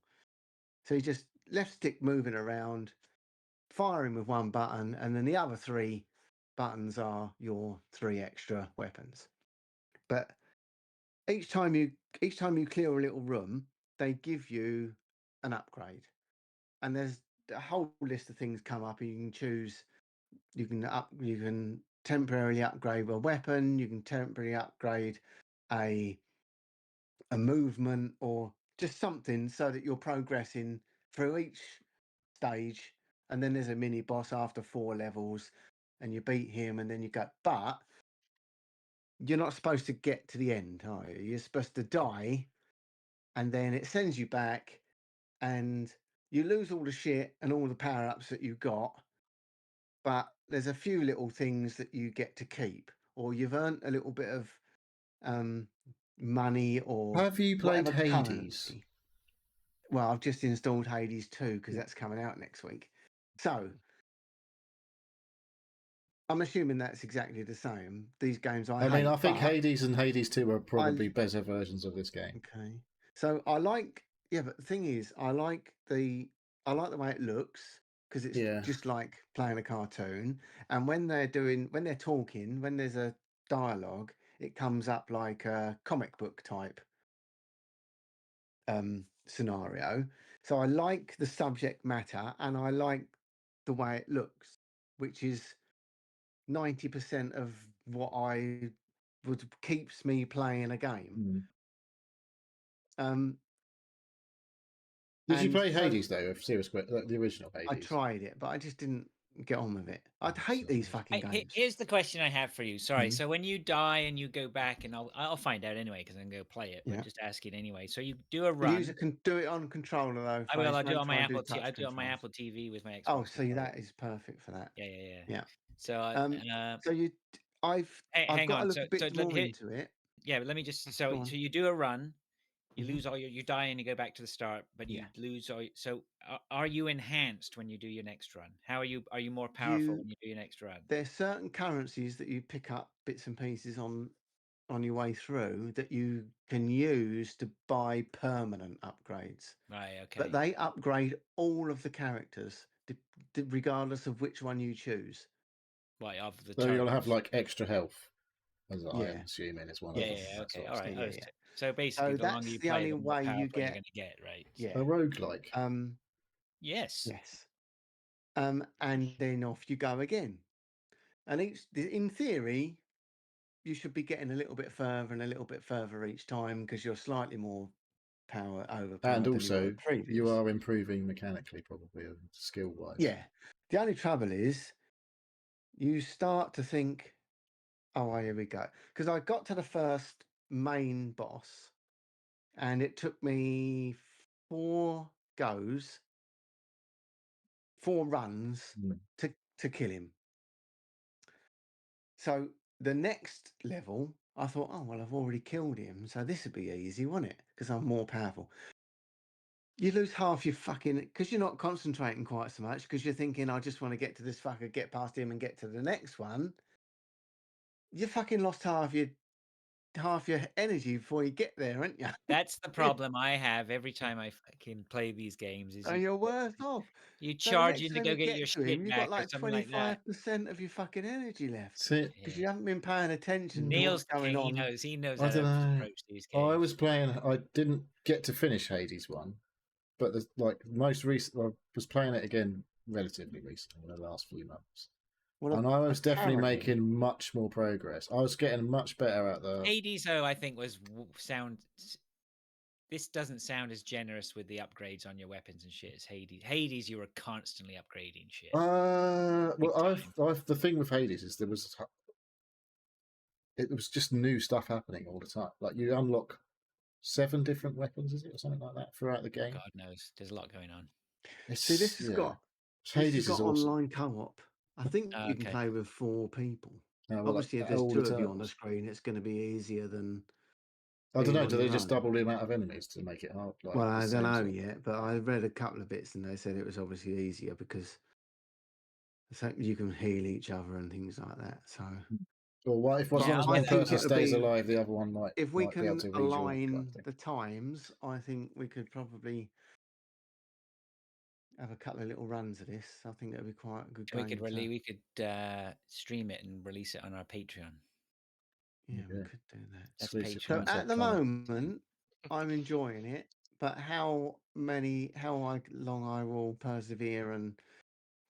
So you just left stick moving around, firing with one button, and then the other 3 buttons are your 3 extra weapons. But each time you clear a little room, they give you an upgrade, and there's a whole list of things come up, and you can choose. You can temporarily upgrade a weapon. You can temporarily upgrade a movement or just something so that you're progressing through each stage. And then there's a mini boss after 4 levels, and you beat him, and then you go. But you're not supposed to get to the end, are you? You're supposed to die, and then it sends you back, and you lose all the shit and all the power ups that you got. But there's a few little things that you get to keep, or you've earned a little bit of money or Have you played whatever Hades? currency. Well, I've just installed Hades 2 because that's coming out next week. So I'm assuming that's exactly the same. These games I mean, hate, I think but Hades and Hades 2 are probably better versions of this game. Okay. So I like, but the thing is, I like the way it looks because it's just like playing a cartoon. And when they're talking, when there's a dialogue, it comes up like a comic book type scenario. So I like the subject matter and I like the way it looks, which is 90% of what keeps me playing a game. Did you play Hades though? If serious, the original Hades. I tried it, but I just didn't get on with it. I'd hate these fucking games. Here's the question I have for you. Sorry. So when you die and you go back, and I'll find out anyway because I'm going to play it. But just ask it anyway. So you do a run. The user can do it on controller though. I will. I'll do it on my Apple. I do it on my Apple TV with my Xbox. Oh, see, that is perfect for that. Yeah. So I've hang got on. to look a bit more into it. Yeah, but let me just. So you do a run. You lose all you die and you go back to the start, but you lose all. So are you enhanced when you do your next run? How are you? Are you more powerful when you do your next run? There's certain currencies that you pick up bits and pieces on your way through that you can use to buy permanent upgrades. Right. Okay. But they upgrade all of the characters, regardless of which one you choose. Right. Of the. So you'll have like extra health. As I'm assuming it's one of them. Yeah. Okay. All right. So basically, the longer you play, the only the more way you get. You're going to get, right? Yeah. A roguelike. Yes. And then off you go again. And in theory, you should be getting a little bit further and a little bit further each time because you're slightly more overpowered. And also, you are improving mechanically, probably, skill-wise. Yeah. The only trouble is, you start to think, oh, here we go. Because I got to the first main boss, and it took me 4 goes 4 runs Mm. to kill him. So the next level, I thought, oh, well, I've already killed him, so this would be easy, wouldn't it? Because I'm more powerful. You lose half your fucking... Because you're not concentrating quite so much, because you're thinking, I just want to get to this fucker, get past him and get to the next one. You fucking lost half your energy before you get there, aren't you? That's the problem I have every time I fucking play these games. Is So you're worse off. you So the charge next in to time go you get your get to him, shit you've got back or like something like that. 25% of your fucking energy left. See, Because Yeah. you haven't been paying attention to Neil's what's going he on. knows. He knows I how to don't know. approach these I games. was playing. I didn't get to finish Hades 1, but the most recent, I was playing it again relatively recently in the last few months, Well, and I was definitely apparently- making much more progress. I was getting much better at the. Hades, though, I think was sound. This doesn't sound as generous with the upgrades on your weapons and shit as Hades. Hades, you were constantly upgrading shit. Well, Big I've the thing with Hades is it was just new stuff happening all the time. Like you unlock 7 different weapons, is it, or something like that throughout the game? God knows, there's a lot going on. See, this has got Hades is awesome. online co-op. I think you can Okay. play with 4 people. Well, Obviously, if there's all 2 the of you on the turtles. screen, it's going to be easier than. I don't know. being Do on they your just own. double the amount of enemies to make it hard? Like, Well, the I don't same know sort of- yet, but I read a couple of bits and they said it was obviously easier because you can heal each other and things like that. So Well, what if as Yeah, long as I one think person it'll stays be- alive, the other one might if we might be able can to rejoin. Kind align of thing. the times, I think we could probably have a couple of little runs of this. I think that'd be quite a good game. we could stream it and release it on our Patreon. Yeah, we Yeah. could do that. That's Exclusive So Patreon. content at the coming. moment, I'm enjoying it, but how long I will persevere and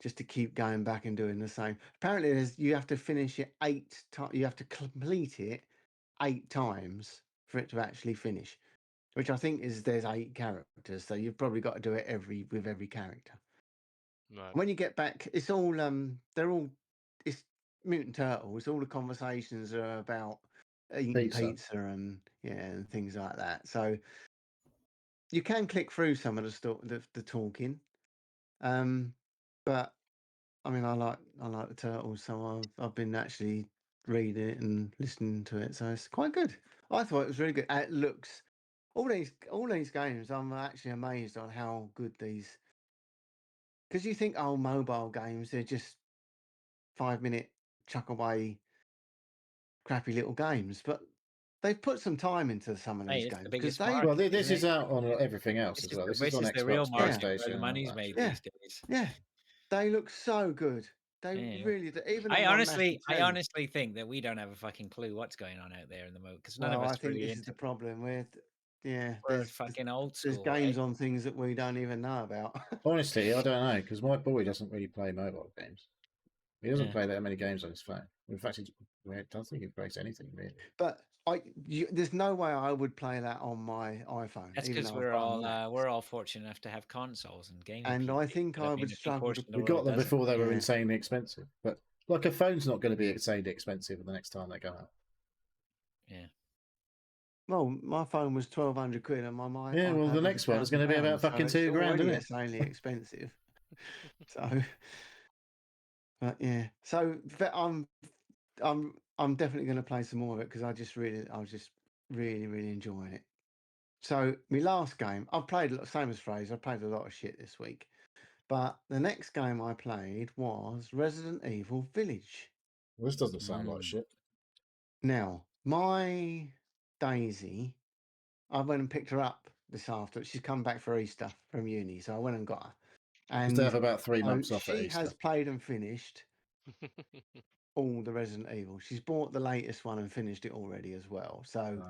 just to keep going back and doing the same. Apparently, you have to finish it 8 times. You have to complete it 8 times for it to actually finish, which I think is there's 8 characters, so you've probably got to do it with every character. Right. When you get back, it's all it's Mutant Turtles. All the conversations are about eating pizza and and things like that. So you can click through some of the talking, but I mean, I like the Turtles, so I've been actually reading it and listening to it, so it's quite good. I thought it was really good. It looks all these games. I'm actually amazed on how good these. Because you think, oh, mobile games, they're just 5-minute chuck away, crappy little games, but they've put some time into some of these Hey, it's the games biggest because they. Well, market, this isn't is it? out on everything else This as well. This is is on the Xbox, real market where PlayStation, the and money's all that made shit. these days. Yeah, they look so good. They Yeah. really do. Even I on my Master honestly 10. think that we don't have a fucking clue what's going on out there in the moment because none Well, of I us think really this is the problem with, we're there's fucking old there's school. games Right? on things that we don't even know about. Honestly, I don't know because my boy doesn't really play mobile games. He doesn't Yeah. play that many games on his phone. In fact, I don't think he plays anything really. But there's no way I would play that on my iPhone. That's even because though I've got a Mac. we're all fortunate enough to have consoles and gaming. And I think I would a big struggle portion to. of the We world got them doesn't. before they were Yeah. insanely expensive, but like a phone's not going to be insanely expensive the next time they go out. Yeah. Well, my phone was 1,200 quid, and my Yeah, well, iPad the was next one is going to be about £1,000, fucking so it's £2,000, already isn't it? insanely expensive. So, but yeah, so I'm definitely going to play some more of it because I was just really enjoying it. So my last game, I've played a lot, same as Fraser. I played a lot of shit this week, but the next game I played was Resident Evil Village. Well, this doesn't sound like shit. Now, my Daisy, I went and picked her up this afternoon. She's come back for Easter from uni, so I went and got her. Because they have about 3 so months off at she Easter. has played and finished all the Resident Evil. She's bought the latest one and finished it already as well. So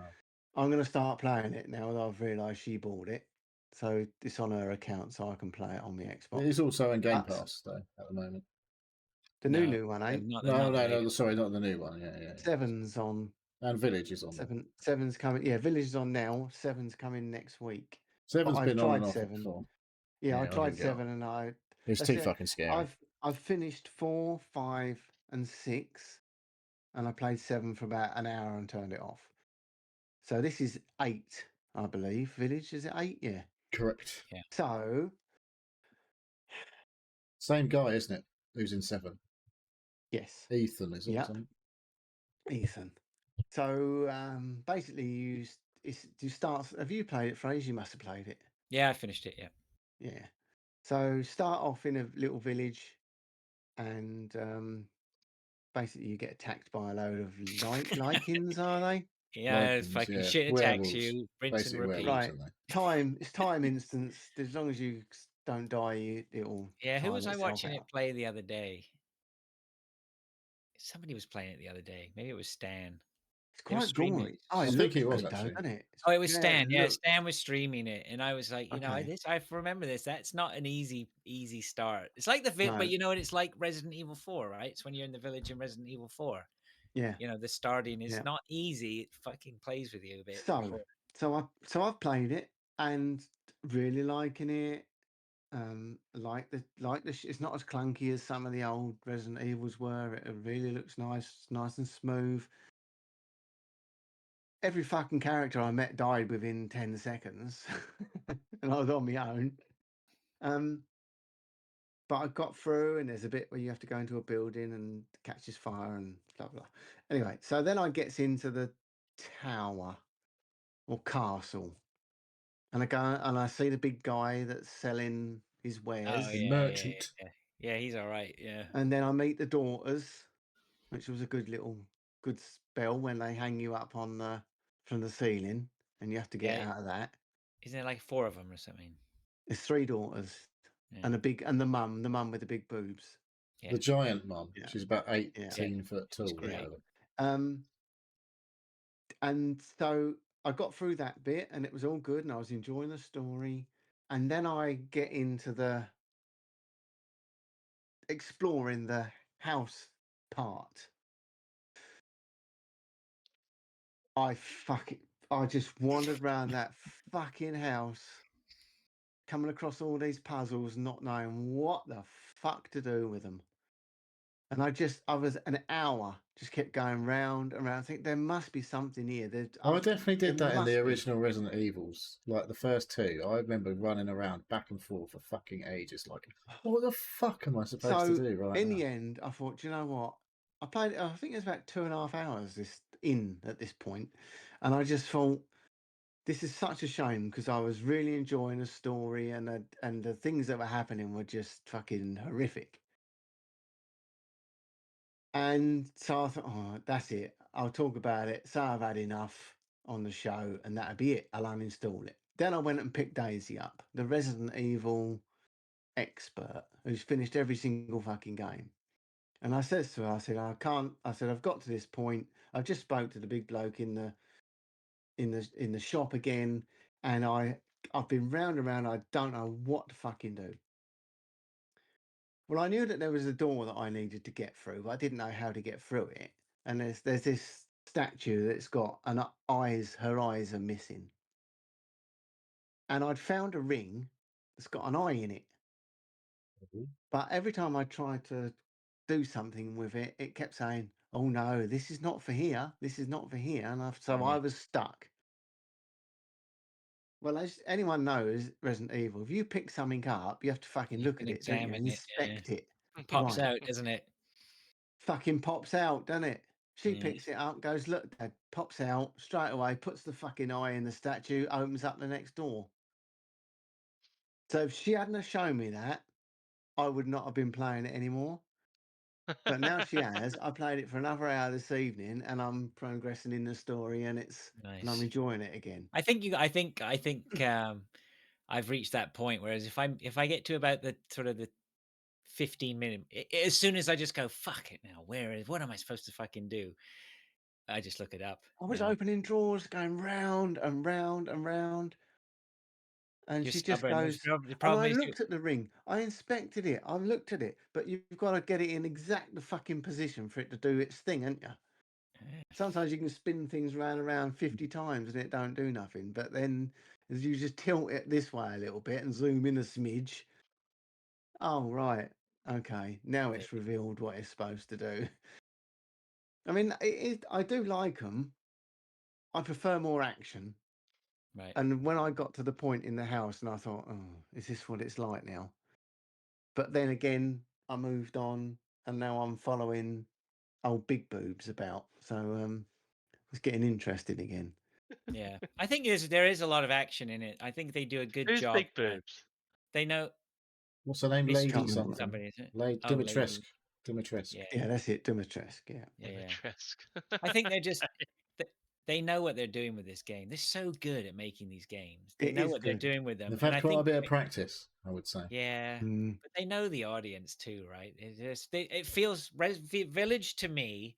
I'm going to start playing it now that I've realised she bought it. So it's on her account, so I can play it on the Xbox. It is also in Game Pass though at the moment. The new one, eh? No, sorry, not the new one. Yeah. 7's on. And Village is on. 7's coming. Yeah, Village is on now. 7's coming next week. 7's been on and off 7. before. Yeah, I tried 7 and it's too fucking scary. I've finished 4, 5, and 6, and I played 7 for about an hour and turned it off. So this is 8, I believe. Village, is it 8? Yeah. Correct. Yeah. So Same guy, isn't it? Who's in 7? Yes. Ethan, is it? Yep. Something? Ethan. So basically, you start. Have you played it, Fraser? You must have played it. Yeah, I finished it. Yeah. Yeah. So start off in a little village, and basically you get attacked by a load of lichens, are they? Yeah, it's Lycans, fucking yeah. shit attacks Werewolves. you. Rinse and Basically repeat. werewolves, Right. aren't they? It's time instance. As long as you don't die, it'll Yeah, who time was I itself watching out. it play the other day? Somebody was playing it the other day. Maybe it was Stan. It's They were quite streaming gory. it. Oh, it I think looks it was, good though, actually. doesn't it? Oh, it was Yeah, Stan. Yeah, look. Stan was streaming it, and I was like, you know, Okay. I remember this. That's not an easy start. It's like No. but you know, it's like Resident Evil 4, right? It's when you're in the village in Resident Evil 4. Yeah. You know, the starting is Yeah. not easy. It fucking plays with you a bit. So I've played it and really liking it. It's not as clunky as some of the old Resident Evils were. It really looks nice and smooth. Every fucking character I met died within 10 seconds, and I was on my own. But I got through, and there's a bit where you have to go into a building and catches fire and blah blah. Anyway, so then I gets into the tower or castle, and I go and I see the big guy that's selling his wares. Oh The yeah, merchant. yeah, he's all right. Yeah. And then I meet the daughters, which was a good spell when they hang you up on from the ceiling, and you have to get Yeah. out of that. Isn't there like 4 of them or something? There's 3 daughters Yeah. and the mum with the big boobs. Yeah. The giant mum. Yeah. She's about 18 foot tall. She's great. And so I got through that bit, and it was all good, and I was enjoying the story. And then I get into the exploring the house part. I just wandered around that fucking house, coming across all these puzzles, not knowing what the fuck to do with them. And I was an hour, just kept going round and round. I think there must be something here. I definitely did there that in must the be. original Resident Evils. Like the first 2, I remember running around back and forth for fucking ages. Like, what the fuck am I supposed to do right in now? the end, I thought, do you know what? I played it, I think it was about 2.5 hours at this point, and I just thought, this is such a shame because I was really enjoying the story, and the things that were happening were just fucking horrific. And so I thought, oh, that's it. I'll talk about it. So I've had enough on the show, and that'll be it. I'll uninstall it. Then I went and picked Daisy up, the Resident Evil expert who's finished every single fucking game. And I says to her, I said, I can't. I said, I've got to this point. I've just spoke to the big bloke in the shop again, and I've been round and round. I don't know what to fucking do. Well, I knew that there was a door that I needed to get through, but I didn't know how to get through it. And there's this statue that's got her eyes are missing. And I'd found a ring that's got an eye in it. But every time I tried to do something with it, it kept saying, "Oh no, this is not for here. This is not for here." And I was stuck. Well, as anyone knows, Resident Evil, if you pick something up, you have to fucking You look can at it, don't you? examine it, yeah. Inspect it. Pops Right. out, doesn't it? Fucking pops out, doesn't it? She Yeah. picks it up, goes, "Look, Dad," pops out straight away, puts the fucking eye in the statue, opens up the next door. So if she hadn't have shown me that, I would not have been playing it anymore. But now she has. I played it for another hour this evening, and I'm progressing in the story, and I'm Nice. enjoying it again. I think I've reached that point. Whereas if I get to about the sort of the 15-minute, as soon as I just go, fuck it now, what am I supposed to fucking do? I just look it up. I was you know. opening drawers, going round and round and round. And You're she just stubborn. goes, The and problem I is, looked at the ring. I inspected it. I looked at it. But you've got to get it in exact the fucking position for it to do its thing, haven't you? Sometimes you can spin things round and round 50 times and it don't do nothing. But then as you just tilt it this way a little bit and zoom in a smidge. Oh, right. Okay. Now it's revealed what it's supposed to do. I mean, I do like them. I prefer more action. right. And when I got to the point in the house and I thought, oh, is this what it's like now? But then again, I moved on, and now I'm following old Big Boobs about. So it's getting interested again. Yeah, I think there is a lot of action in it. I think they do a good Who's job. Big Boobs? They know What's her name? Miss Lady Can't remember. something. somebody, is it? Lady Oh, Lady. Dimitrescu. Dimitrescu. Yeah, Yeah, that's it. Dimitrescu. Yeah. yeah, yeah. Dimitrescu. I think they're just they know what they're doing with this game. They're so good at making these games. They It know is what good. they're doing with them. They've And had I quite a think bit of practice, I would say. yeah, Mm. but they know the audience too, right? It feels Village to me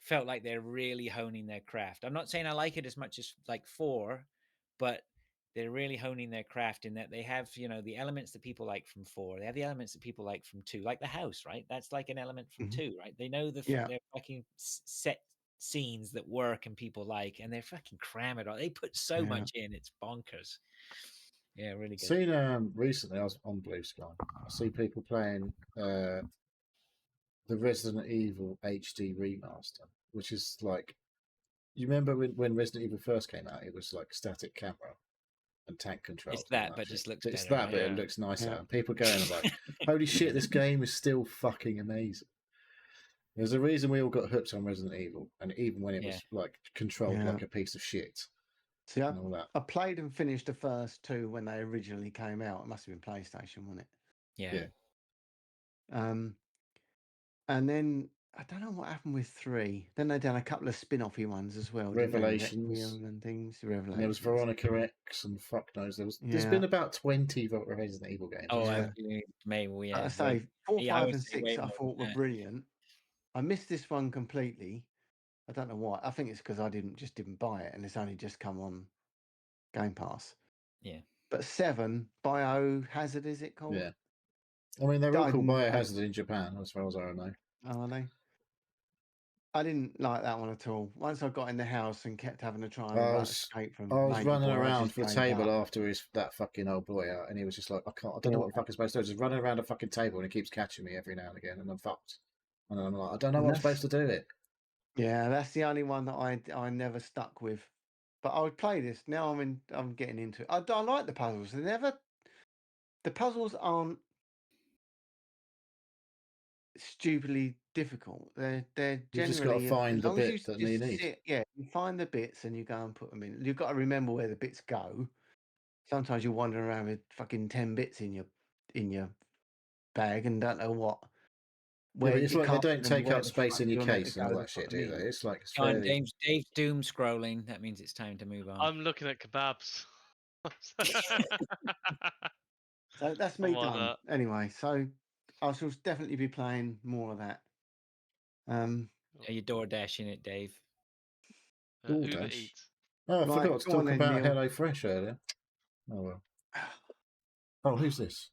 felt like they're really honing their craft. I'm not saying I like it as much as like 4, but they're really honing their craft in that they have, the elements that people like from 4. They have the elements that people like from 2, like the house, right? That's like an element from Mhm. 2, right? They know Yeah. they're fucking set scenes that work and people like, and they're fucking cram it all. They put so Yeah. much in, it's bonkers. Yeah, really good. Seen recently, I was on Blue Sky. I see people playing the Resident Evil HD remaster, which is like, you remember when Resident Evil first came out? It was like static camera and tank controls. It's and all that, but shit. just looks It's better, that, right? but it Yeah. looks nicer. Yeah. And people going like, "Holy shit, this game is still fucking amazing." There's a reason we all got hooked on Resident Evil, and even when it was like controlled Yeah. like a piece of shit See, and all that. I played and finished the first 2 when they originally came out. It must have been PlayStation, wasn't it? Yeah. And then I don't know what happened with 3. Then they done a couple of spin-offy ones as well. Revelations. Didn't they? Requiem and things. Revelations. And there was Veronica X and fuck knows. There's been about 20 Resident Evil games. Oh, Yeah. maybe we. Like I Yeah, say, 4, yeah, I 5, would and say 6 way I more thought than were that. brilliant. I missed this one completely. I don't know why. I think it's because I didn't buy it, and it's only just come on Game Pass. Yeah. But 7, Biohazard, is it called? Yeah. I mean, they're all I called didn't- Biohazard in Japan, as far as I know. Are they? I didn't like that one at all. Once I got in the house and kept having to try and escape from I was Major running Boy, I around just for the gave table up. after that fucking old boy out, and he was just like, I don't know what the fuck I'm supposed to do. Just running around a fucking table, and he keeps catching me every now and again, and I'm fucked. And I'm like, I don't know what I'm supposed to do it. Yeah, that's the only one that I never stuck with. But I would play this. Now I'm getting into it. I like the puzzles. The puzzles aren't stupidly difficult. They're You've generally just got to find as the long as bit that you need. sit, yeah, you find the bits and you go and put them in. You've got to remember where the bits go. Sometimes you're wandering around with fucking 10 bits in your bag and don't know what. Yeah, but it's you like they can't don't remember take where up the space fuck in your you're meant to case and go all to that shit, put them do they? in. It's like, it's Come on, fairly... Dave's doom scrolling. That means it's time to move on. I'm looking at kebabs. So that's me I'm on done. Anyway, so I shall definitely be playing more of that. Are you door dashing it, Dave? Uber DoorDash. Eats. Oh, I Right, forgot to go on talk then, about Neil. HelloFresh earlier. Oh, well. Oh, who's this?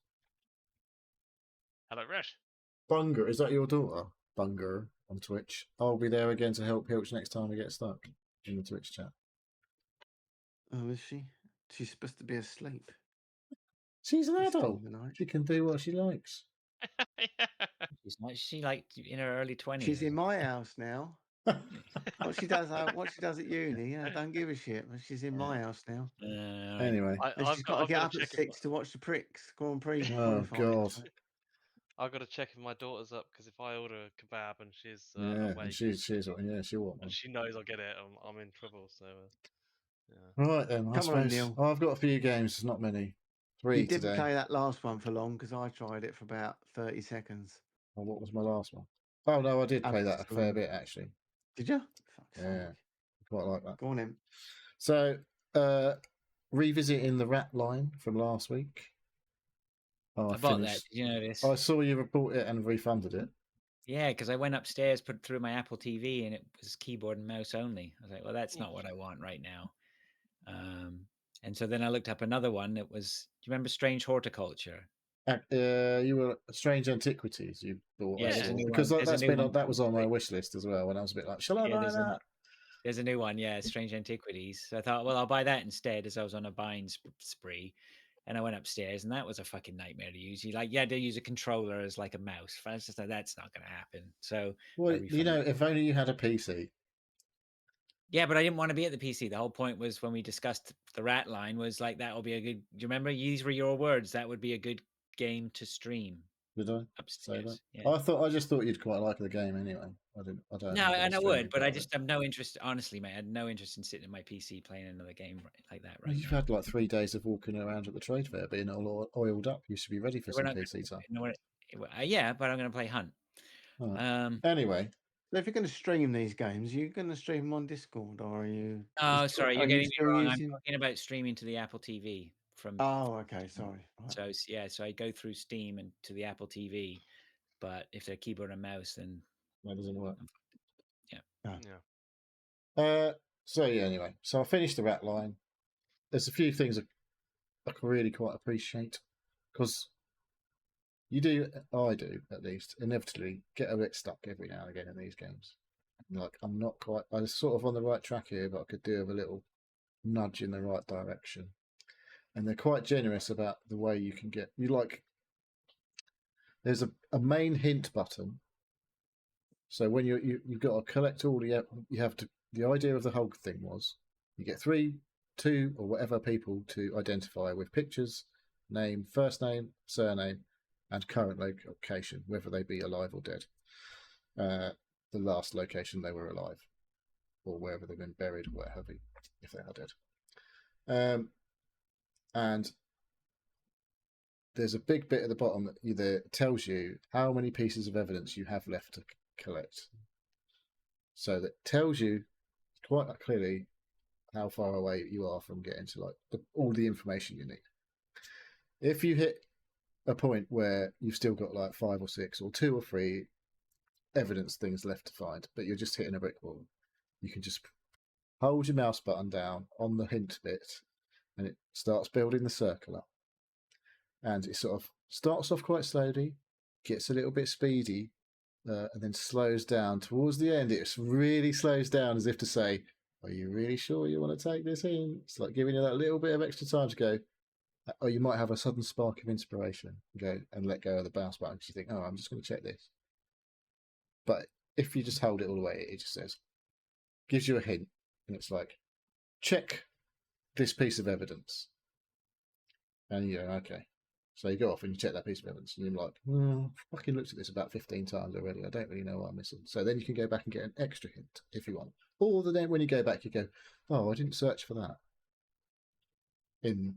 Hello, Resh. Bunger. Is that your daughter? Bunger on Twitch. I'll be there again to help Pilch next time we get stuck in the Twitch chat. Oh, is she? She's supposed to be asleep. She's an this adult. time of night. She can do what she likes. She's not. She like in her early 20s. She's in my house now. What she does at uni, yeah, I don't give a shit. But she's in my house now. Anyway. And she's got to get up at 6 to watch the Pricks Grand Prix. Oh, God. I've got to check if my daughter's up, because if I order a kebab and she's and awake, she won't. and she knows I'll get it, I'm in trouble. So, yeah. Right then, I suppose. On, Neil. I've got a few games, not many. 3 you didn't today. play that last one for long because I tried it for about 30 seconds. Oh, what was my last one? Oh no, I did play that a Absolum. fair bit actually. Did you? Yeah, quite like that. Go on in. So, revisiting the Ratline from last week. Oh, I bought that. Did you know this? I saw you report it and refunded it. Yeah, because I went upstairs, put it through my Apple TV, and it was keyboard and mouse only. I was like, well, that's not what I want right now. And so then I looked up another one. It was, do you remember Strange Horticulture? You were Strange Antiquities. You bought because that was on my wish list as well. When I was a bit like, shall I buy that? There's a new one, yeah, Strange Antiquities. So I thought, well, I'll buy that instead, as I was on a buying spree. And I went upstairs, and that was a fucking nightmare to use. You had to use a controller as like a mouse. I was just like, that's not going to happen. So, well, if only you had a PC. Yeah, but I didn't want to be at the PC. The whole point was when we discussed the Ratline was like, that will be a good. Do you remember? These were your words. That would be a good game to stream. Did I say upstairs. that? Yeah. I just thought you'd quite like the game anyway. I don't. No, know and I the would, but I part of just it. have no interest. Honestly, mate, I had no interest in sitting at my PC playing another game like that Well, right you've now. had like 3 days of walking around at the trade fair, being all oiled up. You should be ready for We're some not PC time. yeah, but I'm going to play Hunt. Right. Anyway, So if you're going to stream these games, you're going to stream them on Discord, or are you? Oh, sorry, you're are you getting me still wrong. using? I'm talking about streaming to the Apple TV from. Oh, okay. Sorry. Right. So yeah, so I go through Steam and to the Apple TV, but if they're keyboard and mouse, then that doesn't work. Yeah. Oh. Yeah. So yeah. Anyway, so I finished the Ratline. There's a few things I can really quite appreciate because I do at least, inevitably get a bit stuck every now and again in these games. Like I'm sort of on the right track here, but I could do with a little nudge in the right direction. And they're quite generous about the way you can get. There's a main hint button. So when you've got to collect all the idea of the whole thing was you get 3, 2 or whatever people to identify with pictures, name, first name, surname, and current location, whether they be alive or dead. The last location they were alive, or wherever they've been buried, or what have you, if they are dead. And there's a big bit at the bottom that either tells you how many pieces of evidence you have left to collect. So that tells you quite clearly how far away you are from getting to all the information you need. If you hit a point where you've still got like 5 or 6 or 2 or 3 evidence things left to find, but you're just hitting a brick wall, you can just hold your mouse button down on the hint bit and it starts building the circle up. And it sort of starts off quite slowly, gets a little bit speedy, and then slows down. Towards the end, it really slows down as if to say, are you really sure you want to take this in? It's like giving you that little bit of extra time to go, or you might have a sudden spark of inspiration, go and let go of the mouse button because you think, oh, I'm just going to check this. But if you just hold it all the way, it just says, gives you a hint, and it's like, check this piece of evidence. And you go, okay. So you go off and you check that piece of evidence, and you're like, I've fucking looked at this about 15 times already. I don't really know what I'm missing. So then you can go back and get an extra hint if you want. Or then when you go back, you go, oh, I didn't search for that in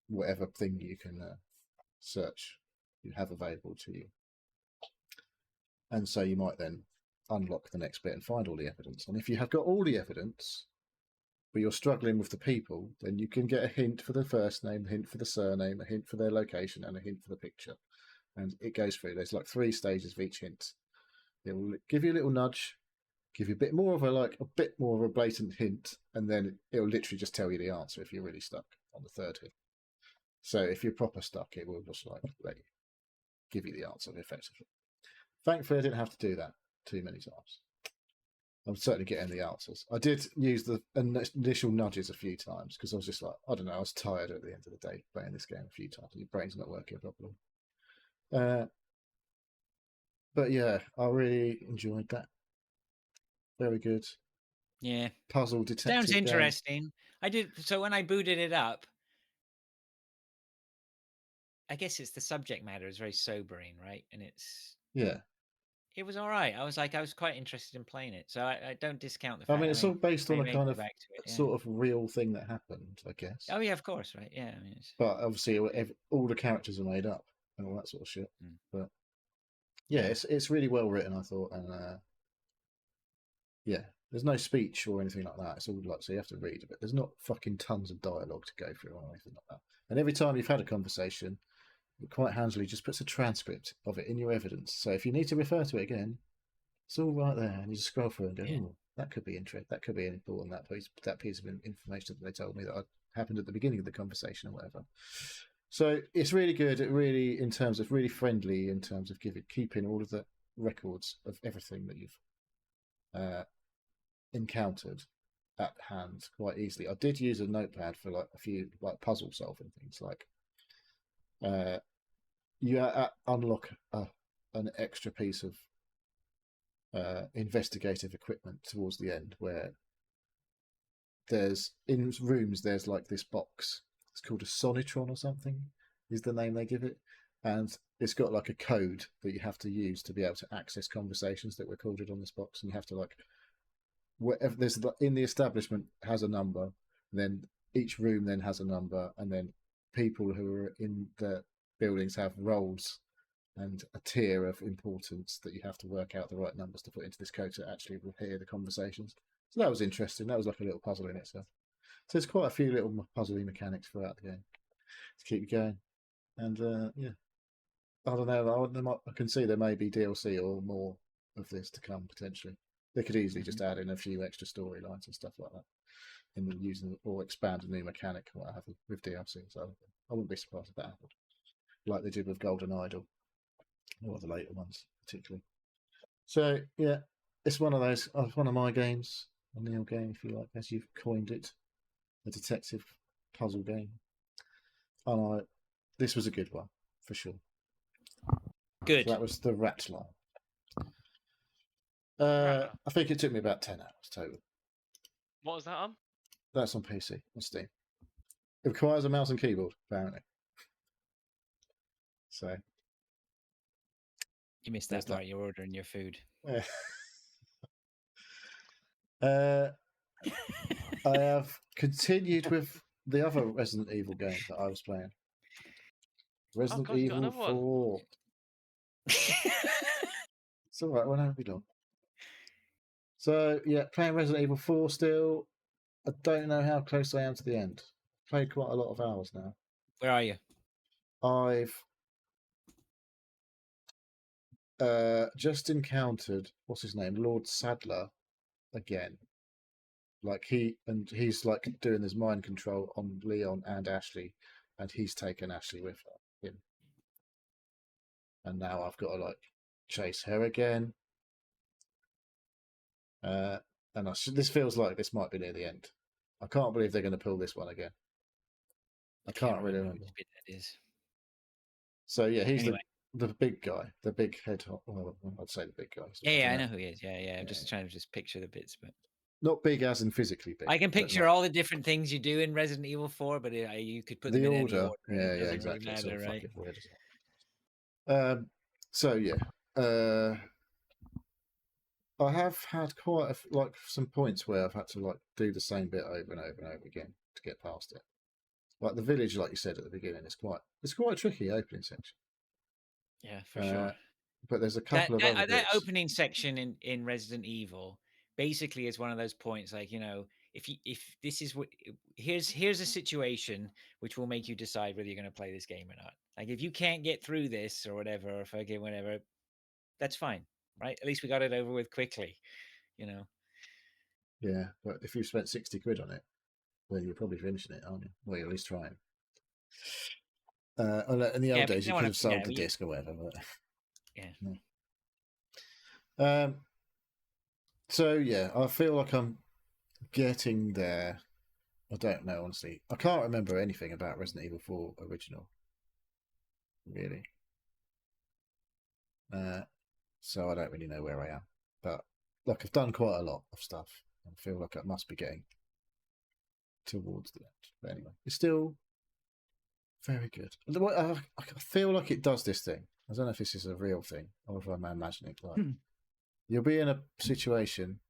whatever thing you can search you have available to you. And so you might then unlock the next bit and find all the evidence. And if you have got all the evidence, but you're struggling with the people, then you can get a hint for the first name, a hint for the surname, a hint for their location, and a hint for the picture. And it goes through. There's like 3 stages of each hint. It will give you a little nudge, give you a bit more of a blatant hint, and then it will literally just tell you the answer if you're really stuck on the 3rd hint. So if you're proper stuck, it will just give you the answer effectively. Thankfully, I didn't have to do that too many times. I'm certainly getting the answers. I did use the initial nudges a few times because I was just like, I don't know, I was tired at the end of the day playing this game a few times. Your brain's not working properly. But yeah, I really enjoyed that. Very good. Yeah. Puzzle detective. Sounds interesting. I did. So when I booted it up, I guess it's the subject matter is very sobering, right? And it was all right. I was quite interested in playing it. So I don't discount the fact. I mean, it's all based on a kind of yeah. sort of real thing that happened, I guess. Oh, yeah, of course, right? Yeah. I mean, but obviously, all the characters are made up and all that sort of shit. But yeah, it's really well written, I thought. And yeah, there's no speech or anything like that. It's all so you have to read a bit. There's not fucking tons of dialogue to go through or anything like that. And every time you've had a conversation, it quite handily just puts a transcript of it in your evidence. So if you need to refer to it again, it's all right there, and you just scroll through and go, "Oh, that could be interesting. That could be important. That piece of information that they told me that happened at the beginning of the conversation, or whatever." So it's really good. It really, in terms of really friendly, in terms of keeping all of the records of everything that you've encountered at hand quite easily. I did use a notepad for a few puzzle solving things, you unlock an extra piece of investigative equipment towards the end, where there's in rooms there's this box. It's called a sonitron or something is the name they give it, and it's got like a code that you have to use to be able to access conversations that were recorded on this box, and you have to like whatever there's in the establishment has a number, then each room then has a number, and then people who are in the buildings have roles and a tier of importance that you have to work out the right numbers to put into this code to actually hear the conversations. So that was interesting. That was like a little puzzle in itself. So there's quite a few little puzzly mechanics throughout the game to keep you going. And yeah, I don't know. I can see there may be DLC or more of this to come potentially. They could easily just add in a few extra storylines and stuff like that, in using or expand a new mechanic or what have you with DLC. So I wouldn't be surprised if that happened, like they did with Golden Idol or the later ones particularly. So yeah, it's one of those. One of my games, a Neil game, if you like, as you've coined it, a detective puzzle game. And this was a good one for sure. Good. So that was the Ratline. Rattler. I think it took me about 10 hours total. What was that on? That's on PC, on Steam. It requires a mouse and keyboard, apparently. So You missed There's that part. You're ordering your food. yeah. I have continued with the other Resident Evil game that I was playing. Resident God, you got Evil another one. 4. It's all right, won't be long. So, yeah, playing Resident Evil 4 still. I don't know how close I am to the end. Played quite a lot of hours now. Where are you? I've just encountered, what's his name, Lord Sadler again. Like he's like doing his mind control on Leon and Ashley, and he's taken Ashley with him. And now I've got to like chase her again. And this feels like this might be near the end. I can't believe they're going to pull this one again. I can't really remember. Which bit that is. So yeah, he's Anyway. the big guy, the big head. Well, I'd say the big guy. Yeah, I know who he is. Yeah. I'm just trying to picture the bits, but Not big as in physically big. I can but picture all the different things you do in Resident Evil 4, but you could put them the in order. any order. Yeah, It doesn't exactly. really It's matter, all right? fucking weird, isn't it? So yeah, I have had quite some points where I've had to like do the same bit over and over and over again to get past it. Like the village, like you said at the beginning, it's quite a tricky opening section. Yeah, for sure. But there's a couple of other that bits. opening section in Resident Evil basically is one of those points, like, you know, if this is what here's a situation which will make you decide whether you're going to play this game or not. Like if you can't get through this or whatever, or fucking whatever, that's fine, right? At least we got it over with quickly, you know. Yeah, but if you spent 60 quid on it, well, you're probably finishing it, aren't you? Well, you're at least trying. In the old days, you could have sold the disc or whatever. But yeah. So yeah, I feel like I'm getting there. I don't know, honestly. I can't remember anything about Resident Evil 4 original, really. So I don't really know where I am. But like, I've done quite a lot of stuff. I feel like I must be getting towards the end. But anyway, it's still very good. I feel like it does this thing. I don't know if this is a real thing or if I'm imagining it. Like, you'll be in a situation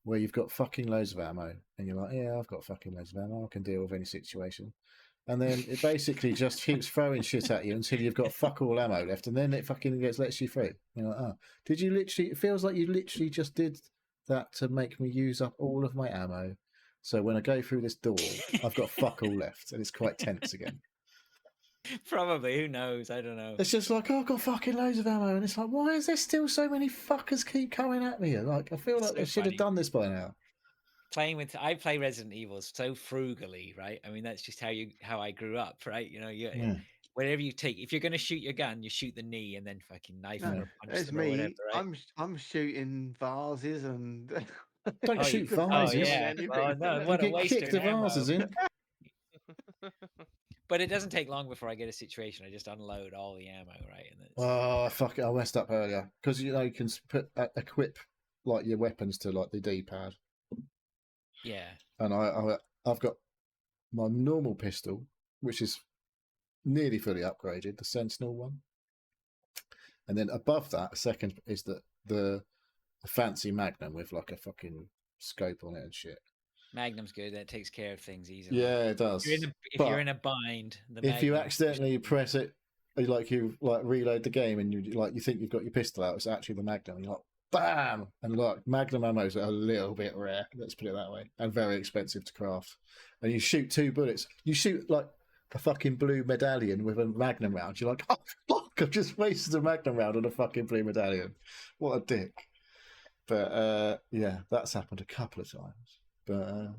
where you've got fucking loads of ammo, and you're like, yeah, I've got fucking loads of ammo. I can deal with any situation. And then it basically just keeps throwing shit at you until you've got fuck all ammo left, and then it fucking lets you through. You're like, oh, did you literally? It feels like you literally just did that to make me use up all of my ammo. So when I go through this door, I've got fuck all left, and it's quite tense again. Probably, who knows? I don't know. It's just like, oh, I've got fucking loads of ammo, and it's like, why is there still so many fuckers keep coming at me? Like, I feel like they should have done this by now. I play Resident Evil so frugally, right? I mean, that's just how I grew up, right? You know, whatever you take, if you're going to shoot your gun, you shoot the knee and then fucking knife them or punch them or whatever, right? I'm shooting vases and don't shoot vases. Oh yeah, no, what a waste of vases in. But it doesn't take long before I get a situation. I just unload all the ammo, right? And oh fuck it! I messed up earlier because you can equip like your weapons to like the D-pad. Yeah. And I've got my normal pistol, which is nearly fully upgraded, the Sentinel one. And then above that, a second is the fancy Magnum with like a fucking scope on it and shit. Magnum's good. That takes care of things easily. Yeah, it does. If you're in a bind, the if you Magnum accidentally press it, you reload the game and you think you've got your pistol out, it's actually the Magnum. You're like, bam! And like Magnum ammo is a little bit rare, let's put it that way, and very expensive to craft. And you shoot 2 bullets. You shoot like a fucking blue medallion with a Magnum round. You're like, oh fuck! I've just wasted a Magnum round on a fucking blue medallion. What a dick! But yeah, that's happened a couple of times. But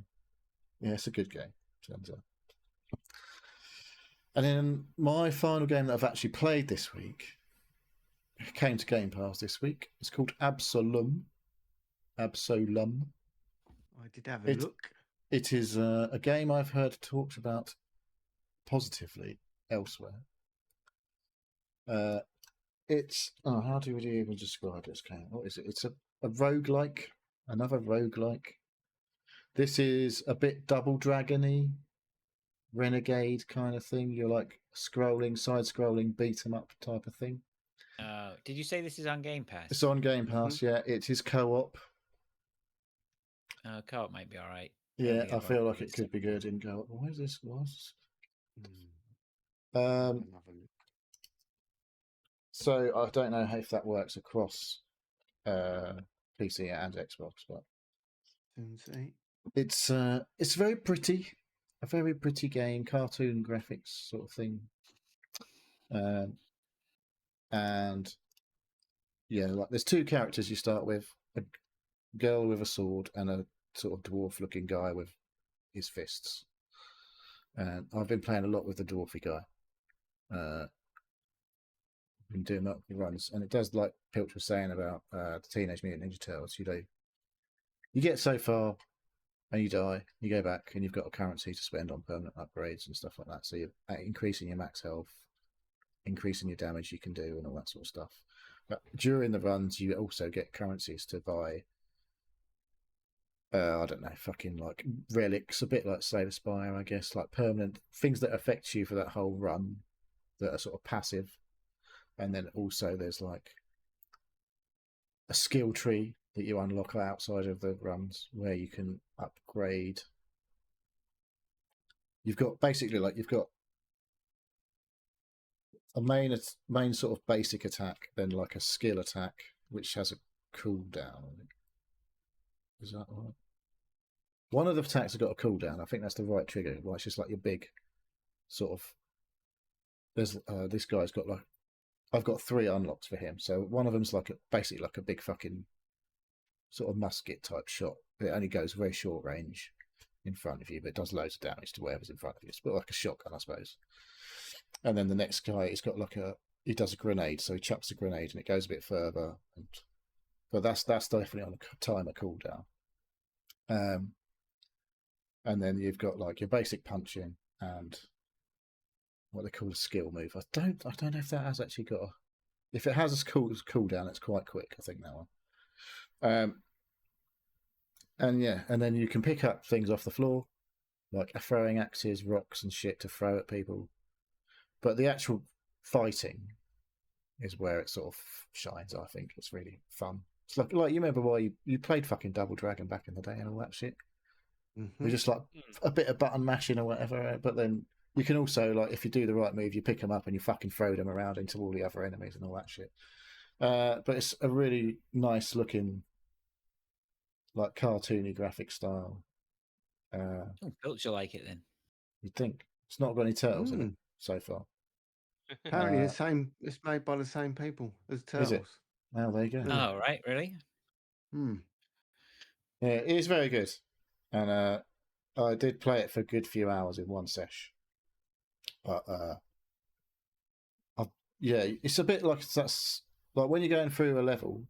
yeah, it's a good game, turns out. And then my final game that I've actually played this week came to Game Pass this week. It's called Absolum. Absolum. I did have a look. It is a game I've heard talked about positively elsewhere. It's how do we even describe this game? What is it? It's a roguelike, another roguelike. This is a bit Double Dragon-y, Renegade kind of thing. You're like side-scrolling, beat 'em up type of thing. Did you say this is on Game Pass? It's on Game Pass, yeah. It is co-op. Co-op might be all right. Yeah, I feel like it could be good in co-op. Why is this? So I don't know if that works across PC and Xbox, but it's very pretty, a very pretty game, cartoon graphics sort of thing, and yeah, like there's 2 characters you start with: a girl with a sword and a sort of dwarf-looking guy with his fists. And I've been playing a lot with the dwarfy guy. Been doing multiple runs, and it does, like Pilch was saying about the Teenage Mutant Ninja Turtles. You get so far and you die, you go back and you've got a currency to spend on permanent upgrades and stuff like that. So you're increasing your max health, increasing your damage you can do, and all that sort of stuff. But during the runs, you also get currencies to buy. I don't know, fucking like relics, a bit like Spire, I guess, like permanent things that affect you for that whole run that are sort of passive. And then also there's like a skill tree that you unlock outside of the runs where you can upgrade. You've got a main sort of basic attack, then like a skill attack which has a cooldown on it. Is that right? One of the attacks has got a cooldown. I think that's the right trigger. Well, it's just like your big sort of. There's this guy's got like. I've got 3 unlocks for him. So one of them's like basically like a big fucking sort of musket type shot. It only goes very short range in front of you, but it does loads of damage to whatever's in front of you. It's a bit like a shotgun, I suppose. And then the next guy, he does a grenade. So he chucks a grenade and it goes a bit further. But that's definitely on a timer cooldown. And then you've got like your basic punching and what they call a skill move. I don't know if that has actually got if it has a cooldown, it's quite quick, I think, that one. And yeah, and then you can pick up things off the floor, like throwing axes, rocks and shit to throw at people. But the actual fighting is where it sort of shines, I think. It's really fun. It's like you remember why you played fucking Double Dragon back in the day and all that shit? Mm-hmm. You're just like a bit of button mashing or whatever, but then you can also, like, if you do the right move, you pick them up and you fucking throw them around into all the other enemies and all that shit. But it's a really nice looking, like, cartoony graphic style. Pilch, you like it then? You'd think. It's not got any turtles in it so far. Apparently it's made by the same people as Turtles. Is it? Oh, there you go. Oh, right, really? Yeah, it is very good. And I did play it for a good few hours in one sesh. But yeah, it's a bit like like when you're going through a level.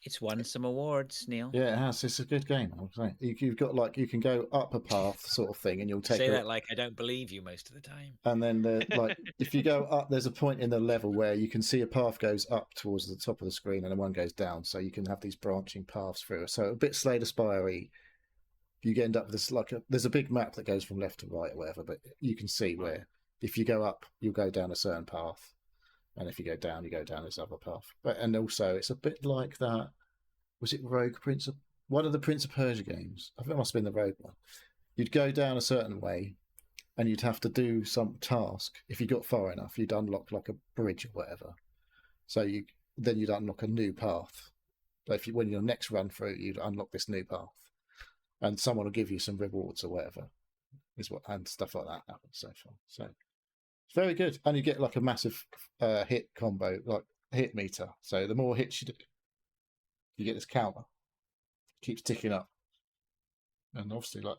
It's won some awards, Neil. Yeah, it has. It's a good game. I'm saying you've got like you can go up a path sort of thing, and you'll take. Say that like I don't believe you most of the time. And then like if you go up, there's a point in the level where you can see a path goes up towards the top of the screen, and then one goes down. So you can have these branching paths through. So a bit Spire-y. You end up with this there's a big map that goes from left to right or whatever, but you can see where if you go up, you'll go down a certain path, and if you go down, you go down this other path. And also, it's a bit like that. Was it Rogue Prince of one of the Prince of Persia games? I think it must have been the Rogue one. You'd go down a certain way, and you'd have to do some task. If you got far enough, you'd unlock like a bridge or whatever. So then you'd unlock a new path. So when your next run through, you'd unlock this new path, and someone will give you some rewards or whatever, and stuff like that happens so far. So it's very good, and you get like a massive hit combo, like hit meter. So the more hits you do, you get this counter, keeps ticking up, and obviously like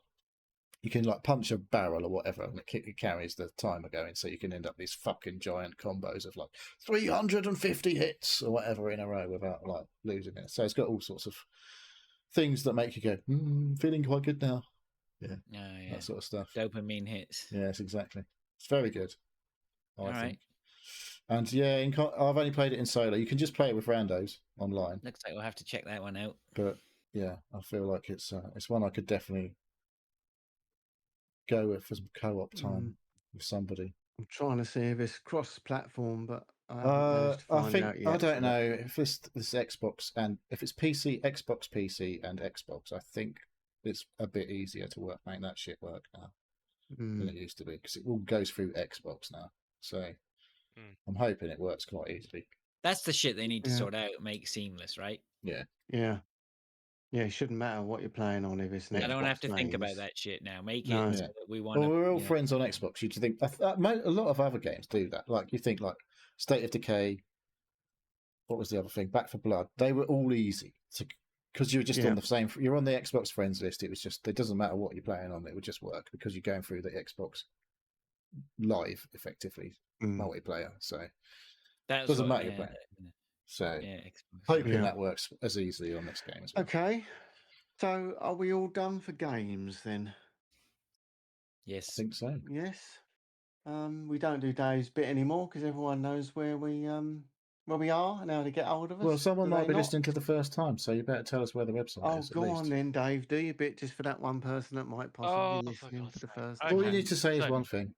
you can like punch a barrel or whatever, and it carries the timer going, so you can end up these fucking giant combos of like 350 hits or whatever in a row without like losing it. So it's got all sorts of things that make you go, feeling quite good now. Yeah, that sort of stuff. Dopamine hits. Yes, exactly. It's very good, I think. Right. And yeah, I've only played it in solo. You can just play it with randos online. Looks like we'll have to check that one out. But yeah, I feel like it's one I could definitely go with for some co-op time with somebody. I'm trying to see if it's cross-platform, but I haven't managed to find out yet. I don't know if it's this Xbox, and if it's PC, Xbox PC, and Xbox. I think it's a bit easier to make that shit work now than it used to be, because it all goes through Xbox now. So I'm hoping it works quite easily. That's the shit they need to sort out, make seamless, right? Yeah. Yeah, it shouldn't matter what you're playing on if it's an Xbox. I don't have to think games. about that shit now. Make it so that we want. Well, we're all friends on Xbox. You'd think a lot of other games do that. Like you think, like State of Decay. What was the other thing? Back 4 Blood. They were all easy because you're just on the same. You're on the Xbox friends list. It was just. It doesn't matter what you're playing on. It would just work because you're going through the Xbox Live, effectively multiplayer. So it doesn't matter you're playing. So hoping that works as easily on this game as well. Okay, so are we all done for games then? Yes, I think so. Yes. We don't do Dave's bit anymore because everyone knows where we are and how to get hold of us. Well, someone might be listening to the first time, so you better tell us where the website is. Oh, go on then, Dave. Do your bit just for that one person that might possibly be listening for the first time. All you need to say is one thing.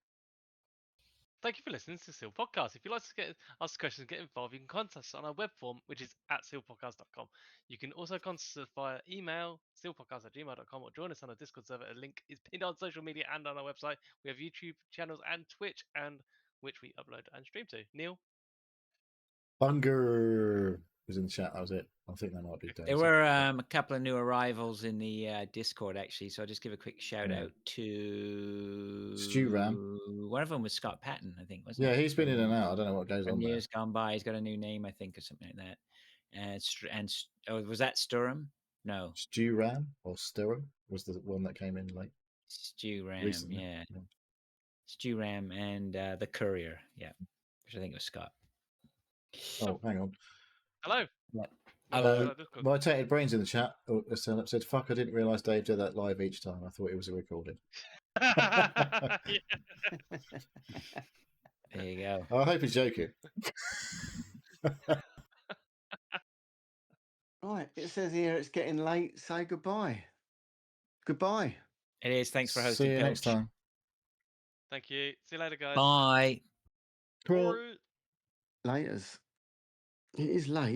Thank you for listening to the Seal Podcast. If you'd like to ask questions and get involved, you can contact us on our web form, which is at sealpodcast.com. You can also contact us via email, sealpodcast@gmail.com, or join us on our Discord server. A link is pinned on social media and on our website. We have YouTube channels and Twitch, and which we upload and stream to. Neil? Bunger was in the chat. That was it. I think that might be Dave. There were a couple of new arrivals in the Discord, actually, so I'll just give a quick shout out to Stew Ram. One of them was Scott Patton, I think, wasn't Yeah, he's been in and out. I don't know what goes on there. Years gone by, he's got a new name, I think, or something like that. Was that Sturham? No. Stew Ram or Sturham was the one that came in late. Stew Ram, recently. yeah. Stew Ram and the Courier, yeah, which I think was Scott. Oh, hang on. Hello. My tainted brains in the chat said, "Fuck! I didn't realise Dave did that live each time. I thought it was a recording." There you go. I hope he's joking. Right, it says here it's getting late. Say goodbye. Goodbye. It is. Thanks for hosting. See you next time. Thank you. See you later, guys. Bye. Cool. Laters. It is late.